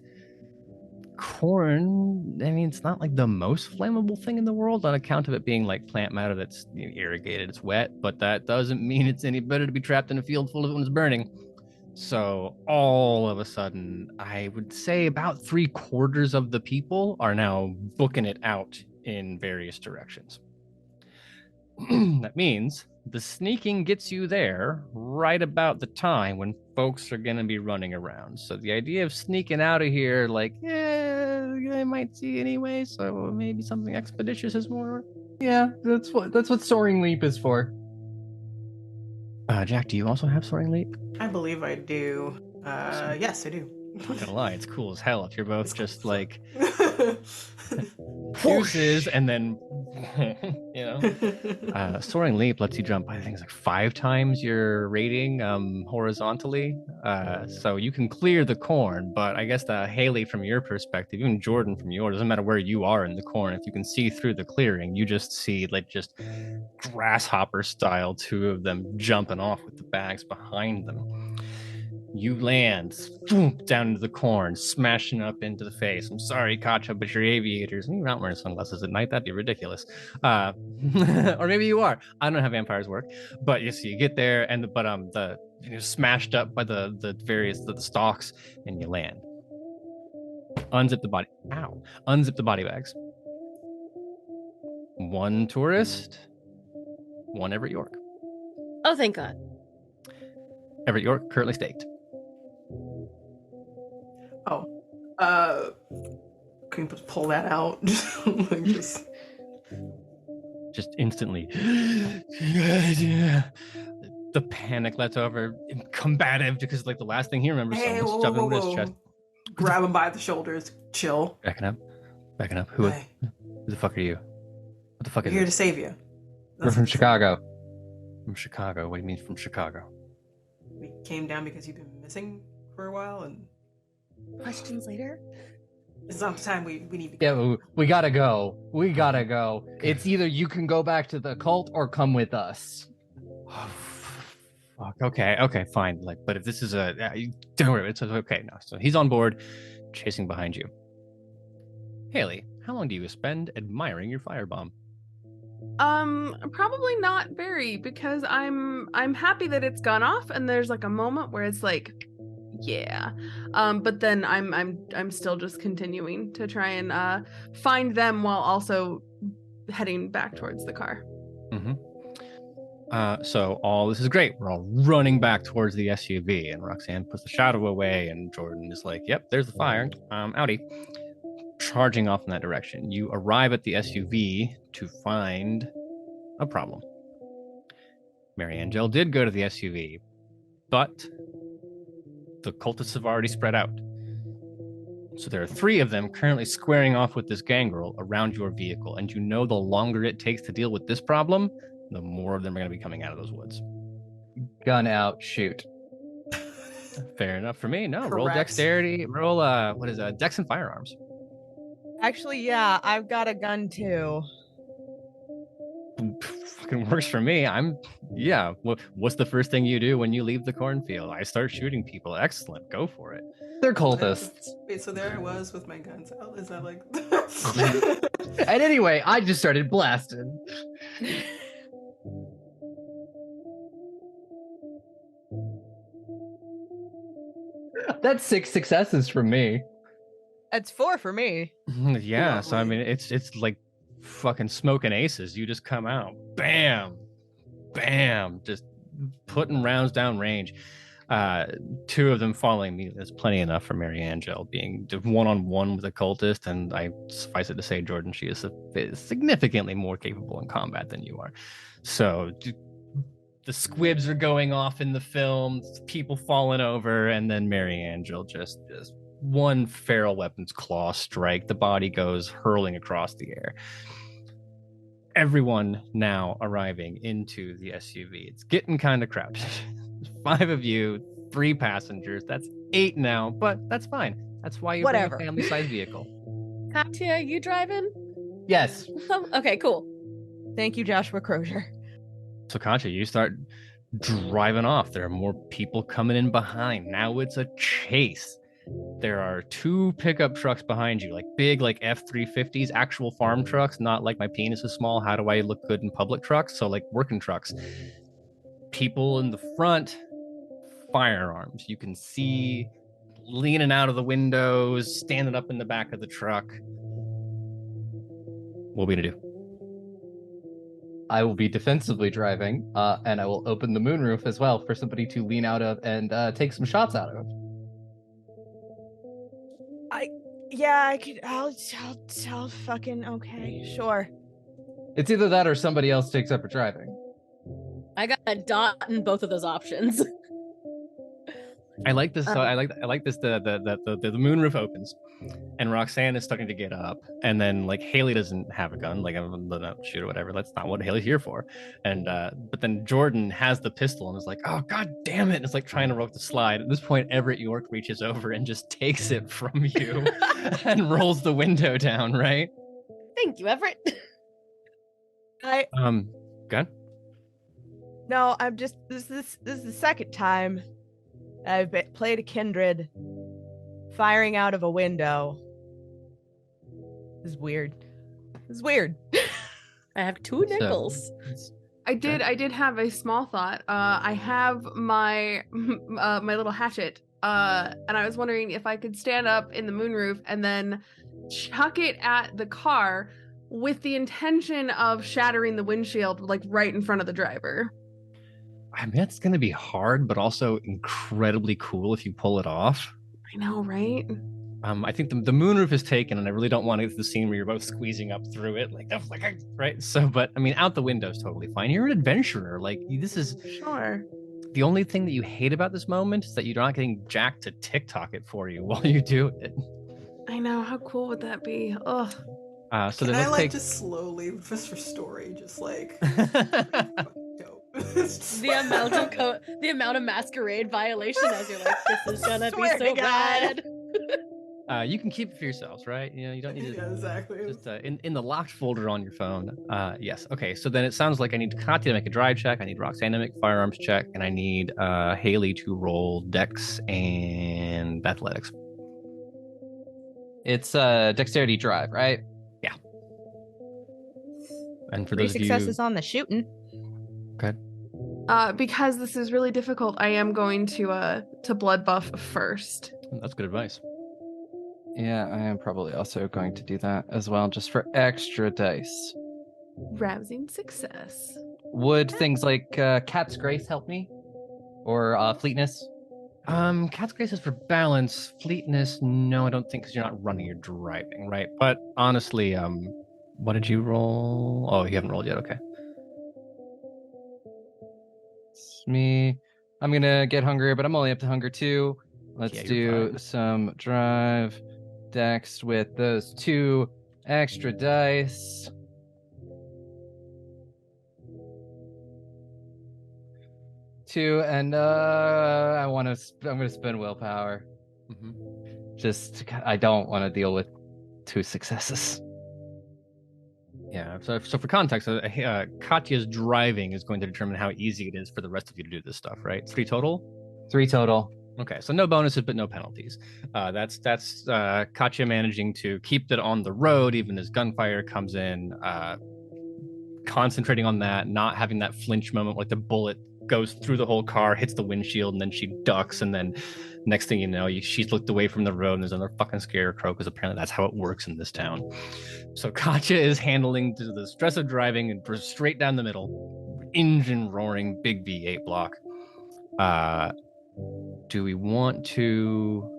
corn, I mean, it's not like the most flammable thing in the world on account of it being like plant matter that's irrigated, it's wet, but that doesn't mean it's any better to be trapped in a field full of it when it's burning. So all of a sudden, I would say about 3/4 of the people are now booking it out in various directions. That means the sneaking gets you there right about the time when folks are going to be running around. So the idea of sneaking out of here, like, yeah, I might see anyway, so maybe something expeditious is more. Yeah, that's what Soaring Leap is for. Jack, do you also have Soaring Leap? I believe I do. Yes, I do. I'm not gonna lie, it's cool as hell if you're both just like deuces and then you know. Soaring Leap lets you jump, I think it's like 5 times your rating horizontally. So you can clear the corn, but I guess Hayley, from your perspective, even Jordan from yours, doesn't matter where you are in the corn, if you can see through the clearing, you just see like just grasshopper style 2 of them jumping off with the bags behind them. You land swoop, down into the corn, smashing up into the face. I'm sorry, Katya, but you're aviators. You're not wearing sunglasses at night. That'd be ridiculous. Or maybe you are. I don't know how vampires work. But yes, you get there, and you're smashed up by the various the stalks, and you land. Unzip the body. Ow! Unzip the body bags. One tourist. One Everett York. Oh, thank God. Everett York currently staked. Oh, can you pull that out? Like just instantly. The panic lets over, combative, because like the last thing he remembers is someone shoving into his chest. Grab him by the shoulders. Chill. Backing up. Who the fuck are you? What the fuck We're is here it? to save you. We're from Chicago. From Chicago. What do you mean from Chicago? We came down because you've been missing for a while, and Questions later? it's not the time we need to Yeah, go. we gotta go. We gotta go. It's either you can go back to the cult or come with us. Oh, fuck. Okay, fine. Like, but if this is don't worry, it's okay now. So he's on board, chasing behind you. Hayley, how long do you spend admiring your firebomb? Probably not very, because I'm happy that it's gone off, and there's like a moment where it's like, yeah. But then I'm still just continuing to try and find them while also heading back towards the car. Mm-hmm. So all this is great. We're all running back towards the SUV, and Roxanne puts the shadow away, and Jordan is like, "Yep, there's the fire. Outie." Charging off in that direction. You arrive at the SUV to find a problem. Mary Angel did go to the SUV, but the cultists have already spread out. So there are 3 of them currently squaring off with this gangrel around your vehicle, and you know the longer it takes to deal with this problem, the more of them are going to be coming out of those woods. Gun out, shoot. Fair enough for me. No, roll Correct. dexterity. Roll dex and firearms. Actually, yeah, I've got a gun too. Fucking works for me. What's the first thing you do when you leave the cornfield? I start shooting people. Excellent. Go for it. They're cultists. Wait, so there I was with my guns out. Is that like? And anyway, I just started blasting. That's 6 successes from me. It's 4 for me. Yeah, so I Lovely. mean, it's like fucking smoking aces. You just come out, bam, bam, just putting rounds down range. 2 of them following me. That's plenty enough for Mary Angel being one-on-one with a cultist, and I suffice it to say, Jordan, she is significantly more capable in combat than you are. So the squibs are going off in the film, people falling over, and then Mary Angel just one feral weapon's claw strike. The body goes hurling across the air. Everyone now arriving into the SUV. It's getting kind of crowded. 5 of you, 3 passengers. That's 8 now, but that's fine. That's why you Whatever. bring a family-sized vehicle. Katya, you driving? Yes. Oh, okay, cool. Thank you, Joshua Crozier. So Katya, you start driving off. There are more people coming in behind. Now it's a chase. There are 2 pickup trucks behind you, like big, like F-350s, actual farm trucks, not like my penis is small, how do I look good in public trucks? So like working trucks. People in the front, firearms. You can see leaning out of the windows, standing up in the back of the truck. What are we gonna do? I will be defensively driving, and I will open the moonroof as well for somebody to lean out of and take some shots out of. Yeah, I could. I'll fucking okay, sure. It's either that or somebody else takes up for driving. I got a dot in both of those options. I like this. I like this. The moonroof opens, and Roxanne is starting to get up, and then like Hayley doesn't have a gun, like I'm gonna shoot or whatever. That's not what Hayley's here for. And but then Jordan has the pistol and is like, oh god damn it! And it's like trying to rope the slide. At this point, Everett York reaches over and just takes it from you and rolls the window down. Right? Thank you, Everett. Good. No, I'm just this is the second time. played a kindred. Firing out of a window. This is weird. This is weird. I have 2 nickels. I did have a small thought. I have my my little hatchet. And I was wondering if I could stand up in the moonroof and then chuck it at the car with the intention of shattering the windshield, like right in front of the driver. I mean, it's going to be hard, but also incredibly cool if you pull it off. I know, right? I think the moonroof is taken, and I really don't want to get to the scene where you're both squeezing up through it, right? So, but I mean, out the window is totally fine. You're an adventurer. Like, this is Sure. the only thing that you hate about this moment is that you're not getting Jack to TikTok it for you while you do it. I know. How cool would that be? Ugh. So Can then I let's take. just slowly, just for story, just like dope. The amount of masquerade violation as you're like, this is gonna be Swear to so God. bad. You can keep it for yourselves, right? You know, you don't need to. Yeah, exactly. Just in the locked folder on your phone. Yes. Okay. So then it sounds like I need Katya to make a drive check. I need Roxanne to make a firearms check, and I need Hayley to roll Dex and athletics. It's dexterity drive, right? Yeah. And for 3 those of successes on the shooting. Because this is really difficult, I am going to blood buff first. that's good advice. Yeah, I am probably also going to do that as well, just for extra dice. Rousing success. Would things like Cat's Grace help me? Or Fleetness? Cat's Grace is for balance. Fleetness, no, I don't think, because you're not running, you're driving, right? But honestly, what did you roll? Oh, you haven't rolled yet. Okay. It's me. I'm gonna get hungrier, but I'm only up to hunger 2. Let's Yeah, you're do fine. some drive dex with those 2 extra dice. And I'm gonna spend willpower. Just I don't want to deal with 2 successes. Yeah. So for context, Katya's driving is going to determine how easy it is for the rest of you to do this stuff, right? 3 total. 3 total. Okay, so no bonuses, but no penalties. That's Katya managing to keep it on the road even as gunfire comes in. Concentrating on that, not having that flinch moment, like the bullet goes through the whole car, hits the windshield, and then she ducks, and then next thing you know, she's looked away from the road, and there's another fucking scarecrow, because apparently that's how it works in this town. So Katya is handling the stress of driving and straight down the middle, engine roaring, big V8 block. Do we want to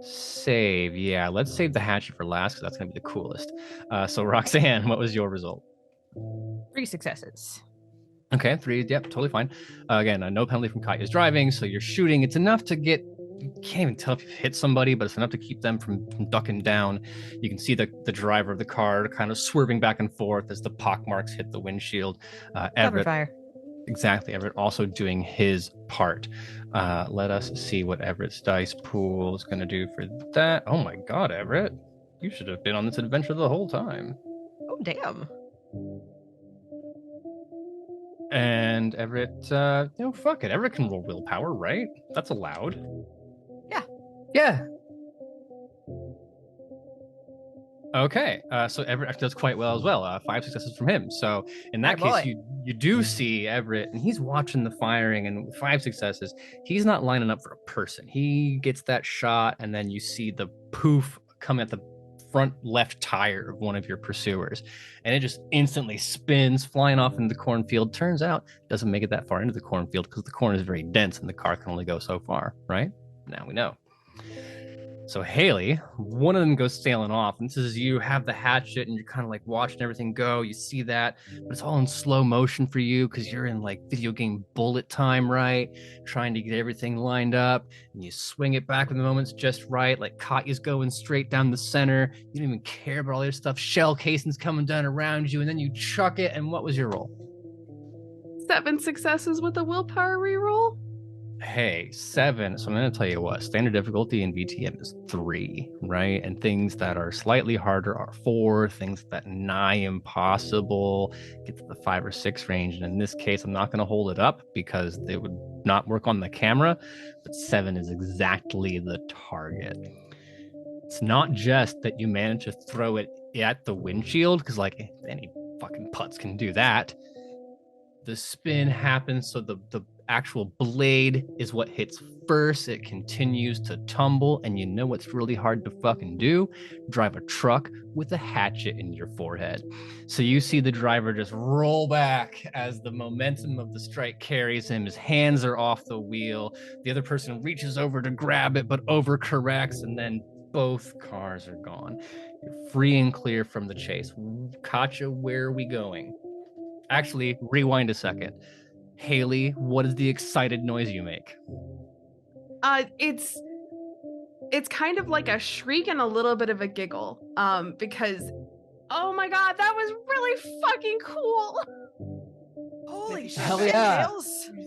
save? Yeah, let's save the hatchet for last, because that's going to be the coolest. So Roxanne, what was your result? 3 successes. Okay, 3, yep, totally fine. Again, no penalty from Katya's driving, so you're shooting. It's enough to get, you can't even tell if you've hit somebody, but it's enough to keep them from ducking down. You can see the driver of the car kind of swerving back and forth as the pockmarks hit the windshield. Cover Everett, fire. exactly, Everett also doing his part. Let us see what Everett's dice pool is going to do for that. Oh my god, Everett, you should have been on this adventure the whole time. Oh, damn. And Everett, fuck it. Everett can roll willpower, right? That's allowed. Yeah. Okay, so Everett actually does quite well as well. 5 successes from him. So in that My case, you do see Everett, and he's watching the firing, and with 5 successes, he's not lining up for a person. He gets that shot, and then you see the poof come at the front left tire of one of your pursuers, and it just instantly spins, flying off into the cornfield. Turns out it doesn't make it that far into the cornfield because the corn is very dense and the car can only go so far, right? Now we know. So Hayley, one of them goes sailing off, and this is you have the hatchet, and you're kind of like watching everything go. You see that, but it's all in slow motion for you because you're in like video game bullet time, right? Trying to get everything lined up, and you swing it back when the moment's just right. Like Katya's going straight down the center. You don't even care about all this stuff. Shell casings coming down around you, and then you chuck it. And what was your roll? 7 successes with a willpower reroll. Hey, 7. So I'm going to tell you what, standard difficulty in VTM is 3, right? And things that are slightly harder are 4, things that nigh impossible get to the 5 or 6 range. And in this case, I'm not going to hold it up because they would not work on the camera, but 7 is exactly the target. It's not just that you manage to throw it at the windshield, because like any fucking putz can do that. The spin happens, so the actual blade is what hits first. It continues to tumble, and you know what's really hard to fucking do? Drive a truck with a hatchet in your forehead. So you see the driver just roll back as the momentum of the strike carries him. His hands are off the wheel. The other person reaches over to grab it, but overcorrects, and then both cars are gone. You're free and clear from the chase. Katya, where are we going? Actually, rewind a second. Hayley, what is the excited noise you make? It's kind of like a shriek and a little bit of a giggle. Because oh my god, that was really fucking cool. Holy shit! Hell yeah.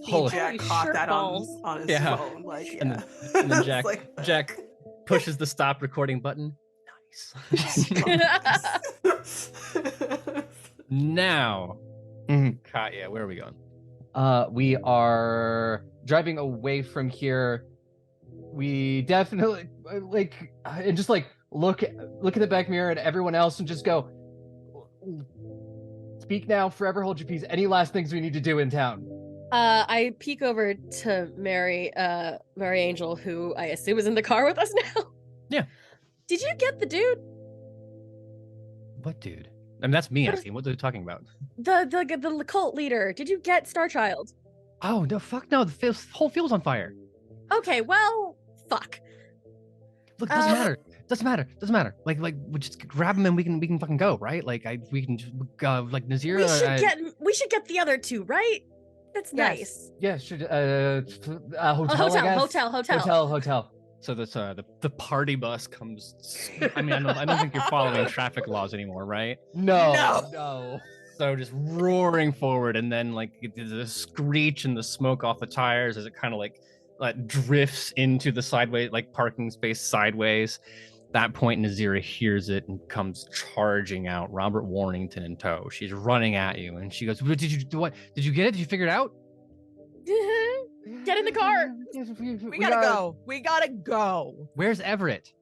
Holy Jack shit caught that balls. on his Yeah. phone. Like, yeah. And then It's Jack pushes the stop recording button. Nice. Now, Katya, where are we going? We are driving away from here. We definitely and just look at the back mirror and everyone else and just go, speak now, forever hold your peace. Any last things we need to do in town? I peek over to Mary Angel, who I assume is in the car with us now. Yeah. Did you get the dude? What dude? I mean, that's me asking. What are you talking about? The cult leader. Did you get Starchild? Oh no! Fuck no! The whole field's on fire. Okay, well, fuck. Look, doesn't matter. Doesn't matter. Like we just grab him and we can fucking go, right? We can just like Nazira. We should get the other two, right? That's Yes. nice. Yeah, should hotel, I guess? Hotel. So that's the party bus comes. I mean, I don't think you're following traffic laws anymore, right? No. So just roaring forward, and then like the screech and the smoke off the tires as it kind of like drifts into the sideway, like parking space sideways. That point, Nazira hears it and comes charging out. Robert Warrington in tow. She's running at you, and she goes, "Did you do what? Did you get it? Did you figure it out?" Get in the car. We gotta go. We gotta go. Where's Everett?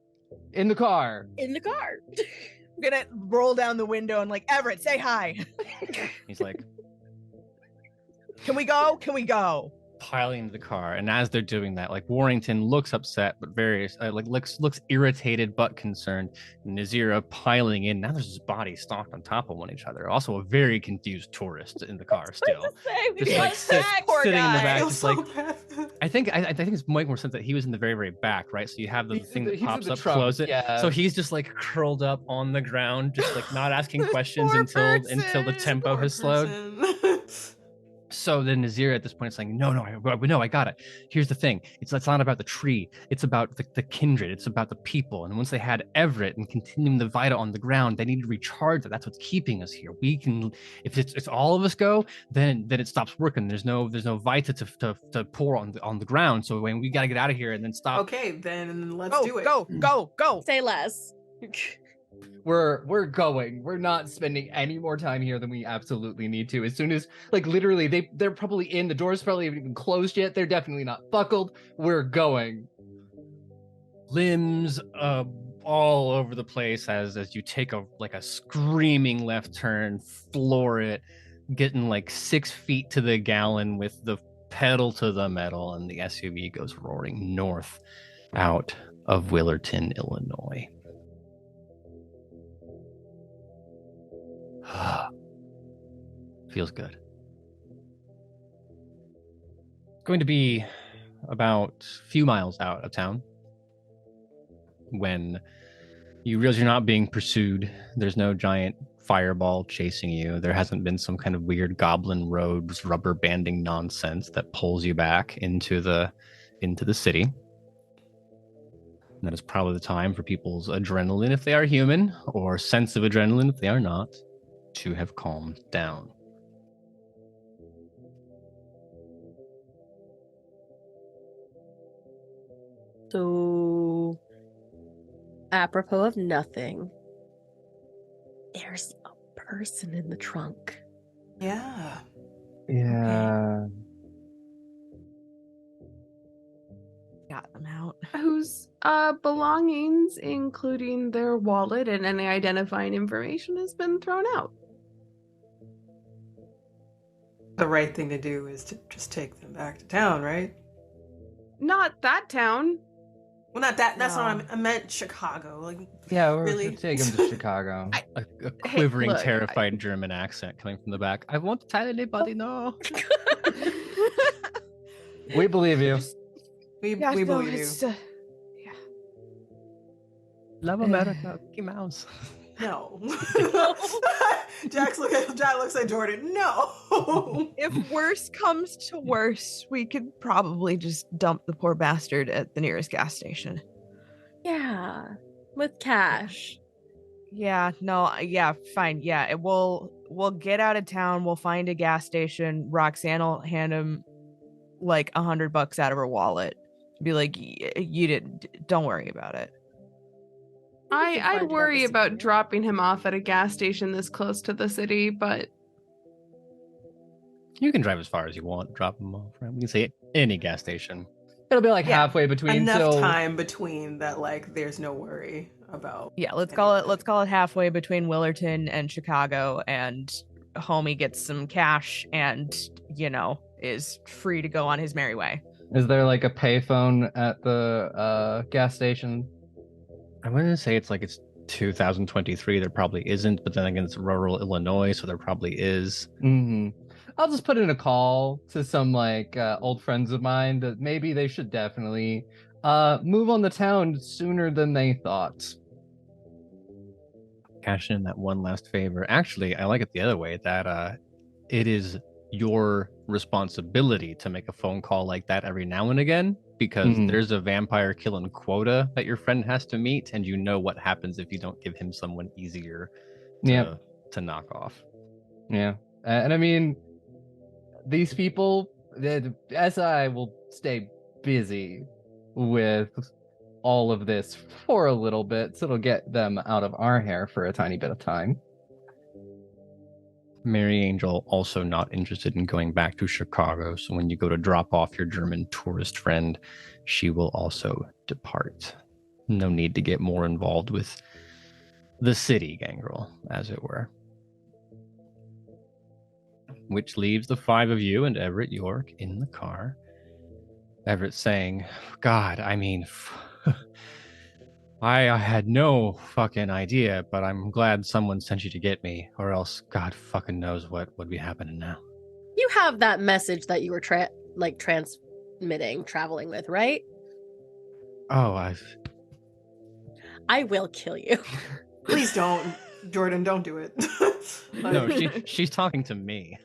In the car. In the car. I'm gonna roll down the window and like, Everett, say hi. He's like, Can we go? Can we go? piling into the car, and as they're doing that, like Warrington looks upset but looks irritated but concerned. Nazira piling in. Now there's his body stocked on top of one each other. Also a very confused tourist in the car still. Just like sitting in the back, just like I think it's make more sense that he was in the very, very back, right? So you have the thing that pops up, close it. Yeah. So he's just like curled up on the ground, just like not asking questions until the tempo has slowed. So then Nazira at this point is saying, no, I got it. Here's the thing. It's not about the tree. It's about the kindred. It's about the people. And once they had Everett and continuing the Vita on the ground, they need to recharge it. That's what's keeping us here. We can, if it's all of us go, then it stops working. There's no Vita to pour on the ground. So when we got to get out of here and then stop. Okay, then let's do it. Go. Say less. We're going. We're not spending any more time here than we absolutely need to. As soon as, like, literally, they're probably in. The doors probably haven't even closed yet. They're definitely not buckled. We're going. Limbs all over the place as you take a screaming left turn, floor it, getting like 6 feet to the gallon with the pedal to the metal, and the SUV goes roaring north out of Willerton, Illinois. Feels good. Going to be about a few miles out of town when you realize you're not being pursued. There's no giant fireball chasing you. There hasn't been some kind of weird Goblin Roads rubber banding nonsense that pulls you back into the city. And that is probably the time for people's adrenaline, if they are human, or sense of adrenaline, if they are not, to have calmed down. So, apropos of nothing, there's a person in the trunk. Yeah. Yeah. Got them out. Whose belongings, including their wallet and any identifying information, has been thrown out. The right thing to do is to just take them back to town, right? Not that town. Well, not that. That's No. not. I meant Chicago. Like, Yeah, we're Really? to take him to Chicago. A quivering, look, terrified German accent coming from the back. I won't tell anybody, no. We believe you. we Yeah, we no, believe you. it's, Love America, Mickey Mouse. No. Jack looks at Jordan. No. if worse comes to worse, we could probably just dump the poor bastard at the nearest gas station. Yeah, with cash. Yeah, no, yeah, fine. Yeah, we'll get out of town. We'll find a gas station. Roxanne will hand him like $100 out of her wallet. Be like, you didn't. Don't worry about it. I'd worry about dropping him off at a gas station this close to the city, but You can drive as far as you want, drop them off, right? We can say any gas station. It'll be like Yeah, halfway between. Enough so time between that, like, there's no worry about. Yeah, let's call it halfway between Willerton and Chicago, and homie gets some cash and is free to go on his merry way. Is there like a payphone at the gas station? I wouldn't say it's 2023. There probably isn't, but then again, it's rural Illinois, so there probably is. Mm-hmm. I'll just put in a call to some like old friends of mine that maybe they should definitely move on the town sooner than they thought. Cash in that one last favor. Actually, I like it the other way, that it is your responsibility to make a phone call like that every now and again, because Mhm. there's a vampire killing quota that your friend has to meet, and you know what happens if you don't give him someone easier to knock off. Yeah. And I mean, these people, SI will stay busy with all of this for a little bit, so it'll get them out of our hair for a tiny bit of time. Mary Angel also not interested in going back to Chicago, so when you go to drop off your German tourist friend, she will also depart. No need to get more involved with the city, Gangrel, as it were. Which leaves the five of you and Everett York in the car. Everett saying, God, I mean, I had no fucking idea, but I'm glad someone sent you to get me, or else God fucking knows what would be happening now. You have that message that you were transmitting, traveling with, right? Oh, I will kill you. Please don't, Jordan. Don't do it. no, she's talking to me.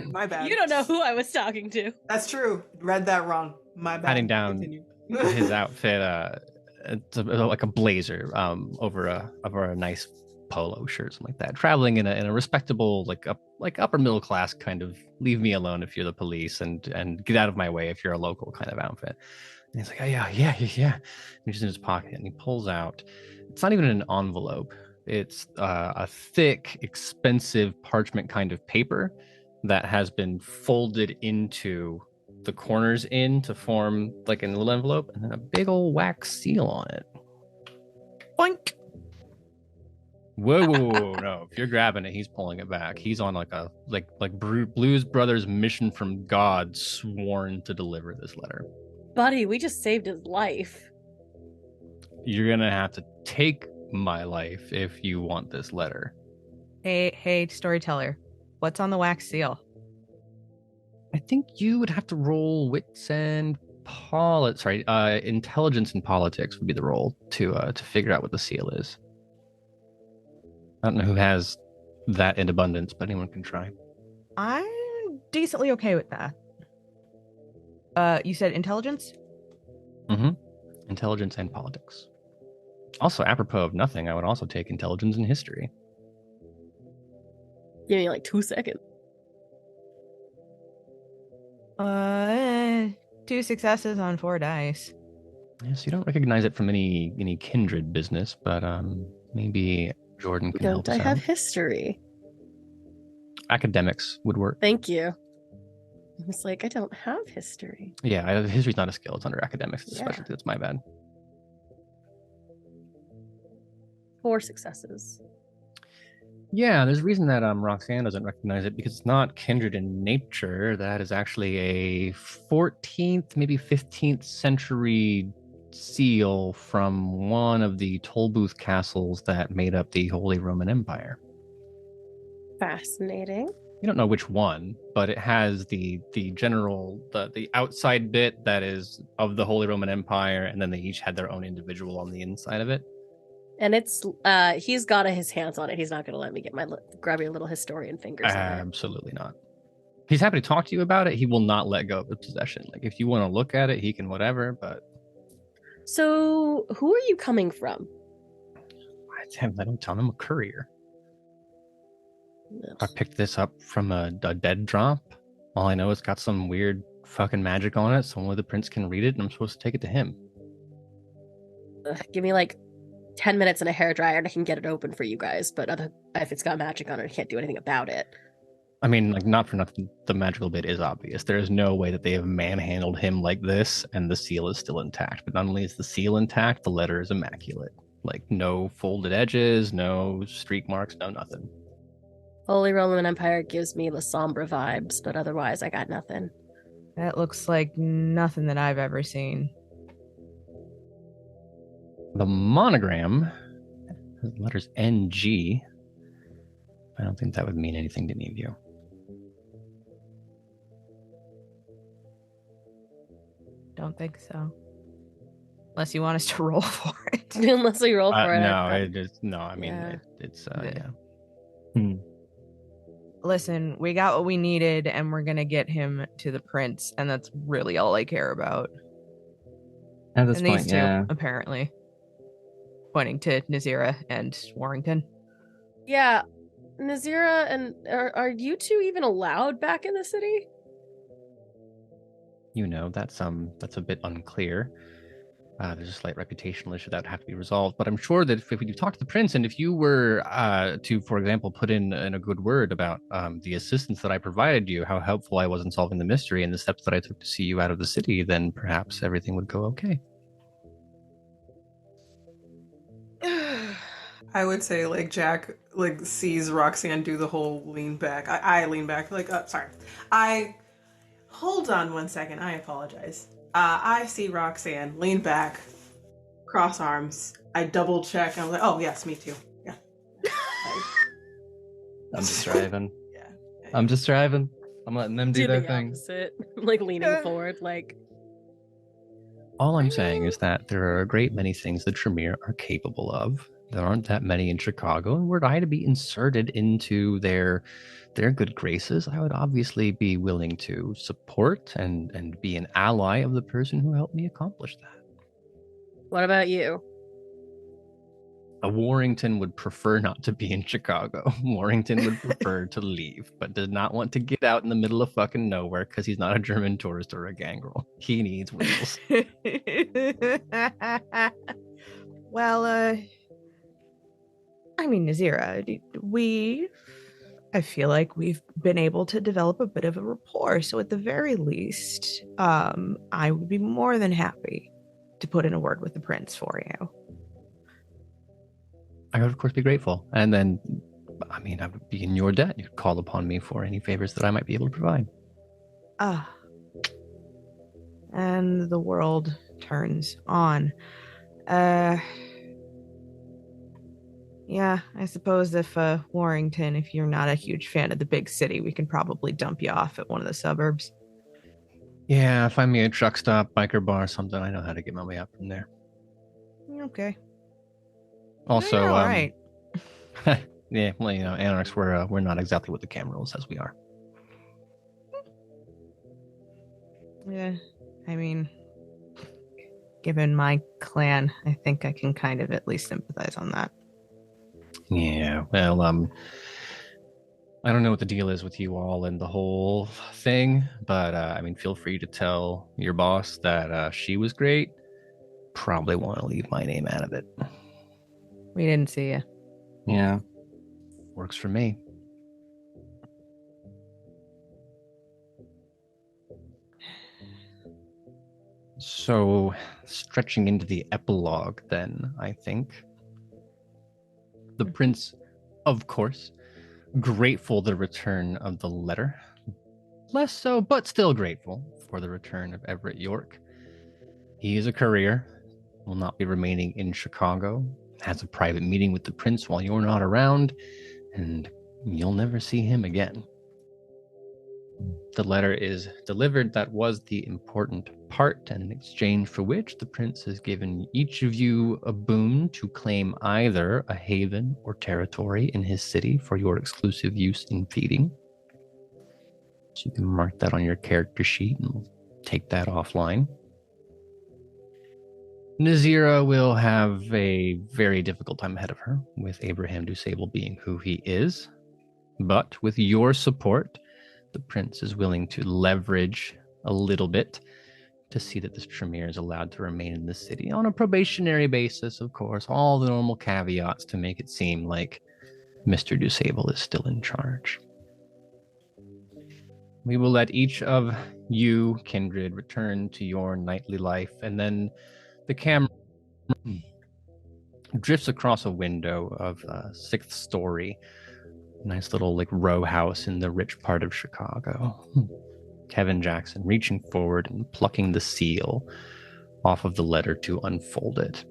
My bad. You don't know who I was talking to. That's true. Read that wrong. My bad. Patting down Continue. his outfit, it's like a blazer over a nice polo shirt, something like that. Traveling in a respectable, like upper middle class kind of leave me alone if you're the police, and get out of my way if you're a local kind of outfit. And he's like, oh, yeah. And he's in his pocket and he pulls out. It's not even an envelope. It's a thick, expensive parchment kind of paper that has been folded into the corners in to form like a little envelope, and then a big old wax seal on it. Boink. Whoa, no! If you're grabbing it, he's pulling it back. He's on like Blues Brothers mission from God, sworn to deliver this letter. Buddy, we just saved his life. You're gonna have to take my life if you want this letter. Hey, storyteller, what's on the wax seal? I think you would have to roll wits and intelligence and politics would be the roll to figure out what the seal is. I don't know who has that in abundance, but anyone can try. I'm decently okay with that. You said intelligence? Mm-hmm. Intelligence and politics. Also, apropos of nothing, I would also take intelligence and history. Give me like 2 seconds. 2 successes on 4 dice. Yes, you don't recognize it from any kindred business, but maybe Jordan can help Don't I us have out. history? Academics would work. Thank you. I was like, I don't have history. Yeah, history's not a skill. It's under academics. It's a Yeah. specialty. That's my bad. 4 successes. Yeah, there's a reason that Roxanne doesn't recognize it because it's not kindred in nature. That is actually a 14th, maybe 15th century seal from one of the Tollbooth castles that made up the Holy Roman Empire. Fascinating. You don't know which one, but it has the general the outside bit that is of the Holy Roman Empire, and then they each had their own individual on the inside of it. And it's he's got his hands on it. He's not going to let me get my grabby little historian fingers in it. Absolutely not. He's happy to talk to you about it. He will not let go of the possession. Like if you want to look at it, he can whatever. But So, who are you coming from? damn, I don't tell him. I'm a courier. I Ugh. picked this up from a dead drop. All I know is it's got some weird fucking magic on it, so only the prince can read it, and I'm supposed to take it to him. Give me like 10 minutes and a hairdryer and I can get it open for you guys. But if it's got magic on it, I can't do anything about it. I mean, like, not for nothing, the magical bit is obvious. There is no way that they have manhandled him like this, and the seal is still intact. But not only is the seal intact, the letter is immaculate. Like, no folded edges, no streak marks, no nothing. Holy Roman Empire gives me the somber vibes, but otherwise I got nothing. That looks like nothing that I've ever seen. The monogram, the letters NG. I don't think that would mean anything to any of you. Don't think so. Unless you want us to roll for it. Unless we roll for it. No, I mean, Yeah. it's Yeah. Listen, we got what we needed, and we're gonna get him to the prince, and that's really all I care about. At this And point, these two, yeah. apparently. Pointing to Nazira and Warrington. Yeah. Nazira, and are you two even allowed back in the city? You know, that's a bit unclear. There's a slight reputational issue that would have to be resolved, but I'm sure that if we do talk to the prince, and if you were to, for example, put in a good word about the assistance that I provided you, how helpful I was in solving the mystery, and the steps that I took to see you out of the city, then perhaps everything would go okay. I would say, like, Jack, like, sees Roxanne do the whole lean back. I lean back, like, sorry. Hold on one second, I apologize. I see Roxanne lean back, cross arms. I double check. I'm like, oh, yes, me too. Yeah. I'm just driving. Yeah. I'm just driving. I'm letting them do their the thing. opposite. Like leaning forward, like. All I'm saying is that there are a great many things that Tremere are capable of. There aren't that many in Chicago, and were I to be inserted into their good graces, I would obviously be willing to support and be an ally of the person who helped me accomplish that. What about you? A Warrington would prefer not to be in Chicago. Warrington would prefer to leave, but does not want to get out in the middle of fucking nowhere because he's not a German tourist or a gangrel. He needs wheels. Well, I mean, Nazira, I feel like we've been able to develop a bit of a rapport. So at the very least, I would be more than happy to put in a word with the prince for you. I would, of course, be grateful. And then, I mean, I would be in your debt. You'd call upon me for any favors that I might be able to provide. And the world turns on. Yeah, I suppose if Warrington, if you're not a huge fan of the big city, we can probably dump you off at one of the suburbs. Yeah, find me a truck stop, biker bar, something. I know how to get my way up from there. Okay. Also, all right. yeah, well, you know, Anarchs, we're not exactly what the camera says we are. Yeah, I mean, given my clan, I think I can kind of at least sympathize on that. Yeah, well, I don't know what the deal is with you all and the whole thing, but I mean, feel free to tell your boss that she was great. Probably want to leave my name out of it. We didn't see you. Yeah, works for me. So, stretching into the epilogue, then, I think. The prince, of course, grateful the return of the letter. Less so, but still grateful for the return of Everett York. He is a courier, will not be remaining in Chicago, has a private meeting with the prince while you're not around, and you'll never see him again. The letter is delivered. That was the important part, and in exchange for which the prince has given each of you a boon to claim either a haven or territory in his city for your exclusive use in feeding. So you can mark that on your character sheet and we'll take that offline. Nazira will have a very difficult time ahead of her, with Abraham Dusable being who he is. But with your support, the prince is willing to leverage a little bit to see that this Tremere is allowed to remain in the city on a probationary basis, of course, all the normal caveats to make it seem like Mr. Dusable is still in charge. We will let each of you, Kindred, return to your nightly life, and then the camera drifts across a window of a 6th story. Nice little row house in the rich part of Chicago. Kevin Jackson reaching forward and plucking the seal off of the letter to unfold it.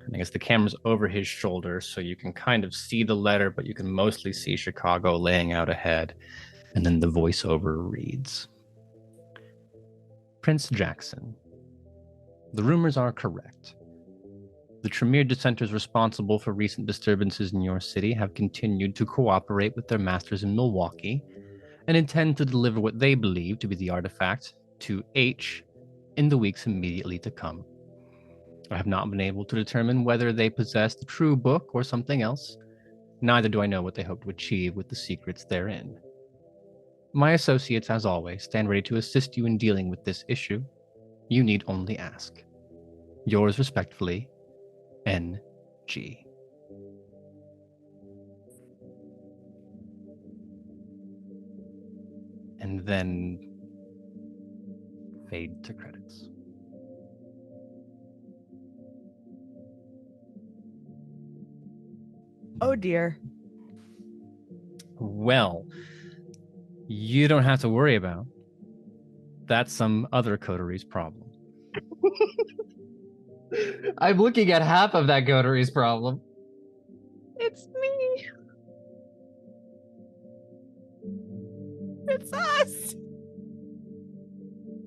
And I guess the camera's over his shoulder, so you can kind of see the letter, but you can mostly see Chicago laying out ahead. And then the voiceover reads, Prince Jackson, the rumors are correct. The Tremere dissenters responsible for recent disturbances in your city have continued to cooperate with their masters in Milwaukee and intend to deliver what they believe to be the artifact to H in the weeks immediately to come. I have not been able to determine whether they possess the true book or something else. Neither do I know what they hope to achieve with the secrets therein. My associates, as always, stand ready to assist you in dealing with this issue. You need only ask. Yours respectfully, N.G. And then fade to credits. Oh dear. Well, you don't have to worry about. That's some other coterie's problem. I'm looking at half of that coterie's problem. It's me. It's us.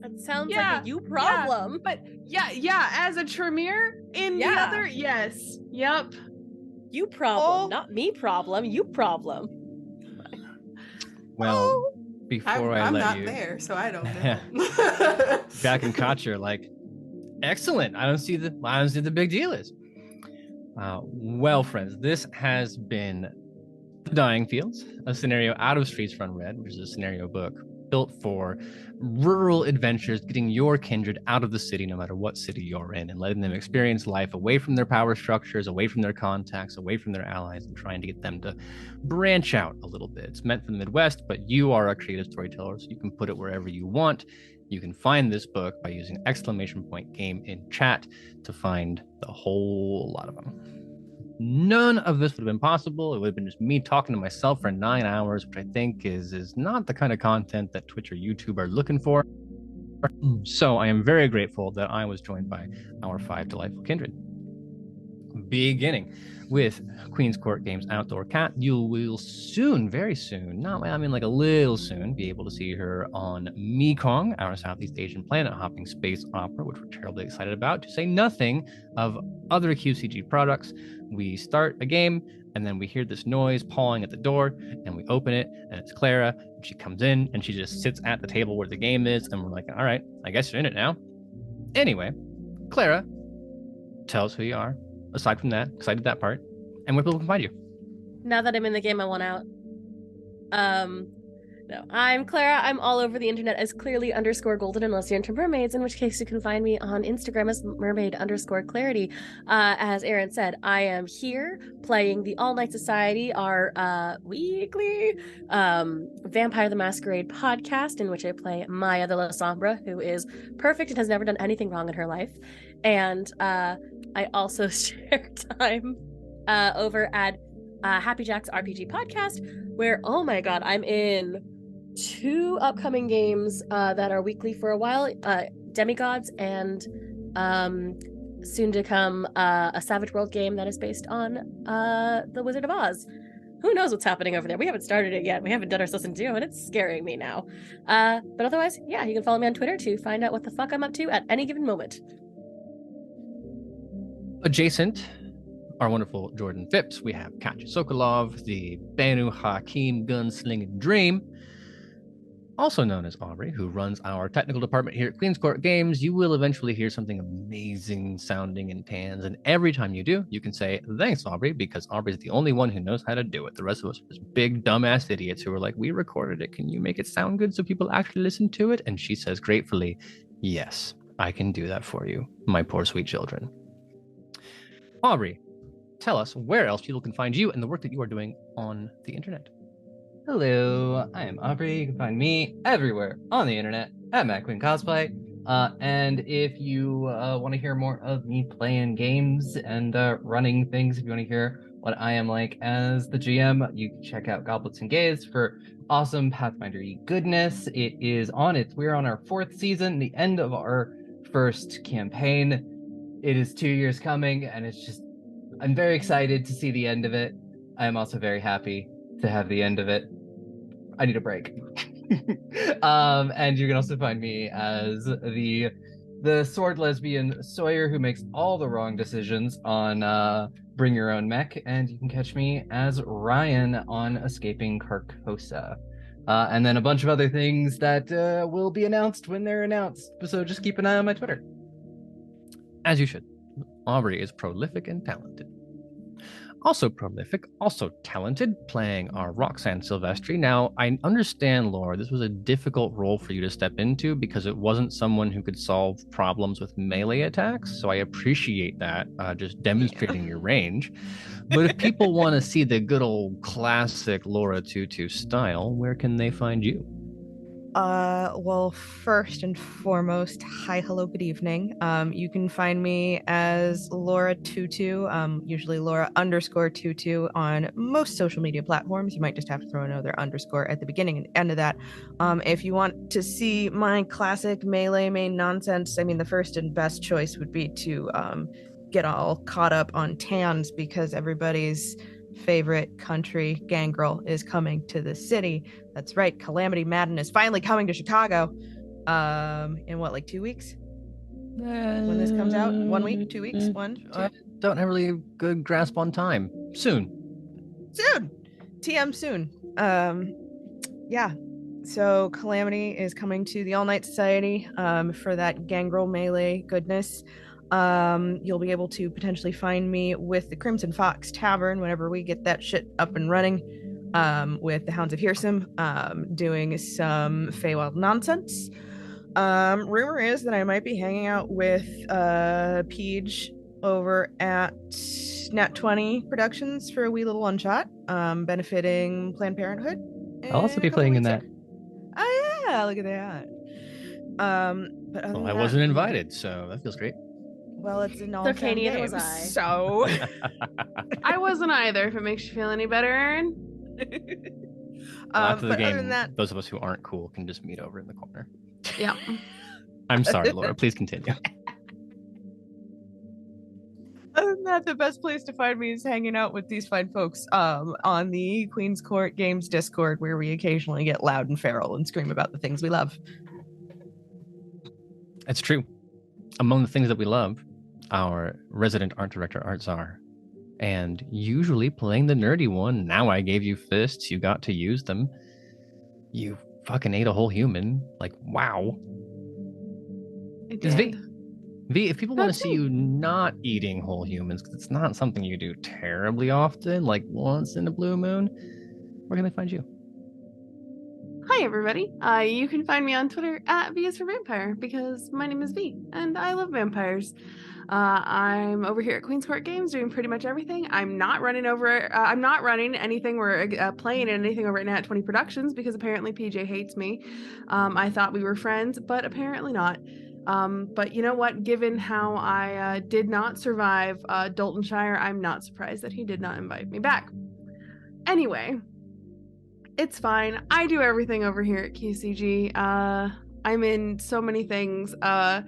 That sounds Yeah, like a you problem. But yeah, as a Tremere in the Yeah. other, yes. Yep. You problem, Oh. not me problem. You problem. Well, before I'm let not you... there, so I don't know. Jack and Katya are like, excellent. I don't see the big deal is. Well, friends, this has been The Dying Fields, a scenario out of Streets Run Red, which is a scenario book built for rural adventures, getting your kindred out of the city, no matter what city you're in, and letting them experience life away from their power structures, away from their contacts, away from their allies, and trying to get them to branch out a little bit. It's meant for the Midwest, but you are a creative storyteller, so you can put it wherever you want. You can find this book by using !game in chat to find the whole lot of them. None of this would have been possible. It would have been just me talking to myself for 9 hours, which I think is not the kind of content that Twitch or YouTube are looking for. So I am very grateful that I was joined by our 5 delightful kindred. Beginning with Queen's Court Games Outdoor Cat, you will soon, very soon, like a little soon, be able to see her on Mekong, our Southeast Asian planet hopping space opera, which we're terribly excited about, to say nothing of other QCG products. We start a game, and then we hear this noise pawing at the door, and we open it, and it's Clara, and she comes in, and she just sits at the table where the game is, and we're like, all right, I guess you're in it now. Anyway, Clara, tell us who you are. Aside from that, because I did that part, and where people can find you. Now that I'm in the game, I want out. No, I'm Clara. I'm all over the internet as clearly _golden unless you're into mermaids, in which case you can find me on Instagram as mermaid_clarity. As Aaron said, I am here playing the All Night Society, our weekly Vampire the Masquerade podcast, in which I play Maya de la Sombra, who is perfect and has never done anything wrong in her life. And I also share time over at Happy Jack's RPG podcast, where, oh my god, I'm in 2 upcoming games that are weekly for a while, Demigods and soon to come a Savage World game that is based on The Wizard of Oz. Who knows what's happening over there? We haven't started it yet. We haven't done our season 2, and it's scaring me now. But otherwise, yeah, you can follow me on Twitter to find out what the fuck I'm up to at any given moment. Adjacent, our wonderful Jordan Phipps, we have Katya Sokolov, the Banu Hakim gunslinging dream, also known as Aubrey, who runs our technical department here at Queen's Court Games. You will eventually hear something amazing sounding in pans, and every time you do, you can say, thanks, Aubrey, because Aubrey's the only one who knows how to do it. The rest of us are just big, dumbass idiots who are like, we recorded it. Can you make it sound good so people actually listen to it? And she says gratefully, yes, I can do that for you, my poor sweet children. Aubrey, tell us where else people can find you and the work that you are doing on the internet. Hello, I am Aubrey. You can find me everywhere on the internet at Matt Quinn Cosplay. And if you want to hear more of me playing games and running things, if you want to hear what I am like as the GM, you can check out Goblets and Gays for awesome Pathfinder-y goodness. We're on our 4th season, the end of our 1st campaign. It is 2 years coming, and I'm very excited to see the end of it. I am also very happy to have the end of it. I need a break. And you can also find me as the sword lesbian Sawyer who makes all the wrong decisions on Bring Your Own Mech, and you can catch me as Ryan on Escaping Carcosa. And then a bunch of other things that will be announced when they're announced, so just keep an eye on my Twitter. As you should. Aubrey is prolific and talented. Also prolific, also talented, playing our Roxanne Silvestri. Now, I understand, Laura, this was a difficult role for you to step into because it wasn't someone who could solve problems with melee attacks, so I appreciate that, just demonstrating your range. But if people want to see the good old classic Laura Tutu style, where can they find you? Well, first and foremost, hi, hello, good evening. You can find me as Laura Tutu, usually Laura_Tutu on most social media platforms. You might just have to throw another underscore at the beginning and end of that. If you want to see my classic melee main nonsense, I mean, the first and best choice would be to get all caught up on tans, because everybody's favorite country gangrel is coming to the city. That's right, Calamity Madden is finally coming to Chicago. In what, like 2 weeks? When this comes out? 1 week? 2 weeks? 1, 2? I don't have really a good grasp on time. Soon. TM soon. Yeah. So Calamity is coming to the All Night Society for that gangrel melee goodness. You'll be able to potentially find me with the Crimson Fox Tavern whenever we get that shit up and running, with the Hounds of Hearsome, doing some Feywild nonsense. Rumor is that I might be hanging out with Peach over at Nat 20 Productions for a wee little one-shot, benefiting Planned Parenthood. I'll also be playing in that. Oh yeah, look at that. But other Well, than I that, wasn't invited, so that feels great. Well, it's an all okay, neither was I. So I wasn't either, if it makes you feel any better, Aaron. After the but game, other than that, those of us who aren't cool can just meet over in the corner. Yeah. I'm sorry, Laura. Please continue. other than that, the best place to find me is hanging out with these fine folks on the Queen's Court Games Discord, where we occasionally get loud and feral and scream about the things we love. It's true. Among the things that we love, our resident art director, Art Czar, and usually playing the nerdy one. Now I gave you fists, you got to use them. You fucking ate a whole human. Like, wow. It's V. V, if people want to see you not eating whole humans, because it's not something you do terribly often, like once in a blue moon, where can they find you? Hi, everybody. You can find me on Twitter at V is for Vampire because my name is V and I love vampires. I'm over here at Queen's Court Games doing pretty much everything. I'm not running anything or playing in anything over at Nat 20 Productions because apparently PJ hates me. I thought we were friends, but apparently not. But you know what? Given how I did not survive Daltonshire, I'm not surprised that he did not invite me back. Anyway, it's fine. I do everything over here at QCG. I'm in so many things. A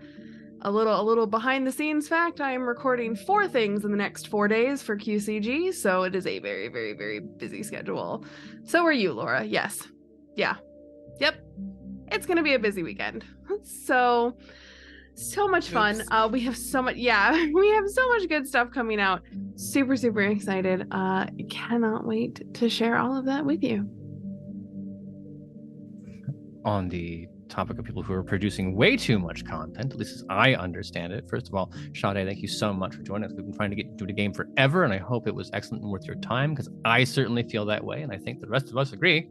little behind the scenes fact, I am recording 4 things in the next 4 days for QCG, so it is a very, very, very busy schedule. So are you, Laura. Yes. Yeah. Yep. It's gonna be a busy weekend. So much fun. We have so much good stuff coming out. Super, super excited. Cannot wait to share all of that with you. On the topic of people who are producing way too much content, at least as I understand it. First of all, Sade, thank you so much for joining us. We've been trying to get you to do the game forever, and I hope it was excellent and worth your time, because I certainly feel that way, and I think the rest of us agree.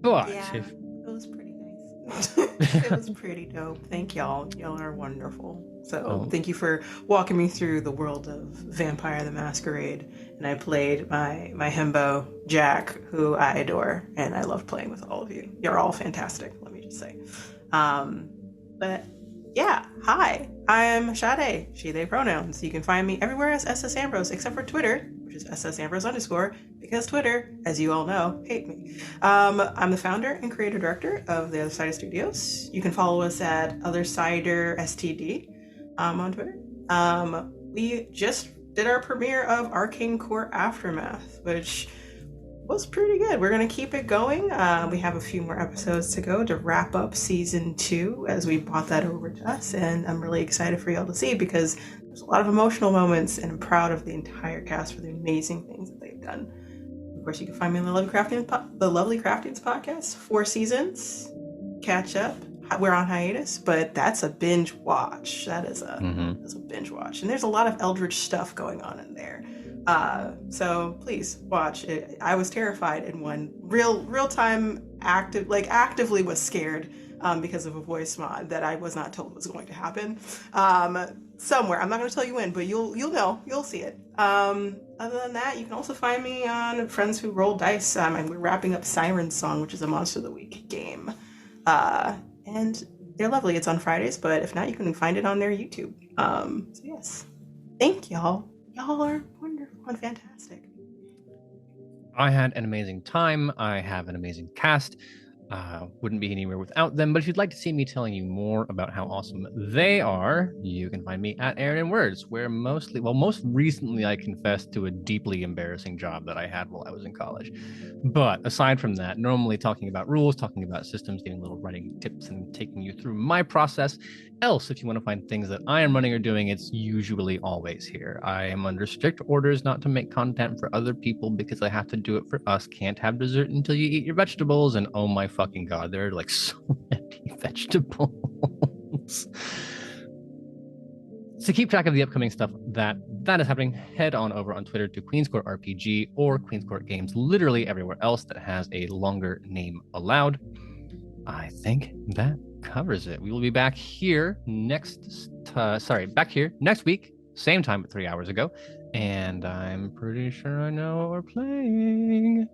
But yeah, it was pretty nice. It was pretty dope. Thank y'all. Y'all are wonderful. So thank you for walking me through the world of Vampire the Masquerade. And I played my himbo, Jack, who I adore. And I love playing with all of you. You're all fantastic, let me just say. But yeah, hi. I'm Sade, she, they pronouns. You can find me everywhere as SS Ambrose, except for Twitter, which is SS Ambrose _, because Twitter, as you all know, hate me. I'm the founder and creator director of the Other Sider Studios. You can follow us at Othersider STD on Twitter. We just did our premiere of Arcane Core Aftermath, which was pretty good. We're going to keep it going. We have a few more episodes to go to wrap up season 2 as we brought that over to us, and I'm really excited for y'all to see because there's a lot of emotional moments, and I'm proud of the entire cast for the amazing things that they've done. Of course, you can find me on the Lovely Craftings podcast. 4 seasons. Catch up. We're on hiatus, but that's a binge watch. That's a binge watch, and there's a lot of Eldritch stuff going on in there. So please watch it. I was terrified in one real time actively was scared because of a voice mod that I was not told was going to happen. Somewhere. I'm not going to tell you when, but you'll know. You'll see it. Other than that, you can also find me on Friends Who Roll Dice. We're wrapping up Siren's Song, which is a Monster of the Week game. And they're lovely. It's on Fridays, but if not, you can find it on their YouTube. So yes. Thank y'all. Y'all are wonderful and fantastic. I had an amazing time. I have an amazing cast. Wouldn't be anywhere without them. But if you'd like to see me telling you more about how awesome they are, you can find me at Aaron in Words, where most recently I confessed to a deeply embarrassing job that I had while I was in college. But aside from that, normally talking about rules, talking about systems, giving little writing tips, and taking you through my process. Else, if you want to find things that I am running or doing, it's usually always here. I am under strict orders not to make content for other people because I have to do it for us. Can't have dessert until you eat your vegetables, and oh my fucking god, there are like so many vegetables. To keep track of the upcoming stuff that is happening, head on over on Twitter to Queen's Court RPG or Queen's Court Games, literally everywhere else that has a longer name allowed. I think that covers it. We will be back here next week, same time at 3 hours ago, and I'm pretty sure I know what we're playing.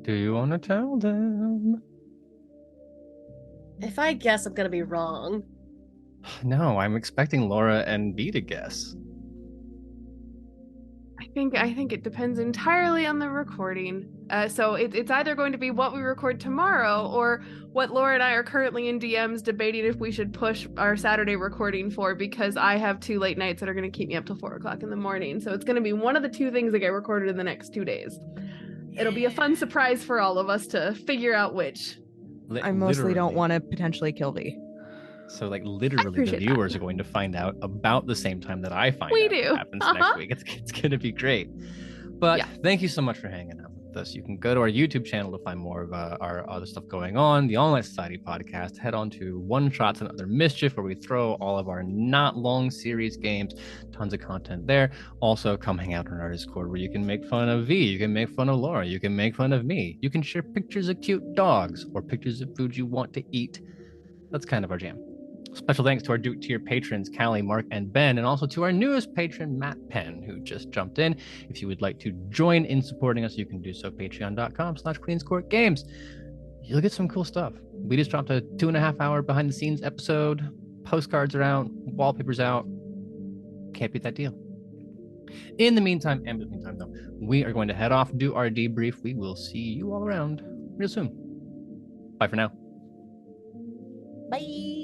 Do you want to tell them? If I guess, I'm gonna be wrong. No, I'm expecting Laura and B to guess. I think it depends entirely on the recording. So it's either going to be what we record tomorrow or what Laura and I are currently in DMs debating if we should push our Saturday recording for, because I have 2 late nights that are going to keep me up till 4 o'clock in the morning. So it's going to be one of the 2 things that get recorded in the next 2 days. It'll be a fun surprise for all of us to figure out which. I mostly don't want to potentially kill thee. So, like, literally, the viewers are going to find out about the same time that I find out what happens next week. It's going to be great. But thank you so much for hanging out with us, you can go to our YouTube channel to find more of our other stuff going on. The Online Society podcast. Head on to One Shots and Other Mischief, where we throw all of our not long series games. Tons of content there. Also, come hang out on our Discord, where you can make fun of V, you can make fun of Laura, you can make fun of me, you can share pictures of cute dogs or pictures of food you want to eat. That's kind of our jam. Special thanks to our Duke tier patrons, Callie, Mark, and Ben, and also to our newest patron, Matt Penn, who just jumped in. If you would like to join in supporting us, you can do so patreon.com/QueensCourtGames. You'll get some cool stuff. We just dropped a 2.5 hour behind the scenes episode. Postcards are out, wallpapers out. Can't beat that deal. In the meantime, though, we are going to head off, do our debrief. We will see you all around real soon. Bye for now. Bye.